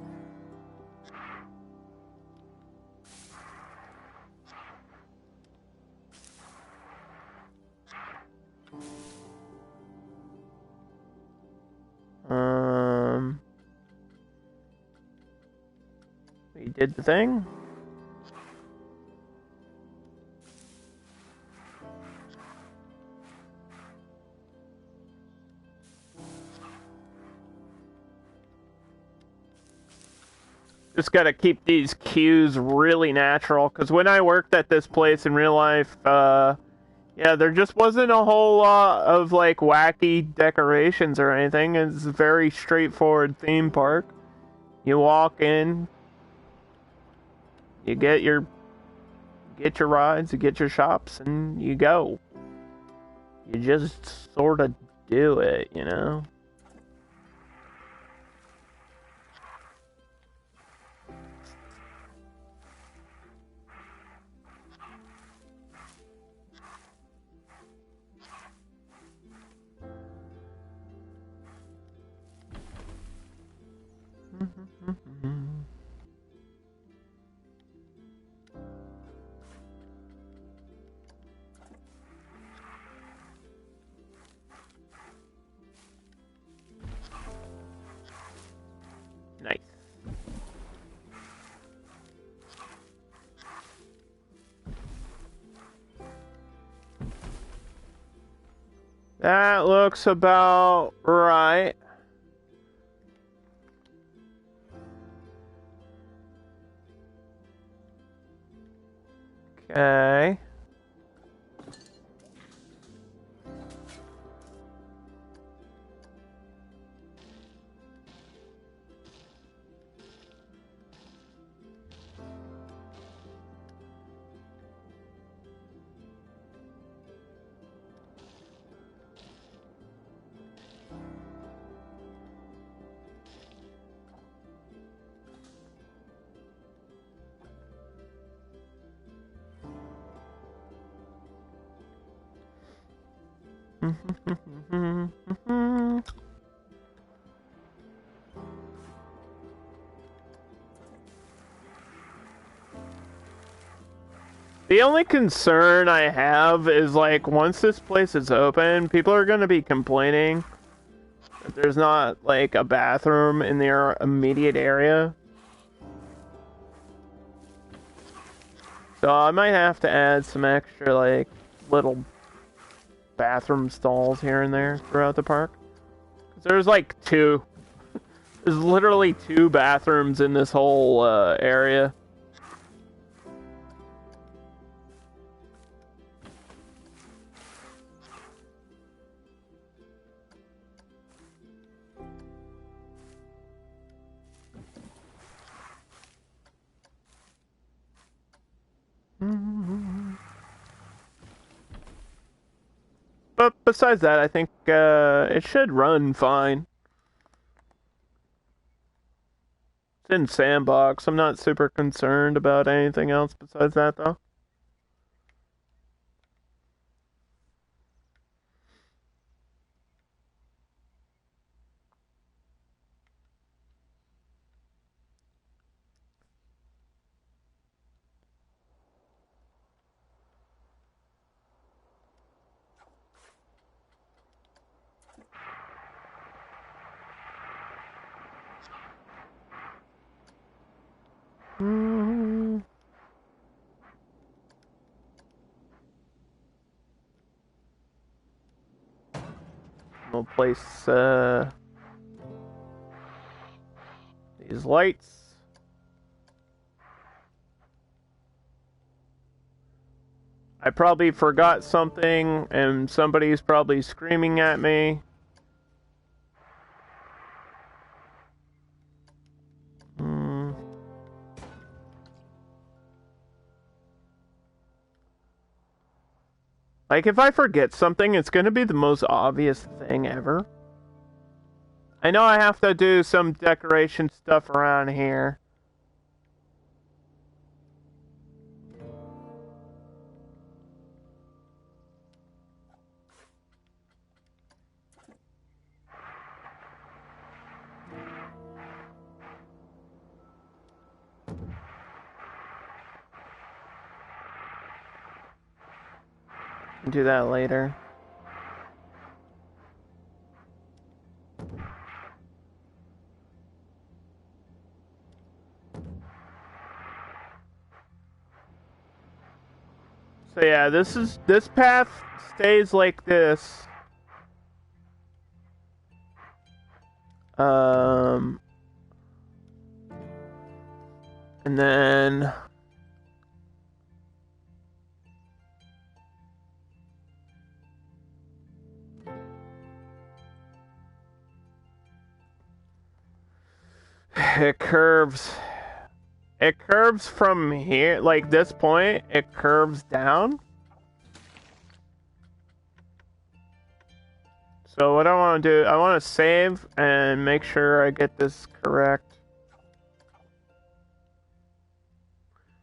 did the thing. Just gotta keep these cues really natural, because when I worked at this place in real life, yeah, there just wasn't a whole lot of, like, wacky decorations or anything. It's a very straightforward theme park. You walk in, you get your rides, you get your shops, and you go. You just sort of do it, you know? Nice. That looks about right. Okay. The only concern I have is, like, once this place is open, people are going to be complaining that there's not, like, a bathroom in their immediate area. So I might have to add some extra, like, little bathroom stalls here and there throughout the park. 'Cause there's, like, two. There's literally two bathrooms in this whole area. But besides that, I think it should run fine. It's in Sandbox. I'm not super concerned about anything else besides that, though. We'll place these lights. I probably forgot something, and somebody's probably screaming at me. Like, if I forget something, it's gonna be the most obvious thing ever. I know I have to do some decoration stuff around here. Do that later. So yeah, this path stays like this. And then it curves. It curves from here, like this point, it curves down. So what I want to do, I want to save and make sure I get this correct.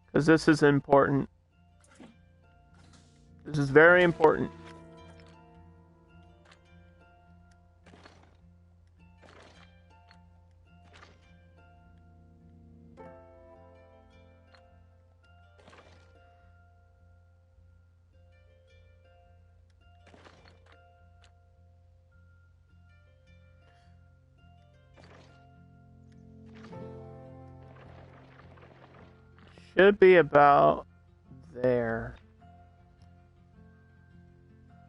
Because this is important. This is very important. Should be about there.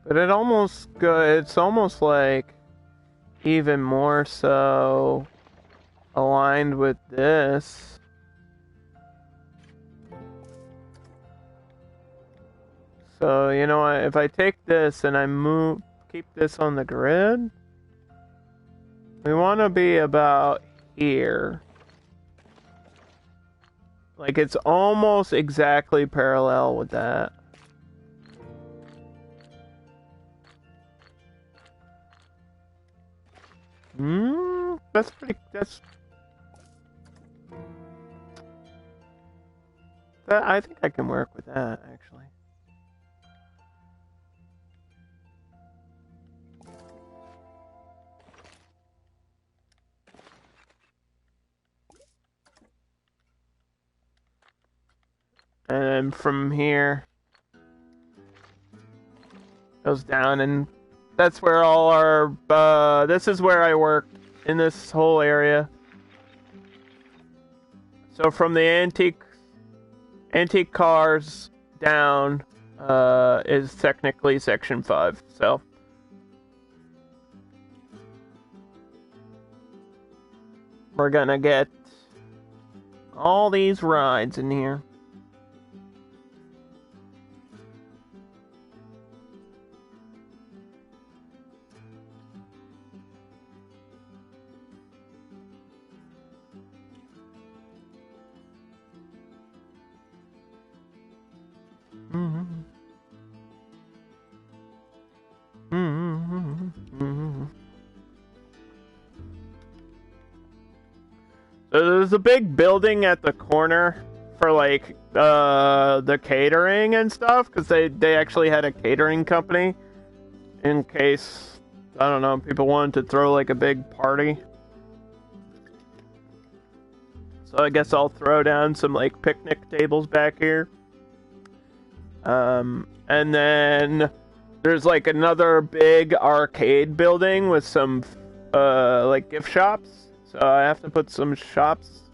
But it's almost like even more so aligned with this. So, you know what, if I take this and I keep this on the grid, we want to be about here. Like, it's almost exactly parallel with that. I think I can work with that, actually. And from here goes down, and that's where all our this is where I work in this whole area. So from the antique cars down is technically section 5. So we're gonna get all these rides in here. There's a big building at the corner for like the catering and stuff, because they actually had a catering company in case, I don't know, people wanted to throw like a big party. So I guess I'll throw down some like picnic tables back here. And then there's like another big arcade building with some like gift shops. So I have to put some shops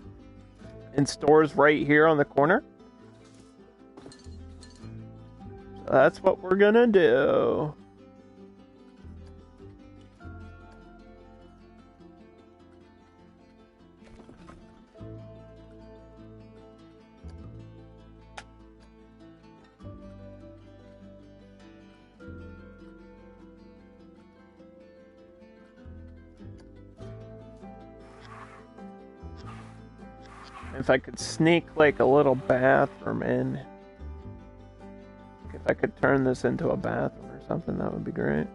and stores right here on the corner. So that's what we're gonna do. If I could sneak like a little bathroom in. If I could turn this into a bathroom or something, that would be great.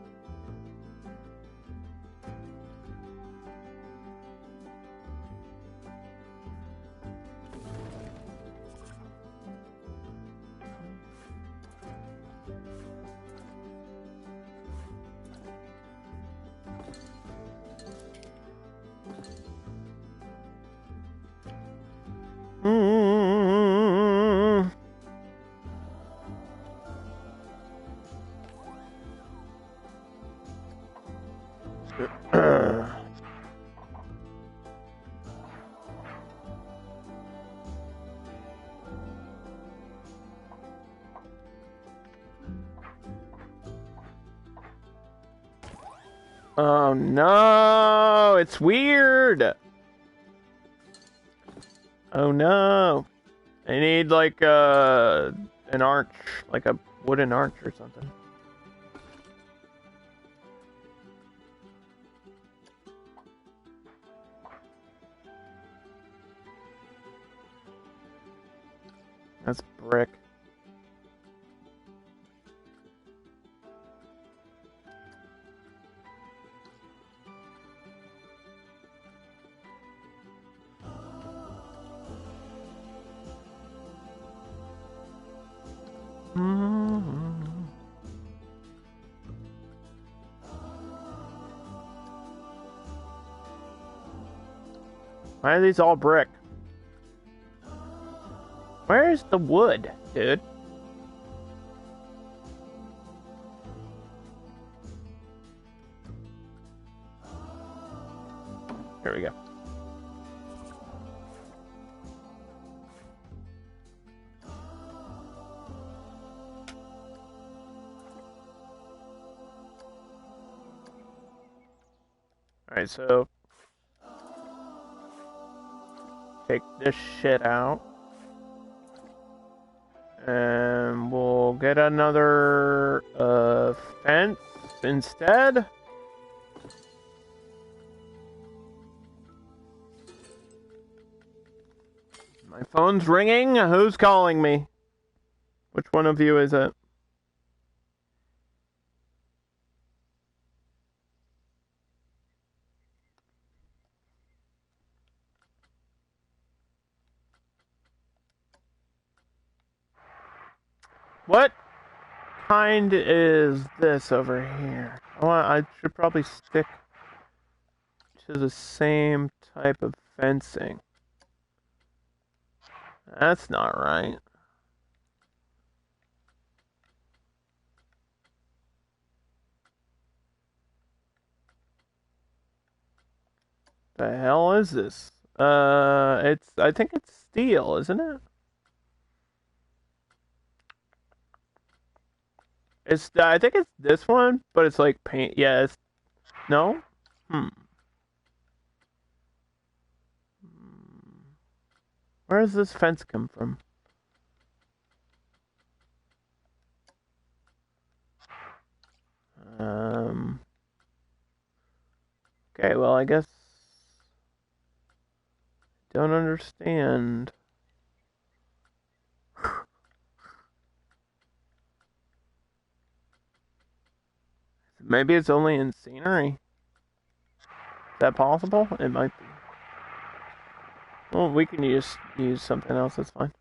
Oh no, it's weird. Oh no. I need like an arch, like a wooden arch or something. That's brick. Why are these all brick? Where's the wood, dude? Here we go. Alright, so take this shit out. And we'll get another fence instead. My phone's ringing. Who's calling me? Which one of you is it? What kind is this over here? Oh, I should probably stick to the same type of fencing. That's not right. The hell is this? I think it's steel, isn't it? I think it's this one, but it's like paint. Yeah, no? Where does this fence come from? Okay, well, I guess don't understand. Maybe it's only in scenery. Is that possible? It might be. Well, we can use something else. That's fine.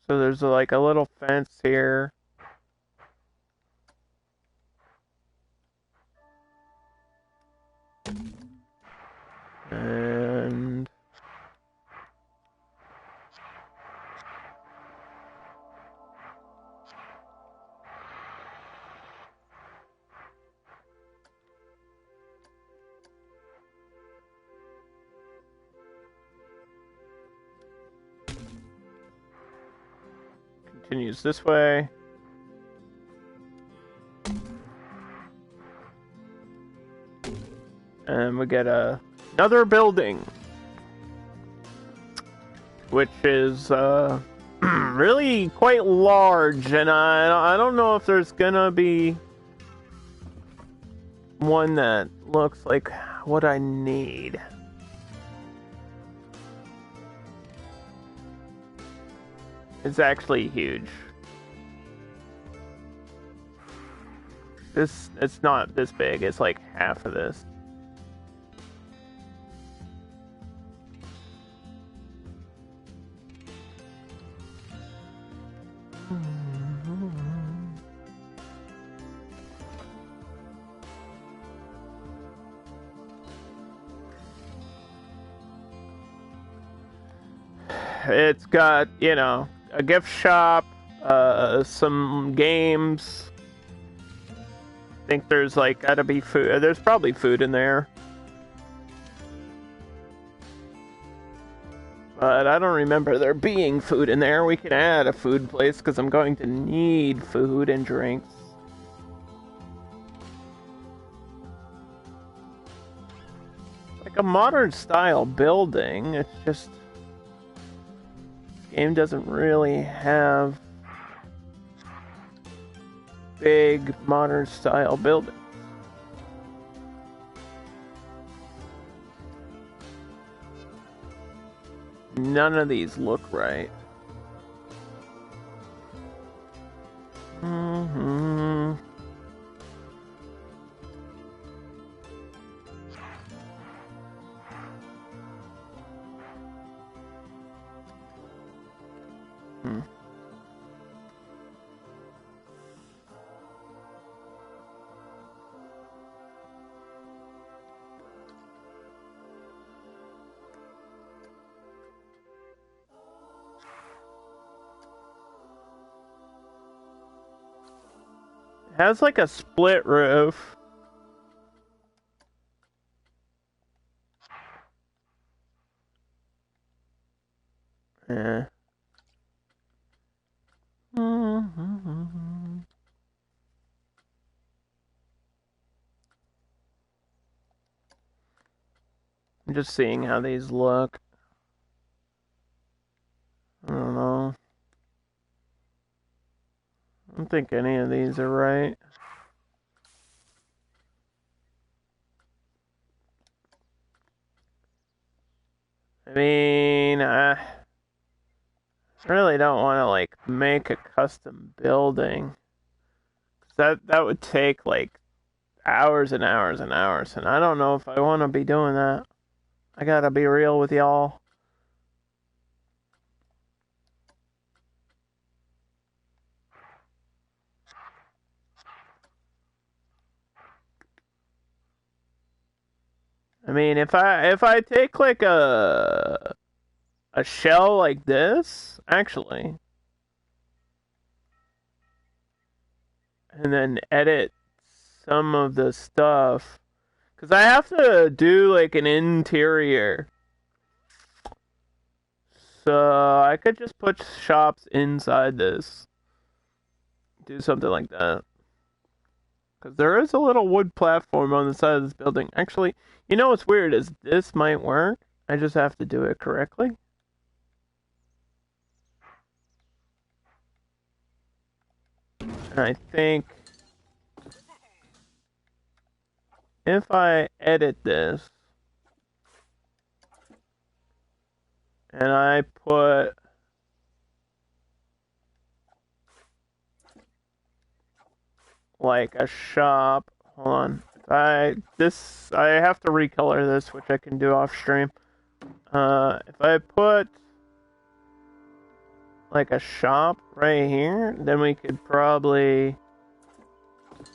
So there's like a little fence here. And continues this way. And we get another building, which is really quite large, and I don't know if there's gonna be one that looks like what I need. It's actually huge. It's not this big, it's like half of this. It's got, you know, a gift shop, some games. I think there's like gotta be food. There's probably food in there. But I don't remember there being food in there. We can add a food place because I'm going to need food and drinks. Like a modern style building. It's just... this game doesn't really have big modern style buildings. None of these look right. Mm-hmm. It has like a split roof. Yeah. I'm just seeing how these look. I don't know. I don't think any of these are right. I mean, I really don't want to like make a custom building. That would take like hours and hours and hours, and I don't know if I want to be doing that. I gotta be real with y'all. I mean, if I take like a shell like this, actually, and then edit some of the stuff, because I have to do like an interior. So I could just put shops inside this. Do something like that. Because there is a little wood platform on the side of this building. Actually, you know what's weird is this might work. I just have to do it correctly. And I think if I edit this and I put like a shop, hold on. I have to recolor this, which I can do off stream. If I put like a shop right here, then we could probably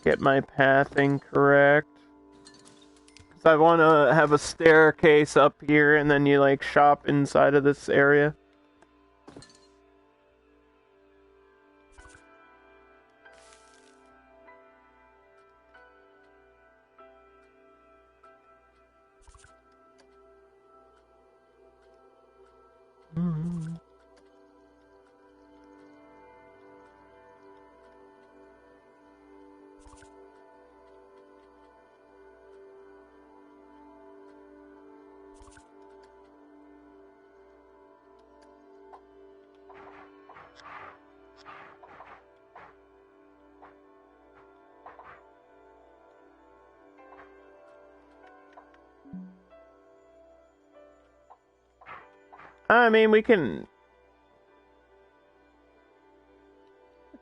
get my pathing correct. Because I want to have a staircase up here, and then you like shop inside of this area. I mean, we can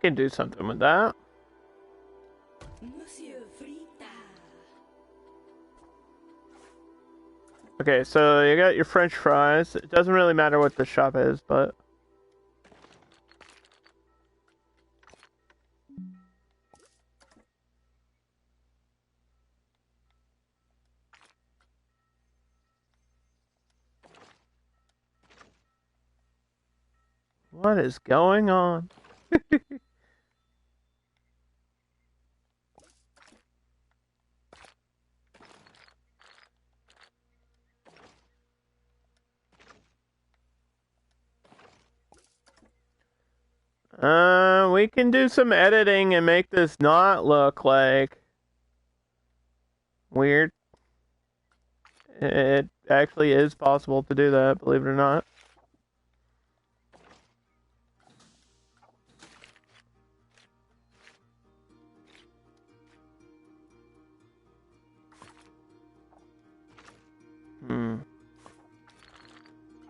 do something with that. Okay, so you got your French fries. It doesn't really matter what the shop is, but What is going on? We can do some editing and make this not look like weird. It actually is possible to do that, believe it or not.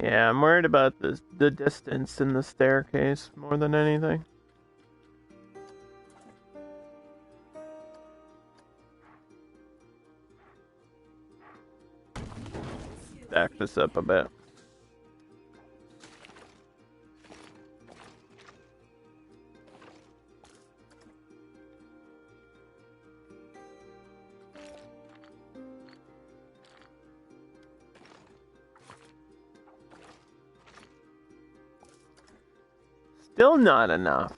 Yeah, I'm worried about the distance in the staircase more than anything. Back this up a bit. Still not enough.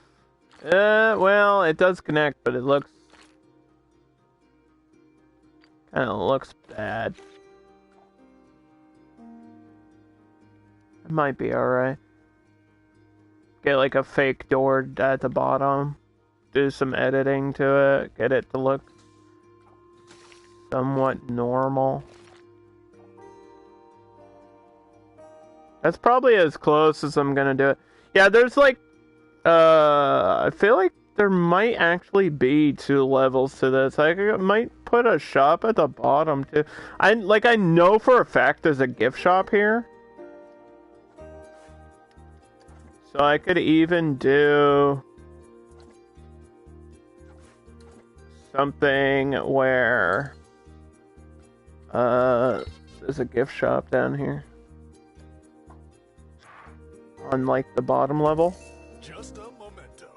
Well, it does connect, but it looks... kinda looks bad. It might be alright. Get like a fake door at the bottom. Do some editing to it. Get it to look somewhat normal. That's probably as close as I'm gonna do it. Yeah, there's like... I feel like there might actually be 2 levels to this. I might put a shop at the bottom too. I know for a fact there's a gift shop here. So I could even do something where there's a gift shop down here on like the bottom level. Just a memento.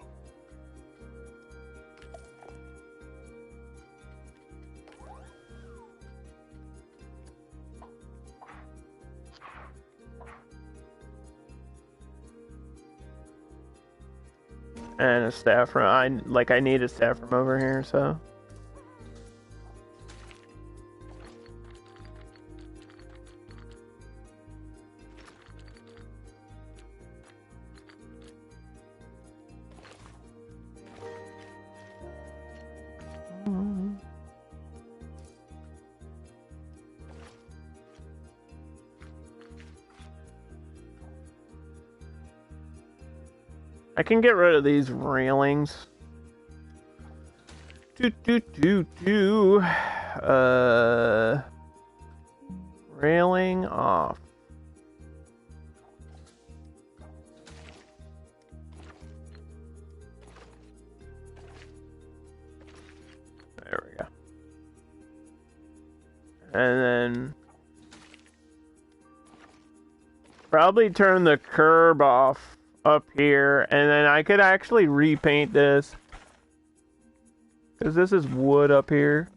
And a staff room. I need a staff room over here, so. I can get rid of these railings. Railing off. There we go. And then probably turn the curb off up here, and then I could actually repaint this because this is wood up here.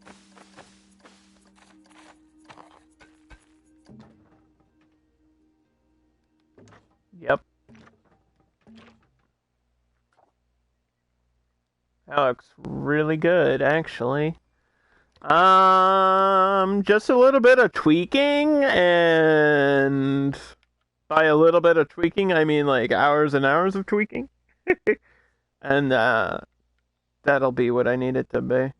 Yep. That looks really good, actually. Just a little bit of tweaking, and by a little bit of tweaking, I mean like hours and hours of tweaking. And that'll be what I need it to be.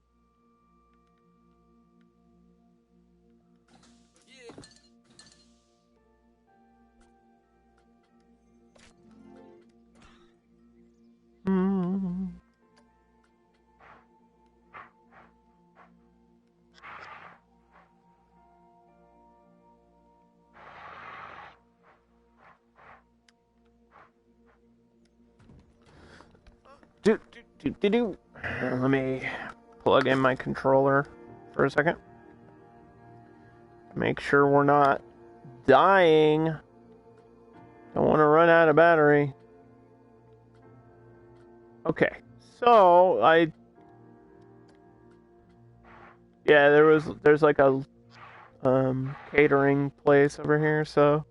Let me plug in my controller for a second. Make sure we're not dying. Don't want to run out of battery. Okay, so yeah, there's like a catering place over here, so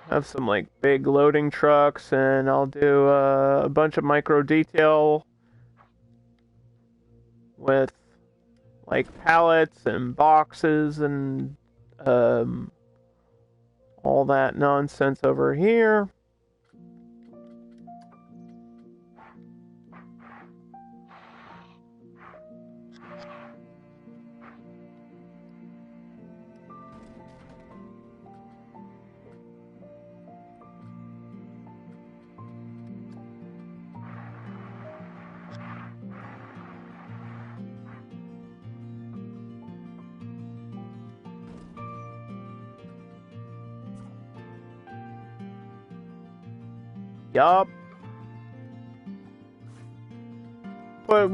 have some like big loading trucks, and I'll do a bunch of micro detail with like pallets and boxes and all that nonsense over here. Yup. But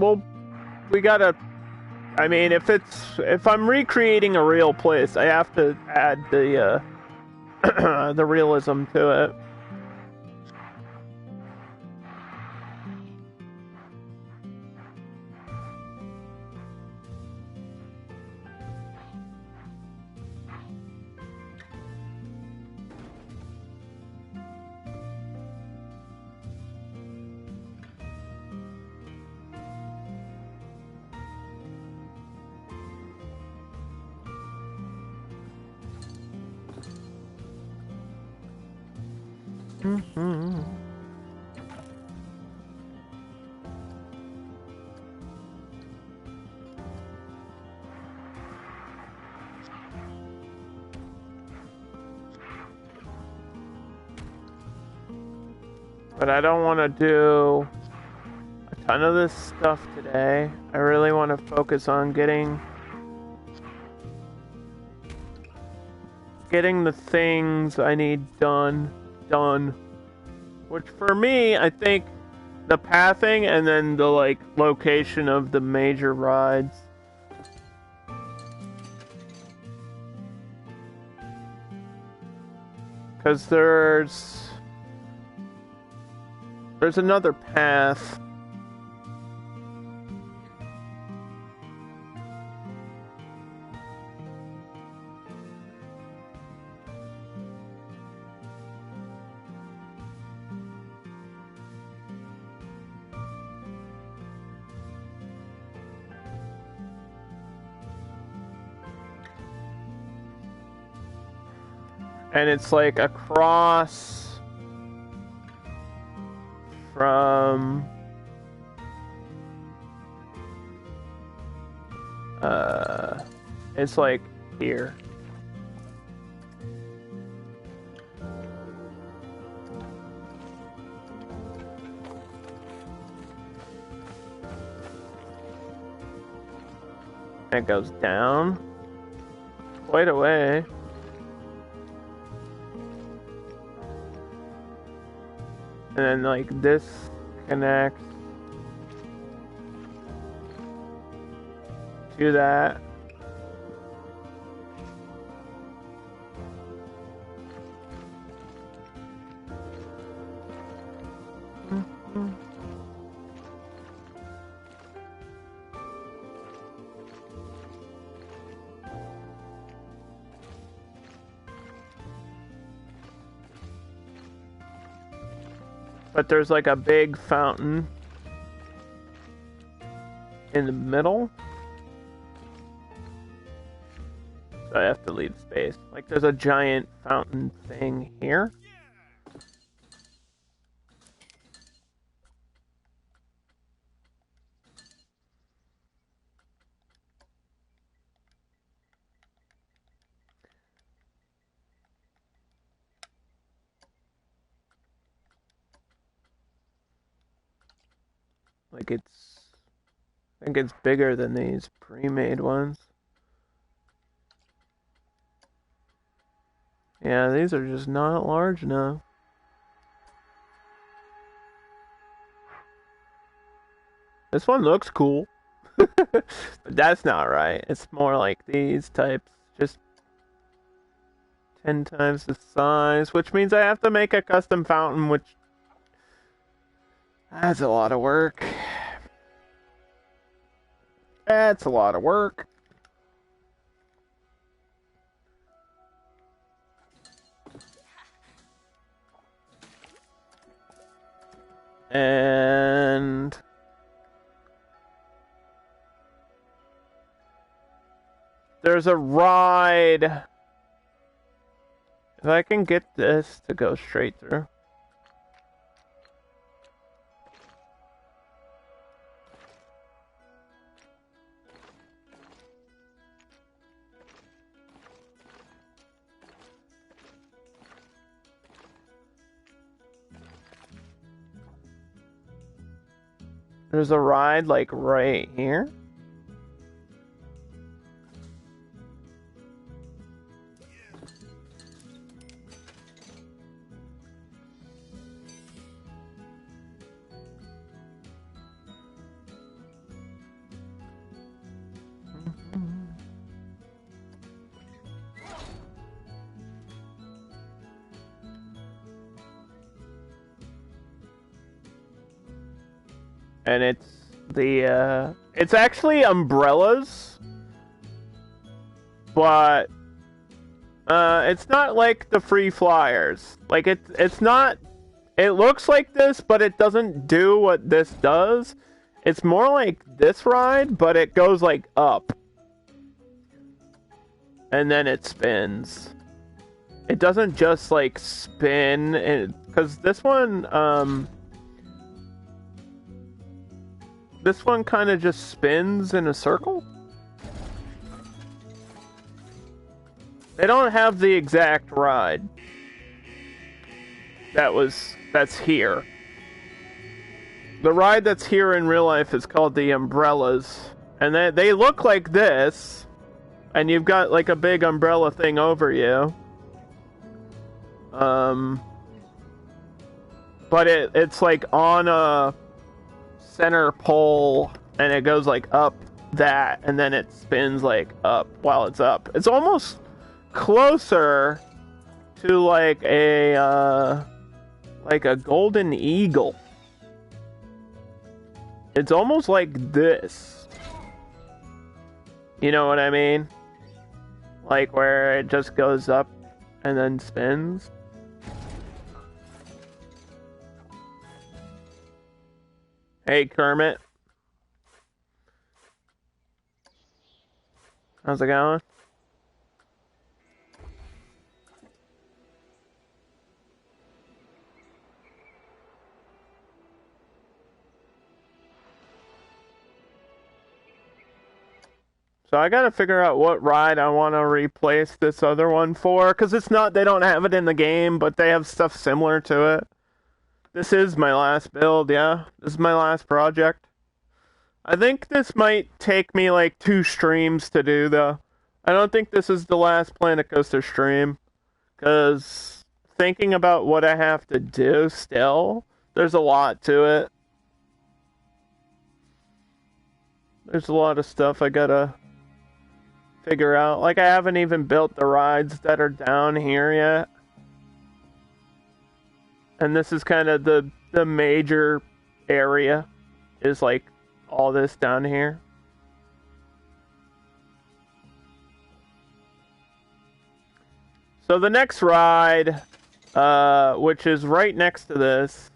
we gotta. I mean, if I'm recreating a real place, I have to add the the realism to it. Mm-hmm. But I don't want to do a ton of this stuff today. I really want to focus on getting the things I need done. Which for me, I think the pathing and then the like location of the major rides. Cause there's another path. And it's like across from it's like here. It goes down quite a way. And then like this connects to that. But there's like a big fountain in the middle. So I have to leave space. Like there's a giant fountain thing here. Like I think it's bigger than these pre-made ones. Yeah, these are just not large enough. This one looks cool. But that's not right. It's more like these types, just 10 times the size, which means I have to make a custom fountain, which that's a lot of work. That's a lot of work. And there's a ride. If I can get this to go straight through. There's a ride like right here. And it's actually umbrellas, but it's not like the free flyers. Like it's not. It looks like this, but it doesn't do what this does. It's more like this ride, but it goes like up, and then it spins. It doesn't just like spin, because this one kind of just spins in a circle. They don't have the exact ride that's here. The ride that's here in real life is called the umbrellas, and they look like this, and you've got like a big umbrella thing over you. But it's like on a center pole, and it goes like up that, and then it spins like up while it's up. It's almost closer to like a golden eagle. It's almost like this. You know what I mean? Like where it just goes up and then spins. Hey, Kermit. How's it going? So I gotta figure out what ride I want to replace this other one for, because it's not, they don't have it in the game, but they have stuff similar to it. This is my last build, yeah. This is my last project. I think this might take me like 2 streams to do, though. I don't think this is the last Planet Coaster stream, because thinking about what I have to do still, there's a lot to it. There's a lot of stuff I gotta figure out. Like, I haven't even built the rides that are down here yet. And this is kind of the major area, is like all this down here. So the next ride, which is right next to this,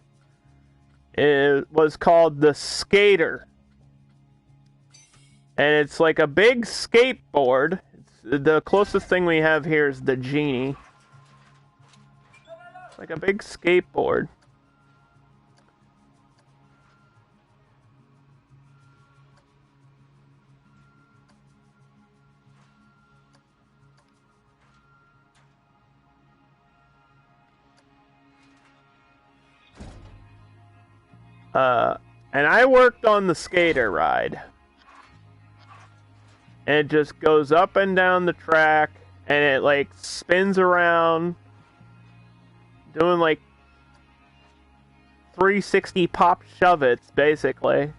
was called the Skater. And it's like a big skateboard. The closest thing we have here is the Genie. It's like a big skateboard. And I worked on the Skater ride. And it just goes up and down the track, and it like spins around, doing like 360 pop shove-its, basically.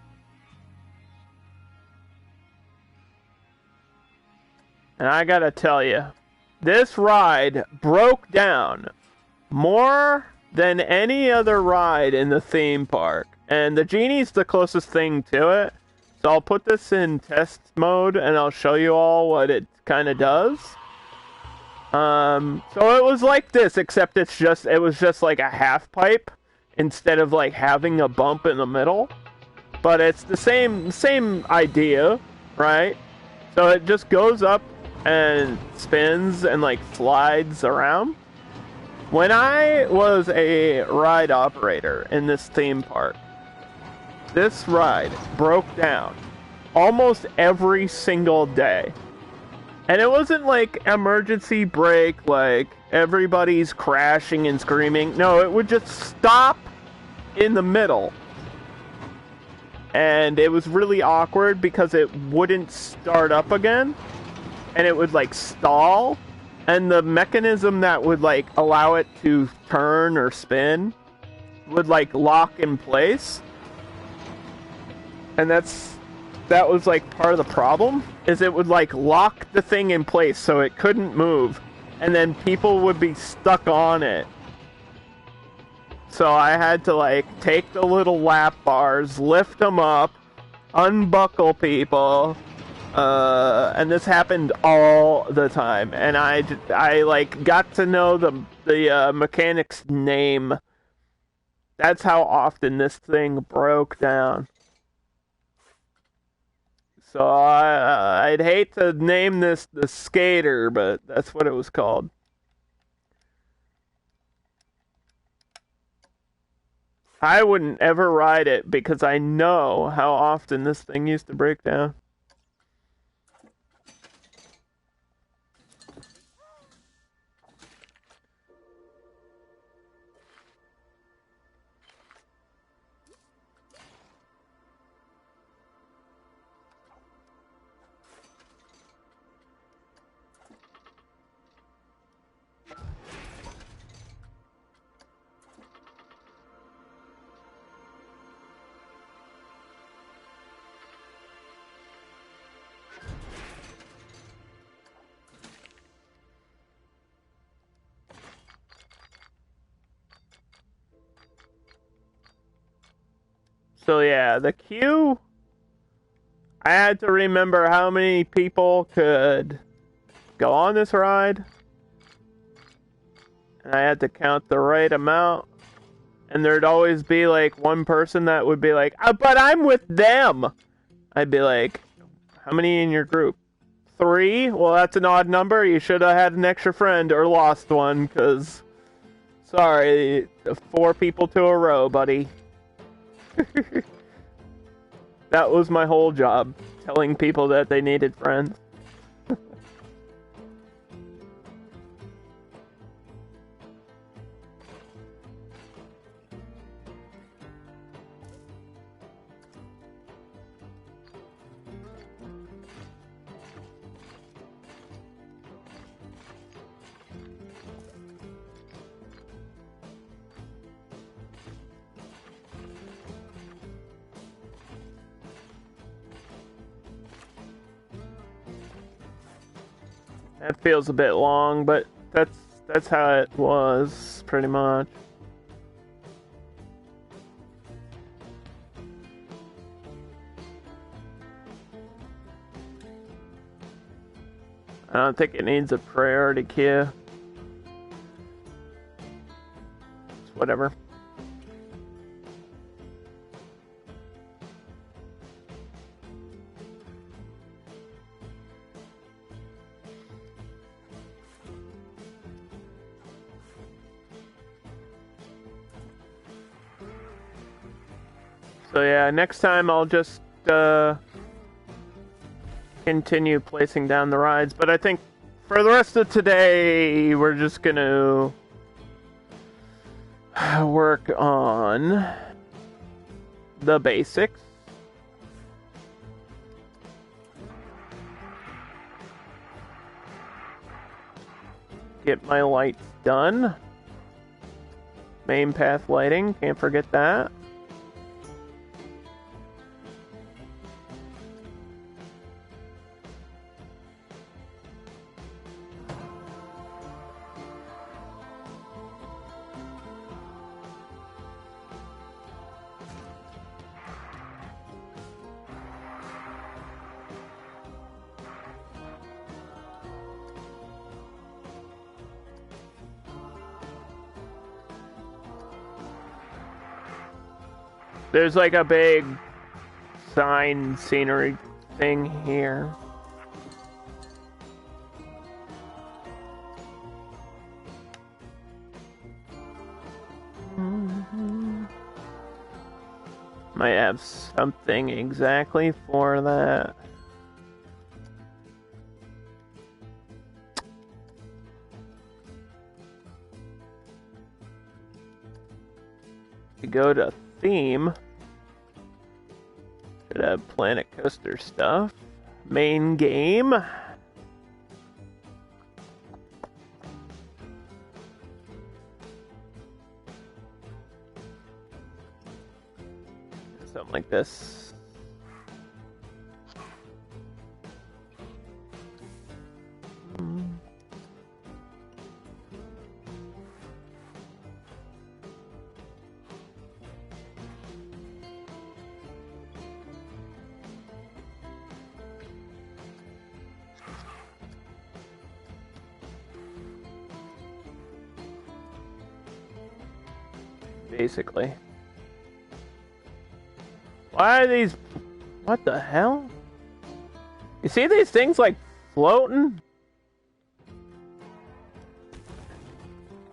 And I gotta tell you, this ride broke down more than any other ride in the theme park. And the Genie's the closest thing to it. So I'll put this in test mode, and I'll show you all what it kind of does. So it was like this, except it was just like a half pipe instead of like having a bump in the middle. But it's the same idea, right? So it just goes up and spins and like slides around. When I was a ride operator in this theme park, this ride broke down almost every single day. And it wasn't like emergency brake, like everybody's crashing and screaming. No, it would just stop in the middle. And it was really awkward because it wouldn't start up again. And it would like stall. And the mechanism that would like allow it to turn or spin would like lock in place. And that was like part of the problem, is it would like lock the thing in place so it couldn't move, and then people would be stuck on it. So I had to like take the little lap bars, lift them up, unbuckle people, and this happened all the time. And I like got to know the mechanic's name. That's how often this thing broke down. So I'd hate to name this the Skater, but that's what it was called. I wouldn't ever ride it because I know how often this thing used to break down. So yeah, the queue, I had to remember how many people could go on this ride. And I had to count the right amount. And there'd always be like one person that would be like, but I'm with them. I'd be like, how many in your group? 3? Well, that's an odd number. You should have had an extra friend or lost one, because, sorry, 4 people to a row, buddy. That was my whole job, telling people that they needed friends. That feels a bit long, but that's how it was, pretty much. I don't think it needs a priority queue. It's whatever. So yeah, next time I'll just continue placing down the rides, but I think for the rest of today we're just gonna work on the basics. Get my lights done. Main path lighting, can't forget that. There's like a big sign scenery thing here. Might have something exactly for that. To go to theme, should have Planet Coaster stuff. Main game. Something like this. Basically. Why are these... What the hell? You see these things like floating?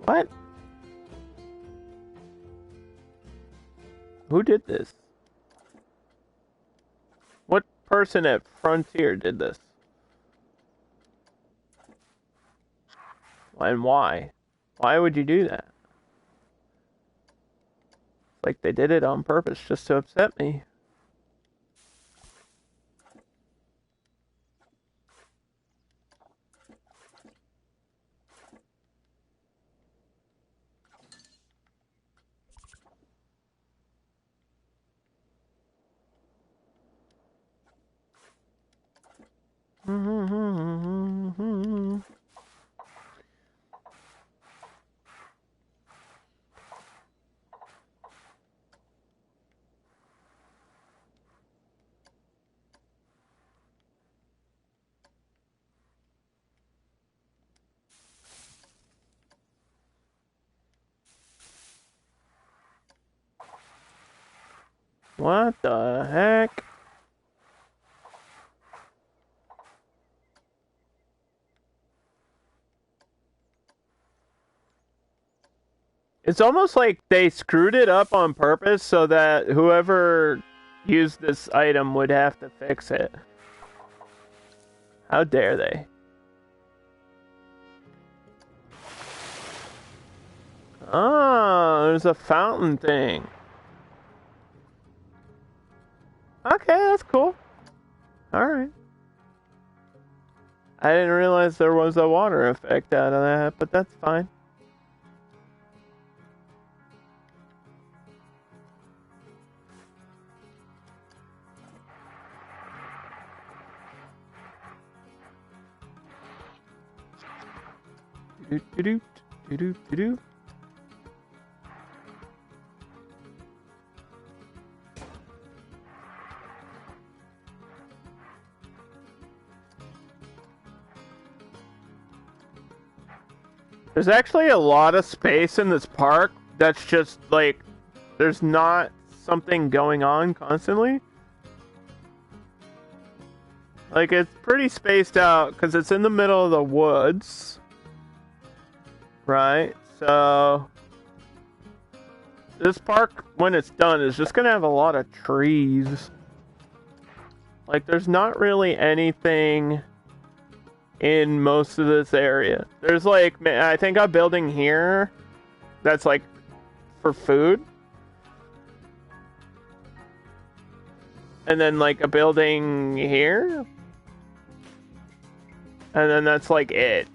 What? Who did this? What person at Frontier did this? And why? Why would you do that? Like they did it on purpose just to upset me. What the heck? It's almost like they screwed it up on purpose so that whoever used this item would have to fix it. How dare they? Oh, there's a fountain thing. Okay, that's cool. Alright. I didn't realize there was a water effect out of that, but that's fine. Do-do-do-do-do-do-do. There's actually a lot of space in this park that's just like, there's not something going on constantly. Like, it's pretty spaced out because it's in the middle of the woods. Right? So, this park, when it's done, is just going to have a lot of trees. Like, there's not really anything in most of this area. There's like, I think a building here that's like for food. And then like a building here. And then that's like it.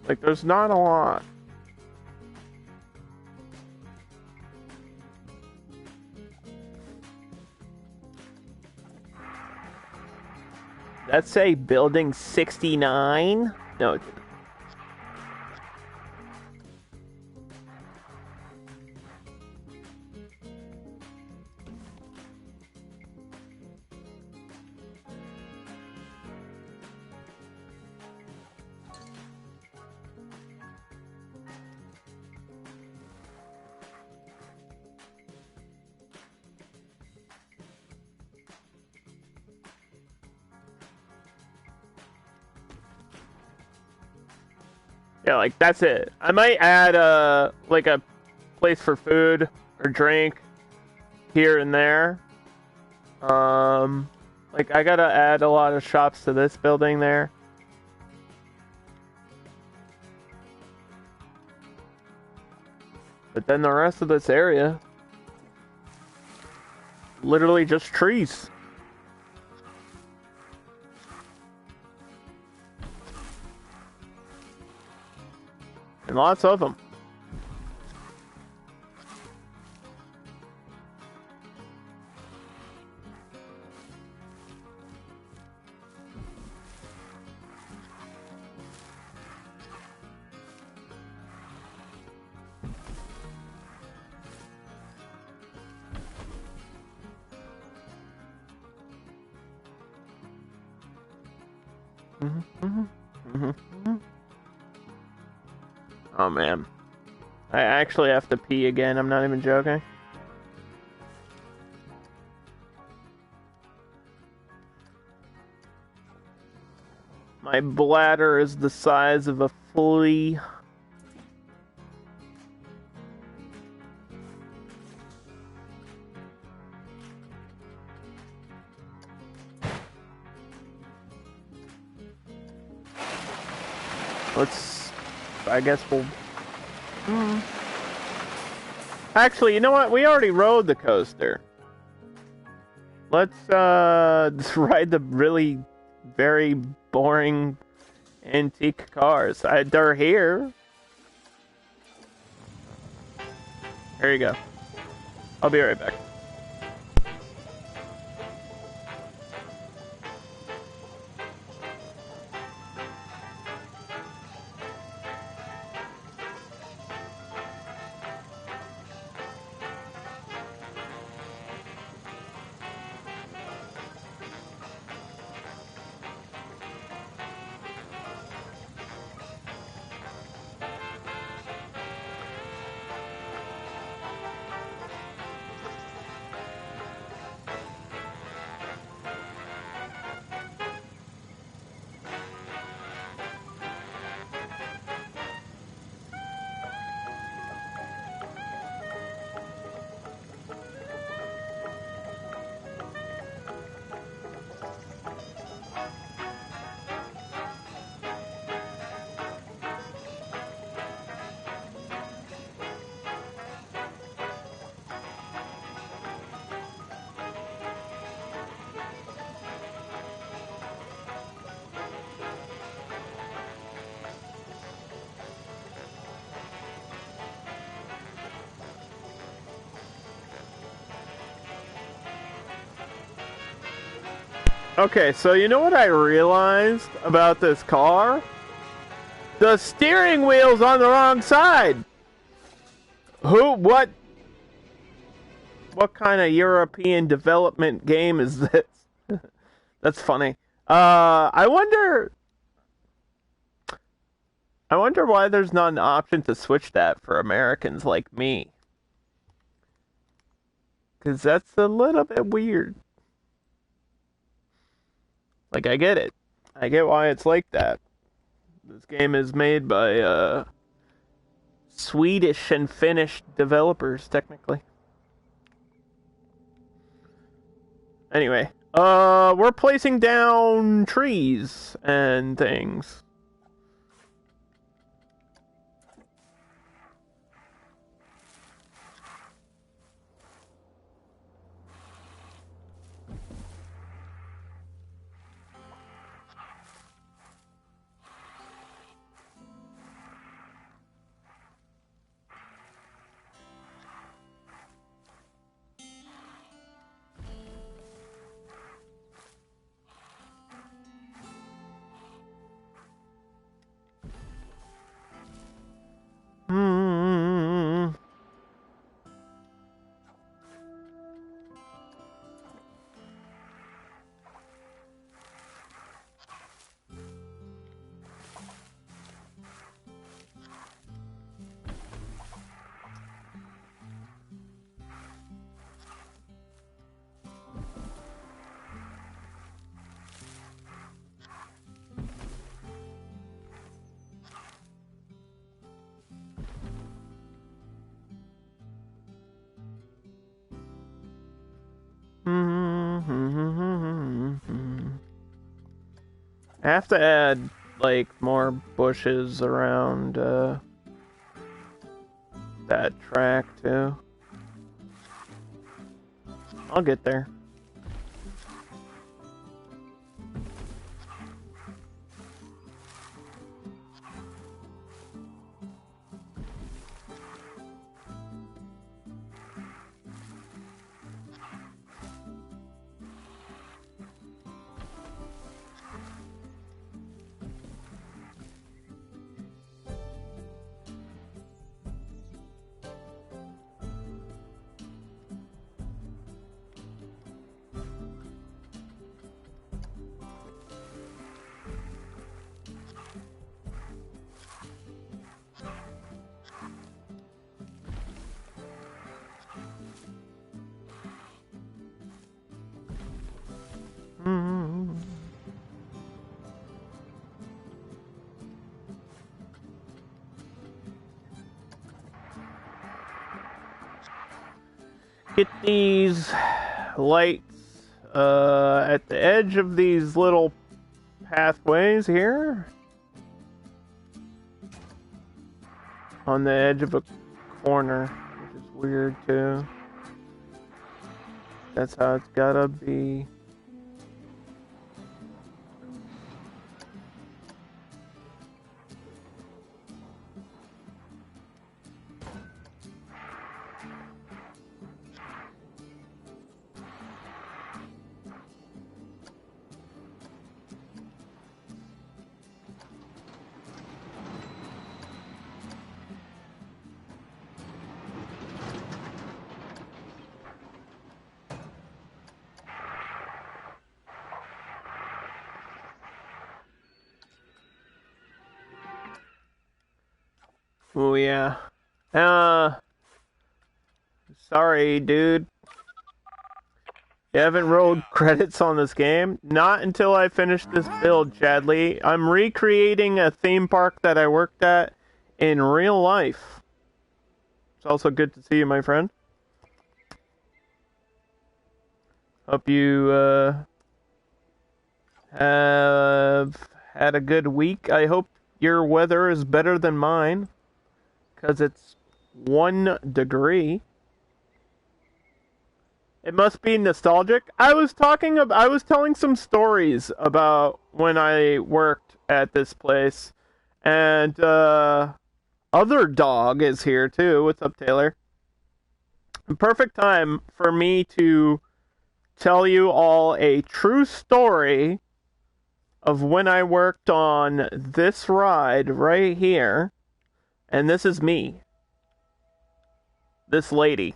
Like there's not a lot. Let's say building 69. No. Yeah, like that's it. I might add like a place for food or drink here and there. Like I gotta add a lot of shops to this building there. But then the rest of this area, literally just trees. And lots of them. Oh man. I actually have to pee again, I'm not even joking. My bladder is the size of a flea. I guess we'll... Actually, you know what? We already rode the coaster. Let's ride the really very boring antique cars. They're here. Here you go. I'll be right back. Okay, so you know what I realized about this car? The steering wheel's on the wrong side! What kind of European development game is this? That's funny. I wonder why there's not an option to switch that for Americans like me. 'Cause that's a little bit weird. Like, I get it. I get why it's like that. This game is made by Swedish and Finnish developers, technically. Anyway, we're placing down trees and things. have to add, like, more bushes around, that track, too. I'll get there. Get these lights at the edge of these little pathways here. On the edge of a corner, which is weird too. That's how it's gotta be. Oh yeah. Sorry, dude. You haven't rolled credits on this game? Not until I finish this build, Chadley. I'm recreating a theme park that I worked at in real life. It's also good to see you, my friend. Hope you have had a good week. I hope your weather is better than mine, because it's 1 degree. It must be nostalgic. I was telling some stories about when I worked at this place, and other dog is here too. What's up, Taylor? Perfect time for me to tell you all a true story of when I worked on this ride right here. And this is me. This lady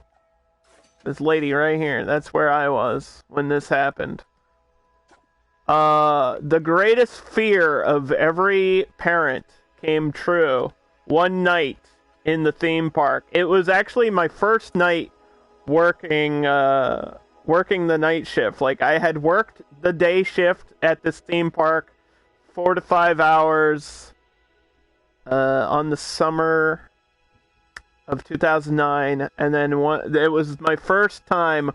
right here. That's where I was when this happened. The greatest fear of every parent came true one night in the theme park. It was actually my first night working the night shift. Like, I had worked the day shift at this theme park 4 to 5 hours on the summer of 2009, and then it was my first time.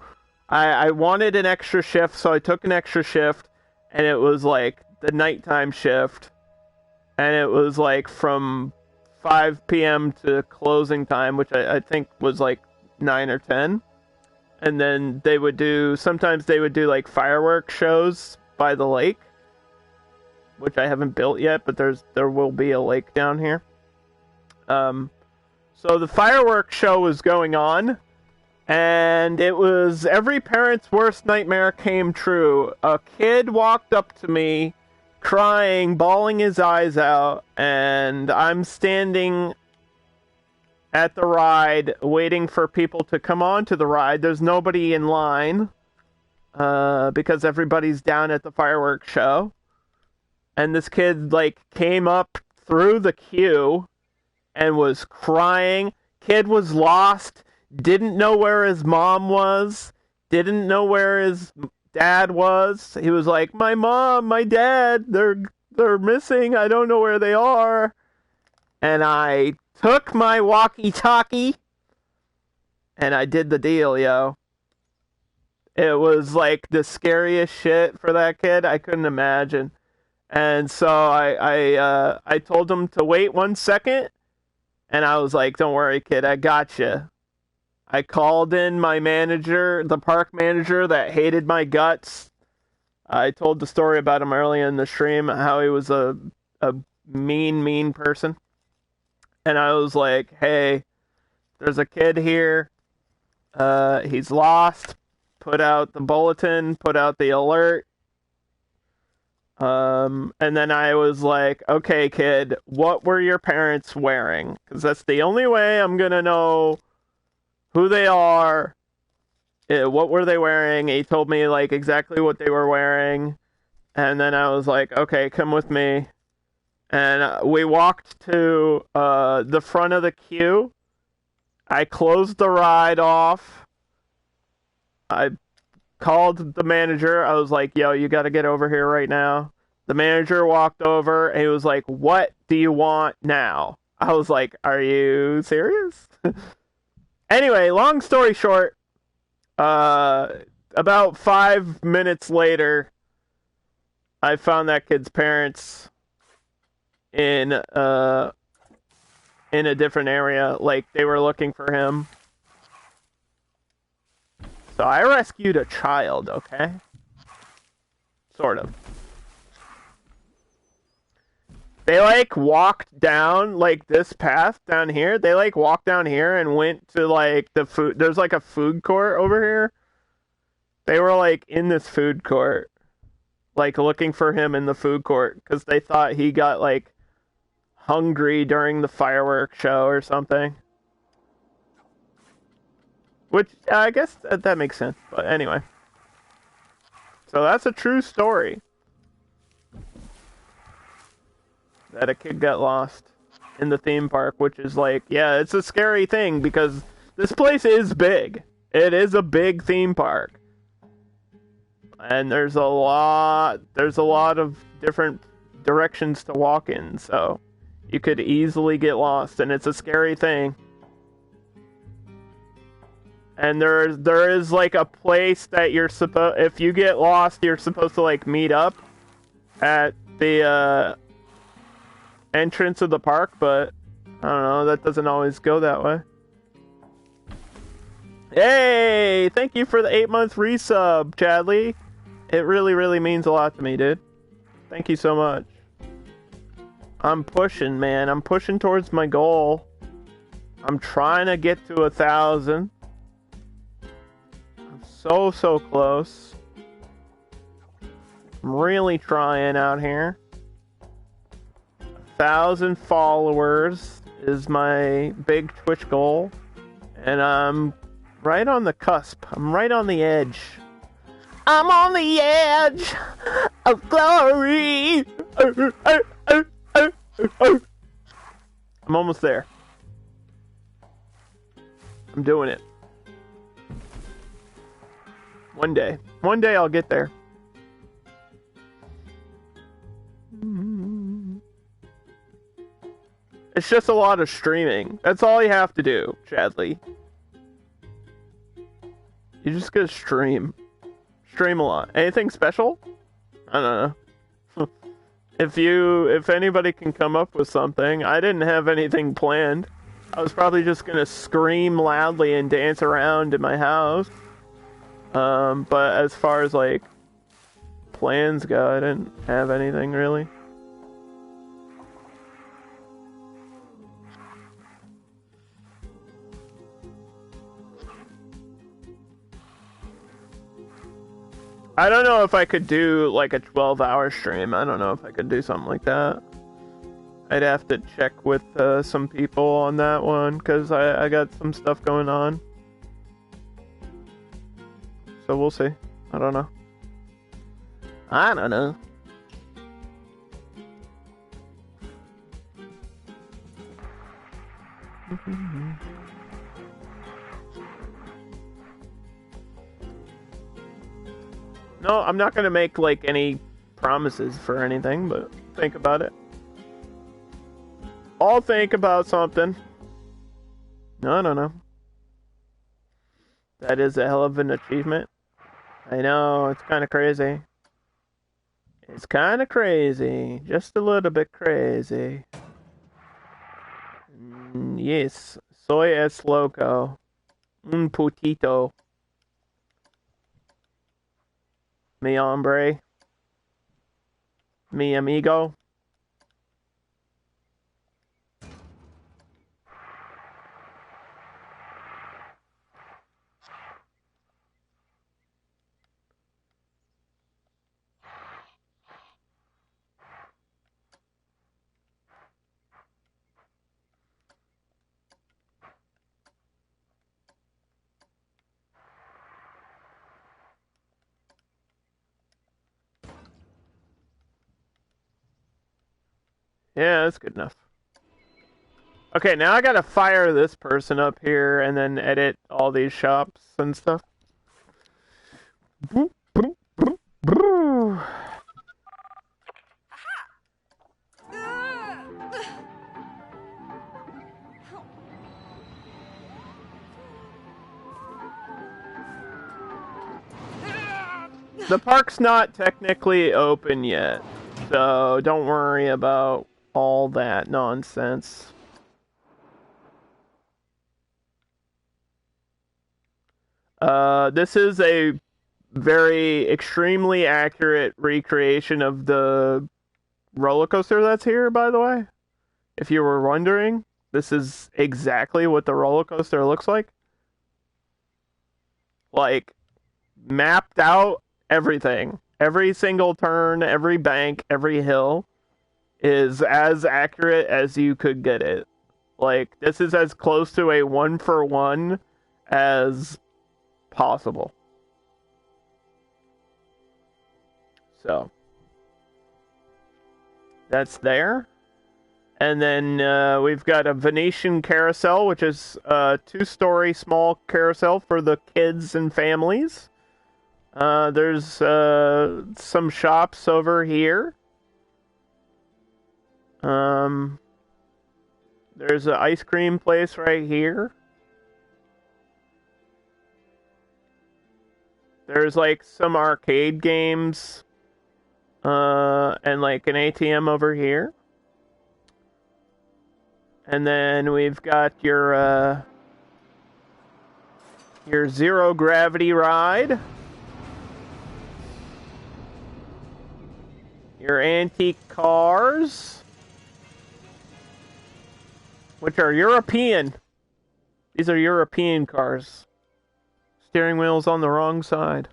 I wanted an extra shift, so I took an extra shift, and it was like the nighttime shift, and it was like from 5 p.m. to closing time, which I think was like 9 or 10. And then sometimes they would do like fireworks shows by the lake, which I haven't built yet, but there will be a lake down here. So the fireworks show was going on, and it was every parent's worst nightmare came true. A kid walked up to me, crying, bawling his eyes out, and I'm standing at the ride, waiting for people to come on to the ride. There's nobody in line, because everybody's down at the fireworks show. And this kid, like, came up through the queue and was crying. Kid was lost, didn't know where his mom was, didn't know where his dad was. He was like, my mom, my dad, they're missing, I don't know where they are. And I took my walkie-talkie, and I did the deal, yo. It was like the scariest shit for that kid. I couldn't imagine. And so I told him to wait 1 second, and I was like, "Don't worry, kid, I got you." I called in my manager, the park manager that hated my guts. I told the story about him earlier in the stream, how he was a mean person. And I was like, "Hey, there's a kid here. He's lost. Put out the bulletin, put out the alert." And then I was like, "Okay, kid, what were your parents wearing? Because that's the only way I'm gonna know who they are. What were they wearing?" He told me like exactly what they were wearing, and then I was like, "Okay, come with me." And we walked to the front of the queue. I closed the ride off. I called the manager. I was like, "Yo, you got to get over here right now." The manager walked over and he was like, "What do you want now?" I was like, "Are you serious?" Anyway, long story short, about 5 minutes later, I found that kid's parents in a different area. Like, they were looking for him. So I rescued a child, okay? Sort of. They like walked down like this path down here. They like walked down here and went to like the food. There's like a food court over here. They were like in this food court, like looking for him in the food court because they thought he got like hungry during the fireworks show or something. Which I guess that makes sense. But anyway. So that's a true story. That a kid got lost in the theme park, which is like, yeah, it's a scary thing because this place is big. It is a big theme park. And there's a lot of different directions to walk in, so you could easily get lost, and it's a scary thing. And there is like a place that if you get lost, you're supposed to like meet up at the entrance of the park, but I don't know, that doesn't always go that way. Hey, thank you for the 8-month resub, Chadley. It really, really means a lot to me, dude. Thank you so much. I'm pushing, man. I'm pushing towards my goal. I'm trying to get to 1,000. I'm so close. I'm really trying out here. 1,000 followers is my big Twitch goal. And I'm right on the cusp. I'm right on the edge. I'm on the edge of glory. I'm almost there. I'm doing it. One day I'll get there. It's just a lot of streaming. That's all you have to do, Chadley. You just gotta stream. Stream a lot. Anything special? I don't know. If anybody can come up with something. I didn't have anything planned. I was probably just gonna scream loudly and dance around in my house. But as far as like plans go, I didn't have anything really. I don't know if I could do like a 12-hour stream. I don't know if I could do something like that. I'd have to check with some people on that one because I got some stuff going on. So we'll see. I don't know. No, I'm not gonna make like any promises for anything, but think about it. I'll think about something. No. That is a hell of an achievement. I know, it's kind of crazy. It's kind of crazy. Just a little bit crazy. Yes. Soy es loco. Un poquito. Mi hombre. Mi amigo. Yeah, that's good enough. Okay, now I gotta fire this person up here and then edit all these shops and stuff. The park's not technically open yet, so don't worry about all that nonsense. This is a very extremely accurate recreation of the roller coaster that's here, by the way. If you were wondering, this is exactly what the roller coaster looks like. Like, mapped out everything. Every single turn, every bank, every hill is as accurate as you could get it. Like, this is as close to a 1-for-1 as possible. So, that's there. And then we've got a Venetian carousel, which is a 2-story small carousel for the kids and families. There's some shops over here. There's an ice cream place right here. There's like some arcade games. And like an ATM over here. And then we've got your zero gravity ride. Your antique cars, which are European. These are European cars. Steering wheel's on the wrong side.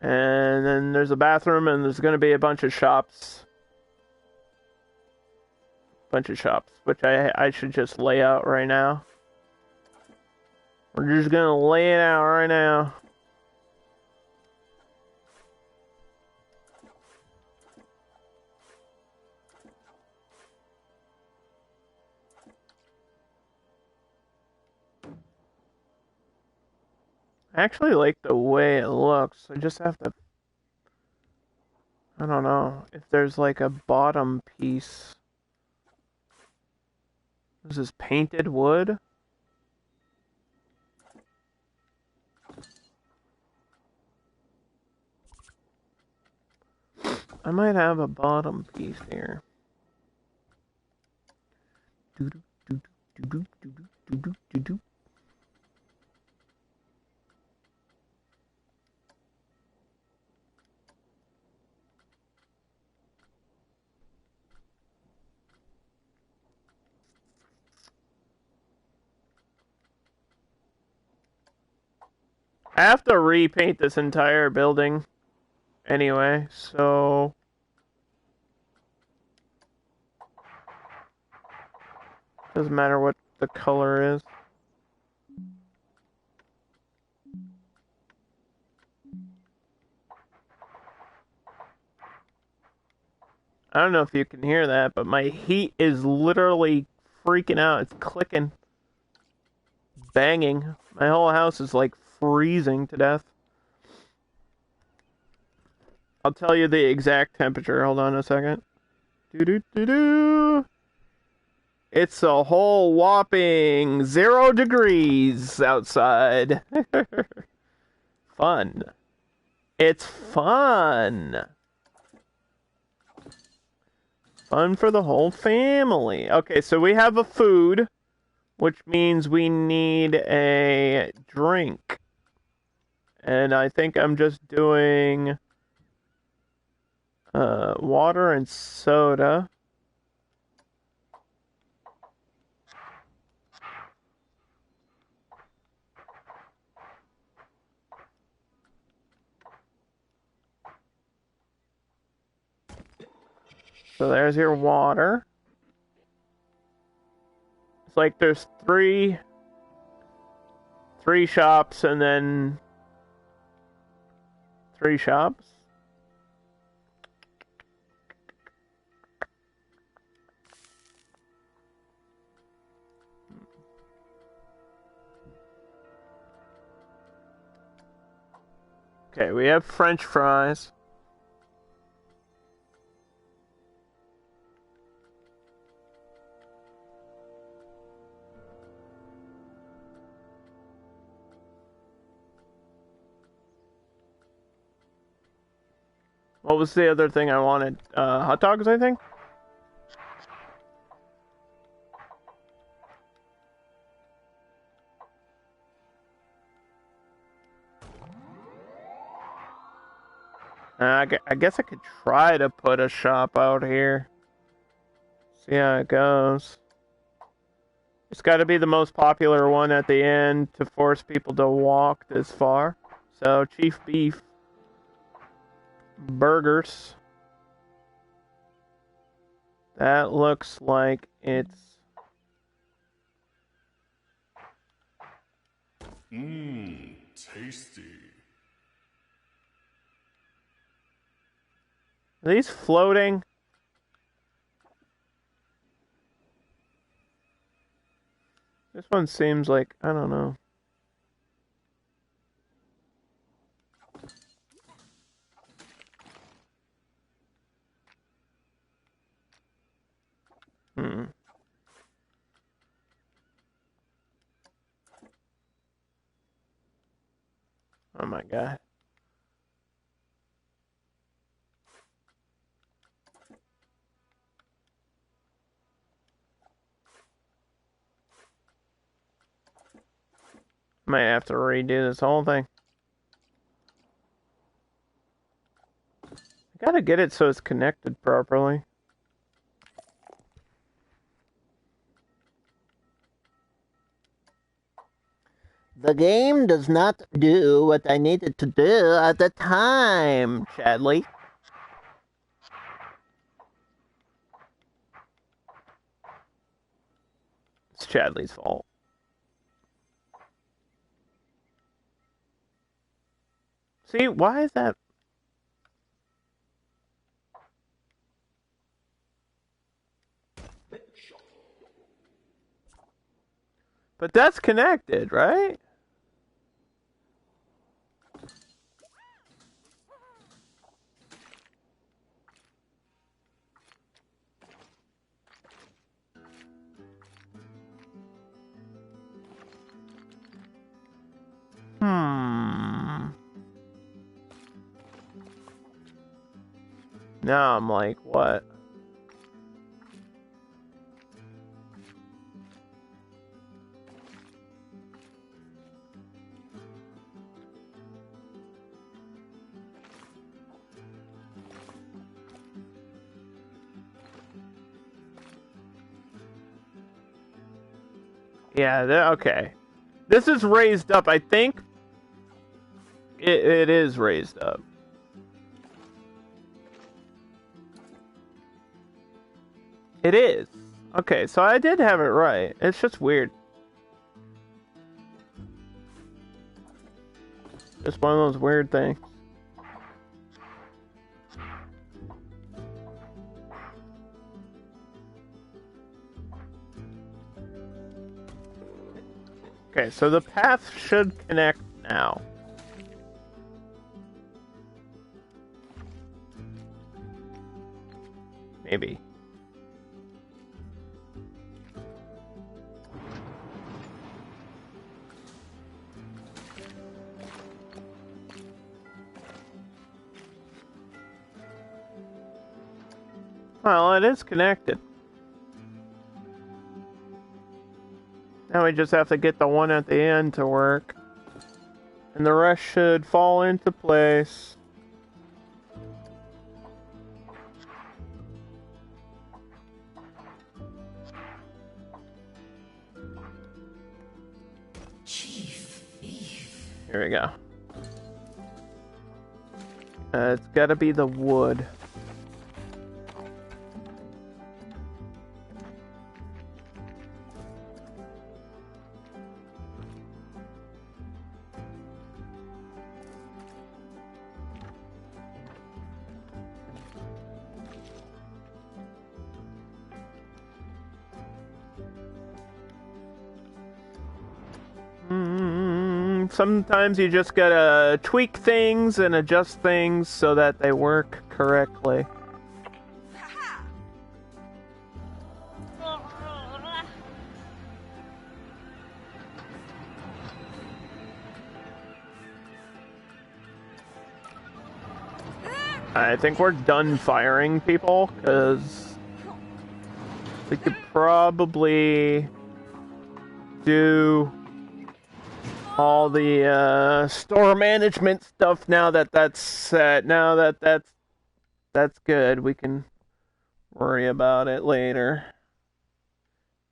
And then there's a bathroom, and there's going to be a bunch of shops. Which I should just lay out right now. We're just going to lay it out right now. I actually like the way it looks. I just have to... I don't know if there's like a bottom piece. This is painted wood. I might have a bottom piece here. I have to repaint this entire building anyway, so... Doesn't matter what the color is. I don't know if you can hear that, but my heat is literally freaking out. It's clicking. Banging. My whole house is like freezing to death. I'll tell you the exact temperature. Hold on a second. Doo-doo-doo-doo. It's a whole whopping 0 degrees outside. Fun. It's fun. Fun for the whole family. Okay, so we have a food, which means we need a drink. And I think I'm just doing water and soda. So there's your water. It's like there's three shops and then 3 shops. Okay, we have French fries. What was the other thing I wanted? Hot dogs, I think? I guess I could try to put a shop out here. See how it goes. It's got to be the most popular one at the end to force people to walk this far. So, Chief Beef. Burgers. That looks like it's... Mmm, tasty. Are these floating? This one seems like, I don't know. Oh my god. Might have to redo this whole thing. I gotta get it so it's connected properly. The game does not do what I needed to do at the time, Chadley. It's Chadley's fault. See, why is that? But that's connected, right? Now I'm like, what? Yeah, okay. This is raised up, I think. It is raised up. It is. Okay, so I did have it right. It's just weird. Just one of those weird things. Okay, so the path should connect now. Maybe. Well, it is connected. Now we just have to get the one at the end to work. And the rest should fall into place. Here we go. It's gotta be the wood. Sometimes you just gotta tweak things and adjust things so that they work correctly. I think we're done firing people, because we could probably do all the store management stuff now that that's set. Now that that's good, we can worry about it later.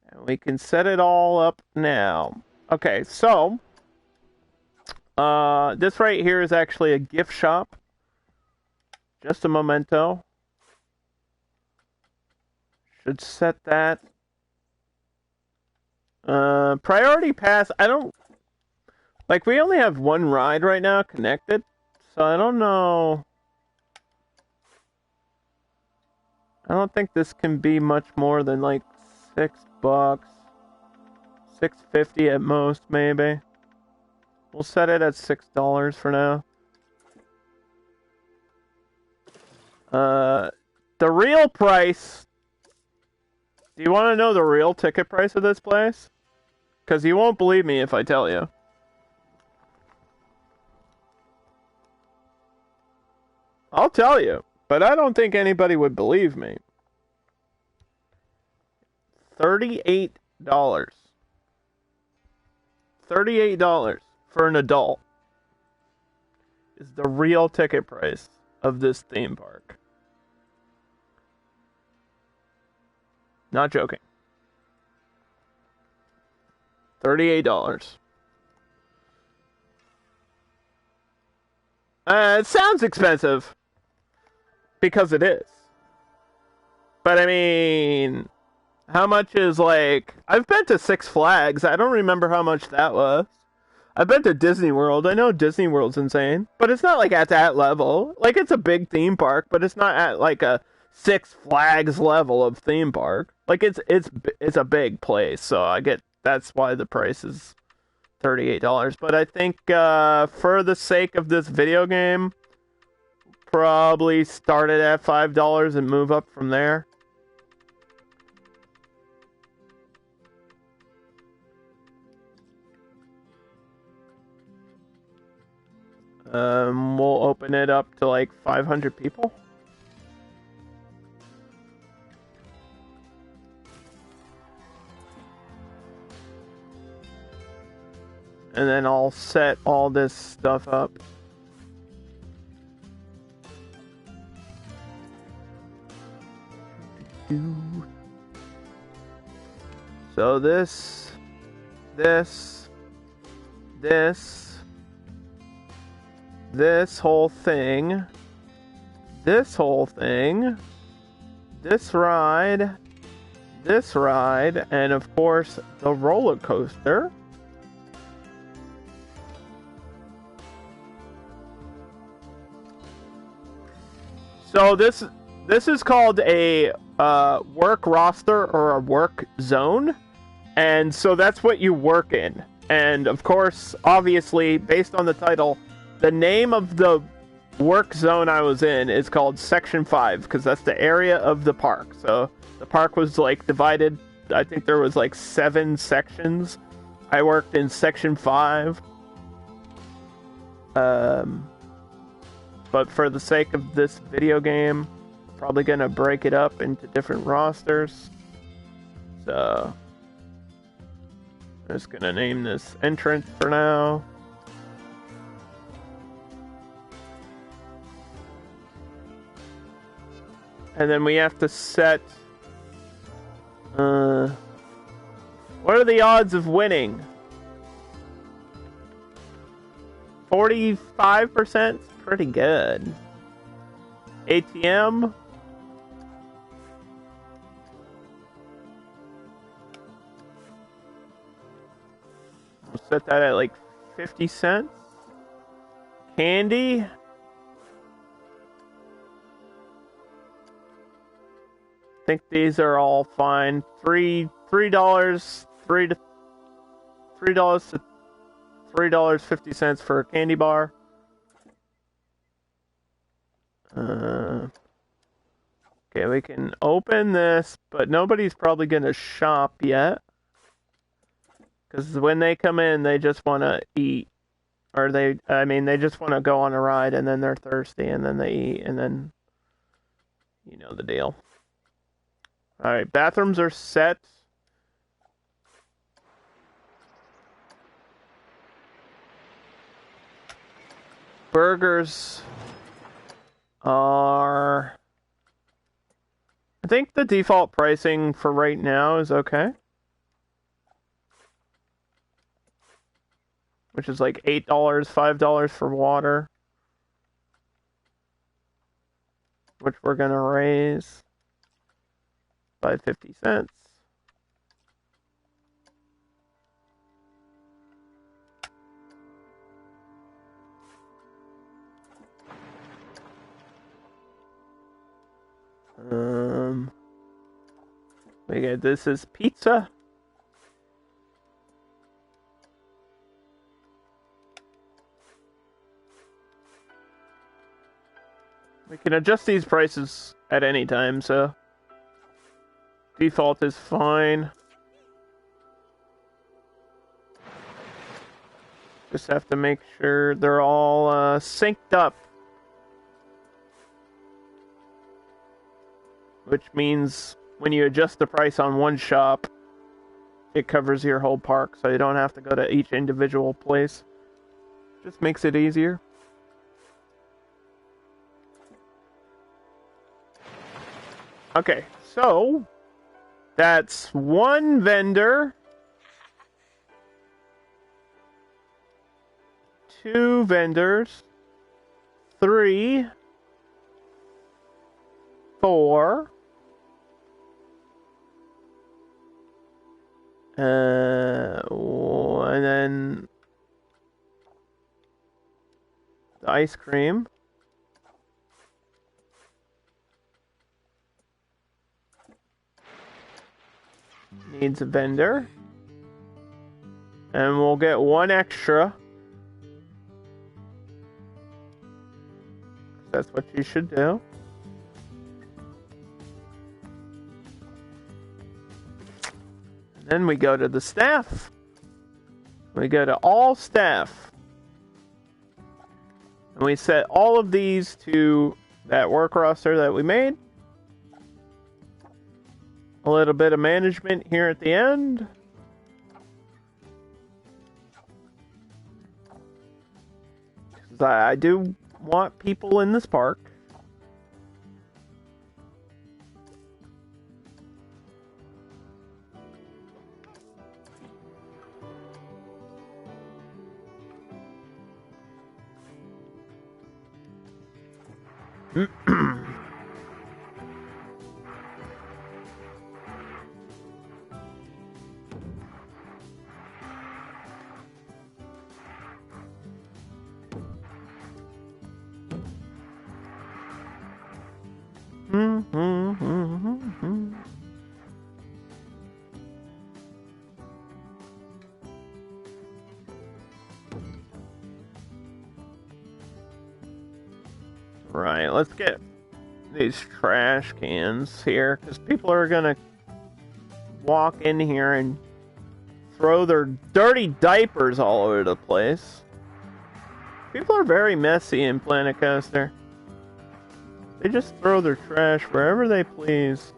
And we can set it all up now. Okay, so this right here is actually a gift shop. Just a memento. Should set that. Priority pass, I don't... Like, we only have one ride right now connected, so I don't know. I don't think this can be much more than like $6. $6.50 at most, maybe. We'll set it at $6 for now. The real price... Do you want to know the real ticket price of this place? Because you won't believe me if I tell you. I'll tell you, but I don't think anybody would believe me. $38. $38 for an adult is the real ticket price of this theme park. Not joking. $38. It sounds expensive. Because it is. But I mean, how much is like... I've been to Six Flags. I don't remember how much that was. I've been to Disney World. I know Disney World's insane. But it's not like at that level. Like, it's a big theme park, but it's not at like a Six Flags level of theme park. Like, it's a big place, so I get... That's why the price is $38. But I think for the sake of this video game... Probably start it at $5 and move up from there. We'll open it up to like 500 people. And then I'll set all this stuff up. So this whole thing, this ride, and of course the roller coaster. So this is called a work roster or a work zone, and so that's what you work in. And of course, obviously, based on the title, the name of the work zone I was in is called Section 5, because that's the area of the park. So the park was like divided, I think there was like 7 sections. I worked in Section 5. But for the sake of this video game, probably gonna break it up into different rosters. So I'm just gonna name this entrance for now. And then we have to set what are the odds of winning? 45%? Pretty good. ATM. We'll set that at like 50 cents. Candy. I think these are all fine. $3 to $3.50 for a candy bar. Okay, we can open this, but nobody's probably gonna shop yet. Because when they come in, they just want to eat. Or they just want to go on a ride, and then they're thirsty, and then they eat, and then you know the deal. Alright, bathrooms are set. Burgers are... I think the default pricing for right now is okay. Which is like $8, $5 for water. Which we're gonna raise by 50 cents. We get this is pizza. We can adjust these prices at any time, so default is fine. Just have to make sure they're all synced up. Which means when you adjust the price on one shop, it covers your whole park, so you don't have to go to each individual place. Just makes it easier. Okay, so that's one vendor, two vendors, 3, 4, and then the ice cream. Needs a vendor. And we'll get one extra. That's what you should do. And then we go to the staff. We go to all staff. And we set all of these to that work roster that we made. A little bit of management here at the end. I do want people in this park. Right, let's get these trash cans here, because people are gonna walk in here and throw their dirty diapers all over the place. People are very messy in Planet Coaster. They just throw their trash wherever they please.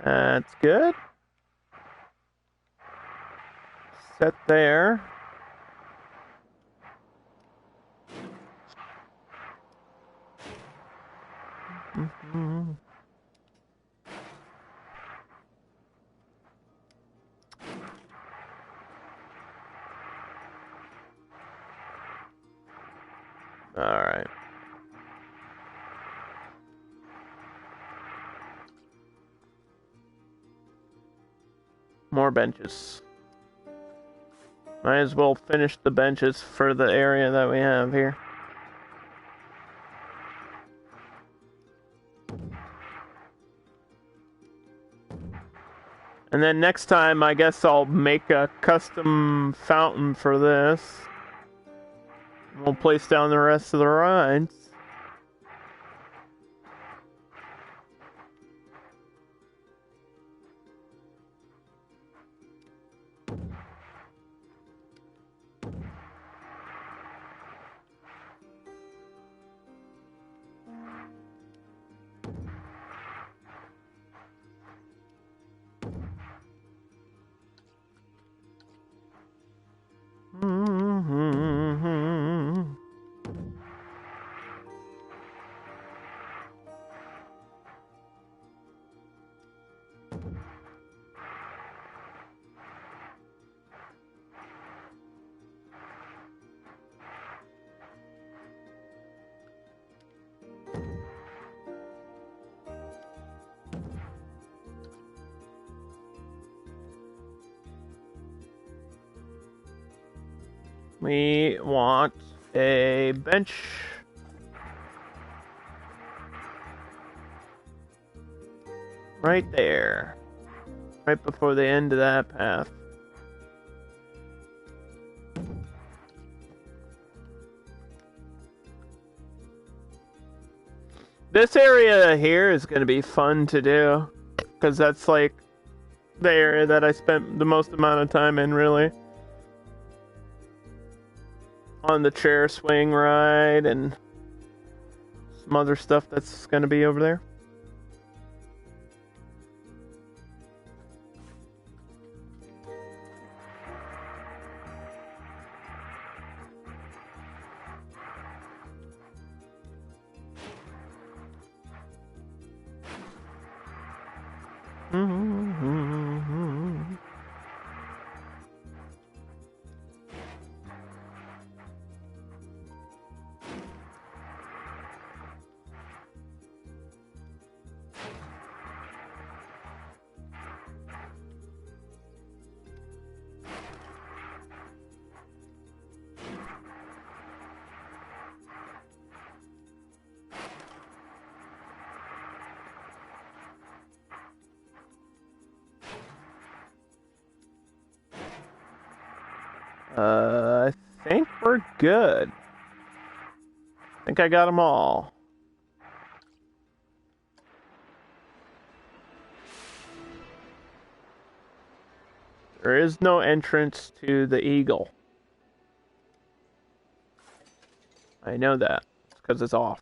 That's good. Set there. Mm-hmm. All right. More benches. Might as well finish the benches for the area that we have here. And then next time, I guess I'll make a custom fountain for this. We'll place down the rest of the rides. Mm-hmm. We want a bench. Right there. Right before the end of that path. This area here is going to be fun to do. Because that's like the area that I spent the most amount of time in, really. On the chair swing ride and some other stuff that's going to be over there. Mm-hmm. I think we're good. I think I got them all. There is no entrance to the Eagle. I know that. It's because it's off.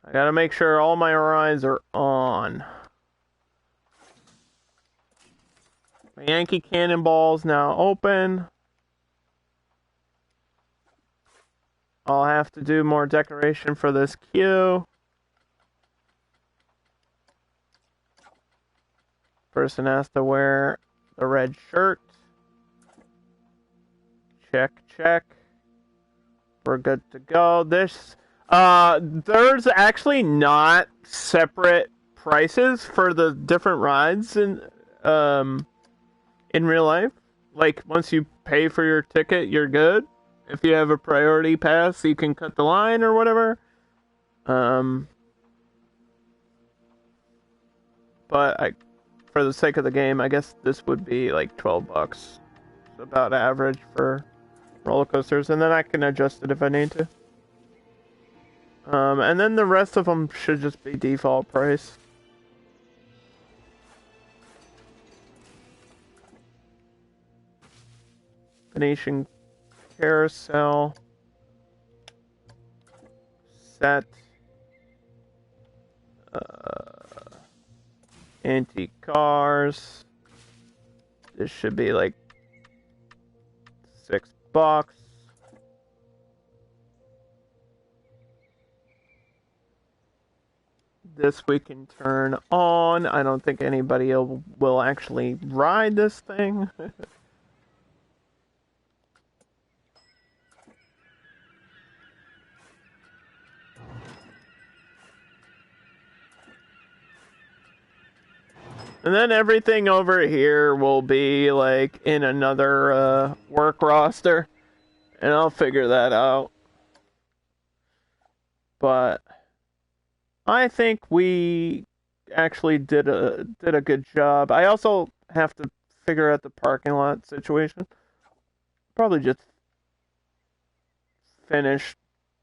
I gotta make sure all my rides are on. My Yankee Cannonball's now open. I'll have to do more decoration for this queue. Person has to wear the red shirt. Check, check. We're good to go. There's actually not separate prices for the different rides in real life. Like, once you pay for your ticket, you're good. If you have a priority pass, you can cut the line or whatever. But for the sake of the game, I guess this would be like $12. It's about average for roller coasters, and then I can adjust it if I need to. And then the rest of them should just be default price. Venetian Carousel. Set. Antique cars. This should be like $6. This we can turn on. I don't think anybody will actually ride this thing. And then everything over here will be like in another work roster, and I'll figure that out. But I think we actually did a good job. I also have to figure out the parking lot situation. Probably just finish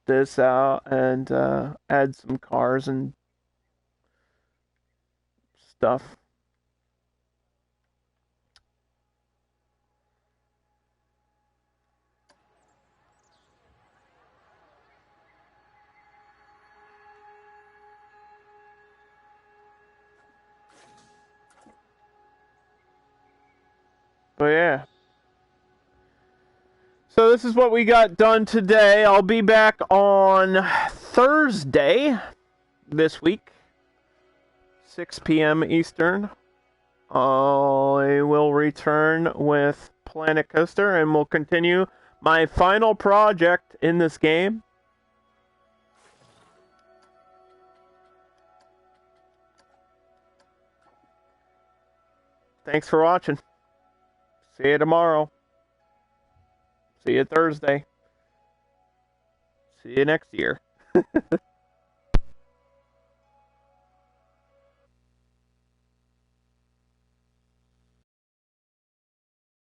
this out and add some cars and stuff. Oh yeah. So this is what we got done today. I'll be back on Thursday this week, 6 p.m. Eastern. I will return with Planet Coaster, and we'll continue my final project in this game. Thanks for watching. See you tomorrow. See you Thursday. See you next year.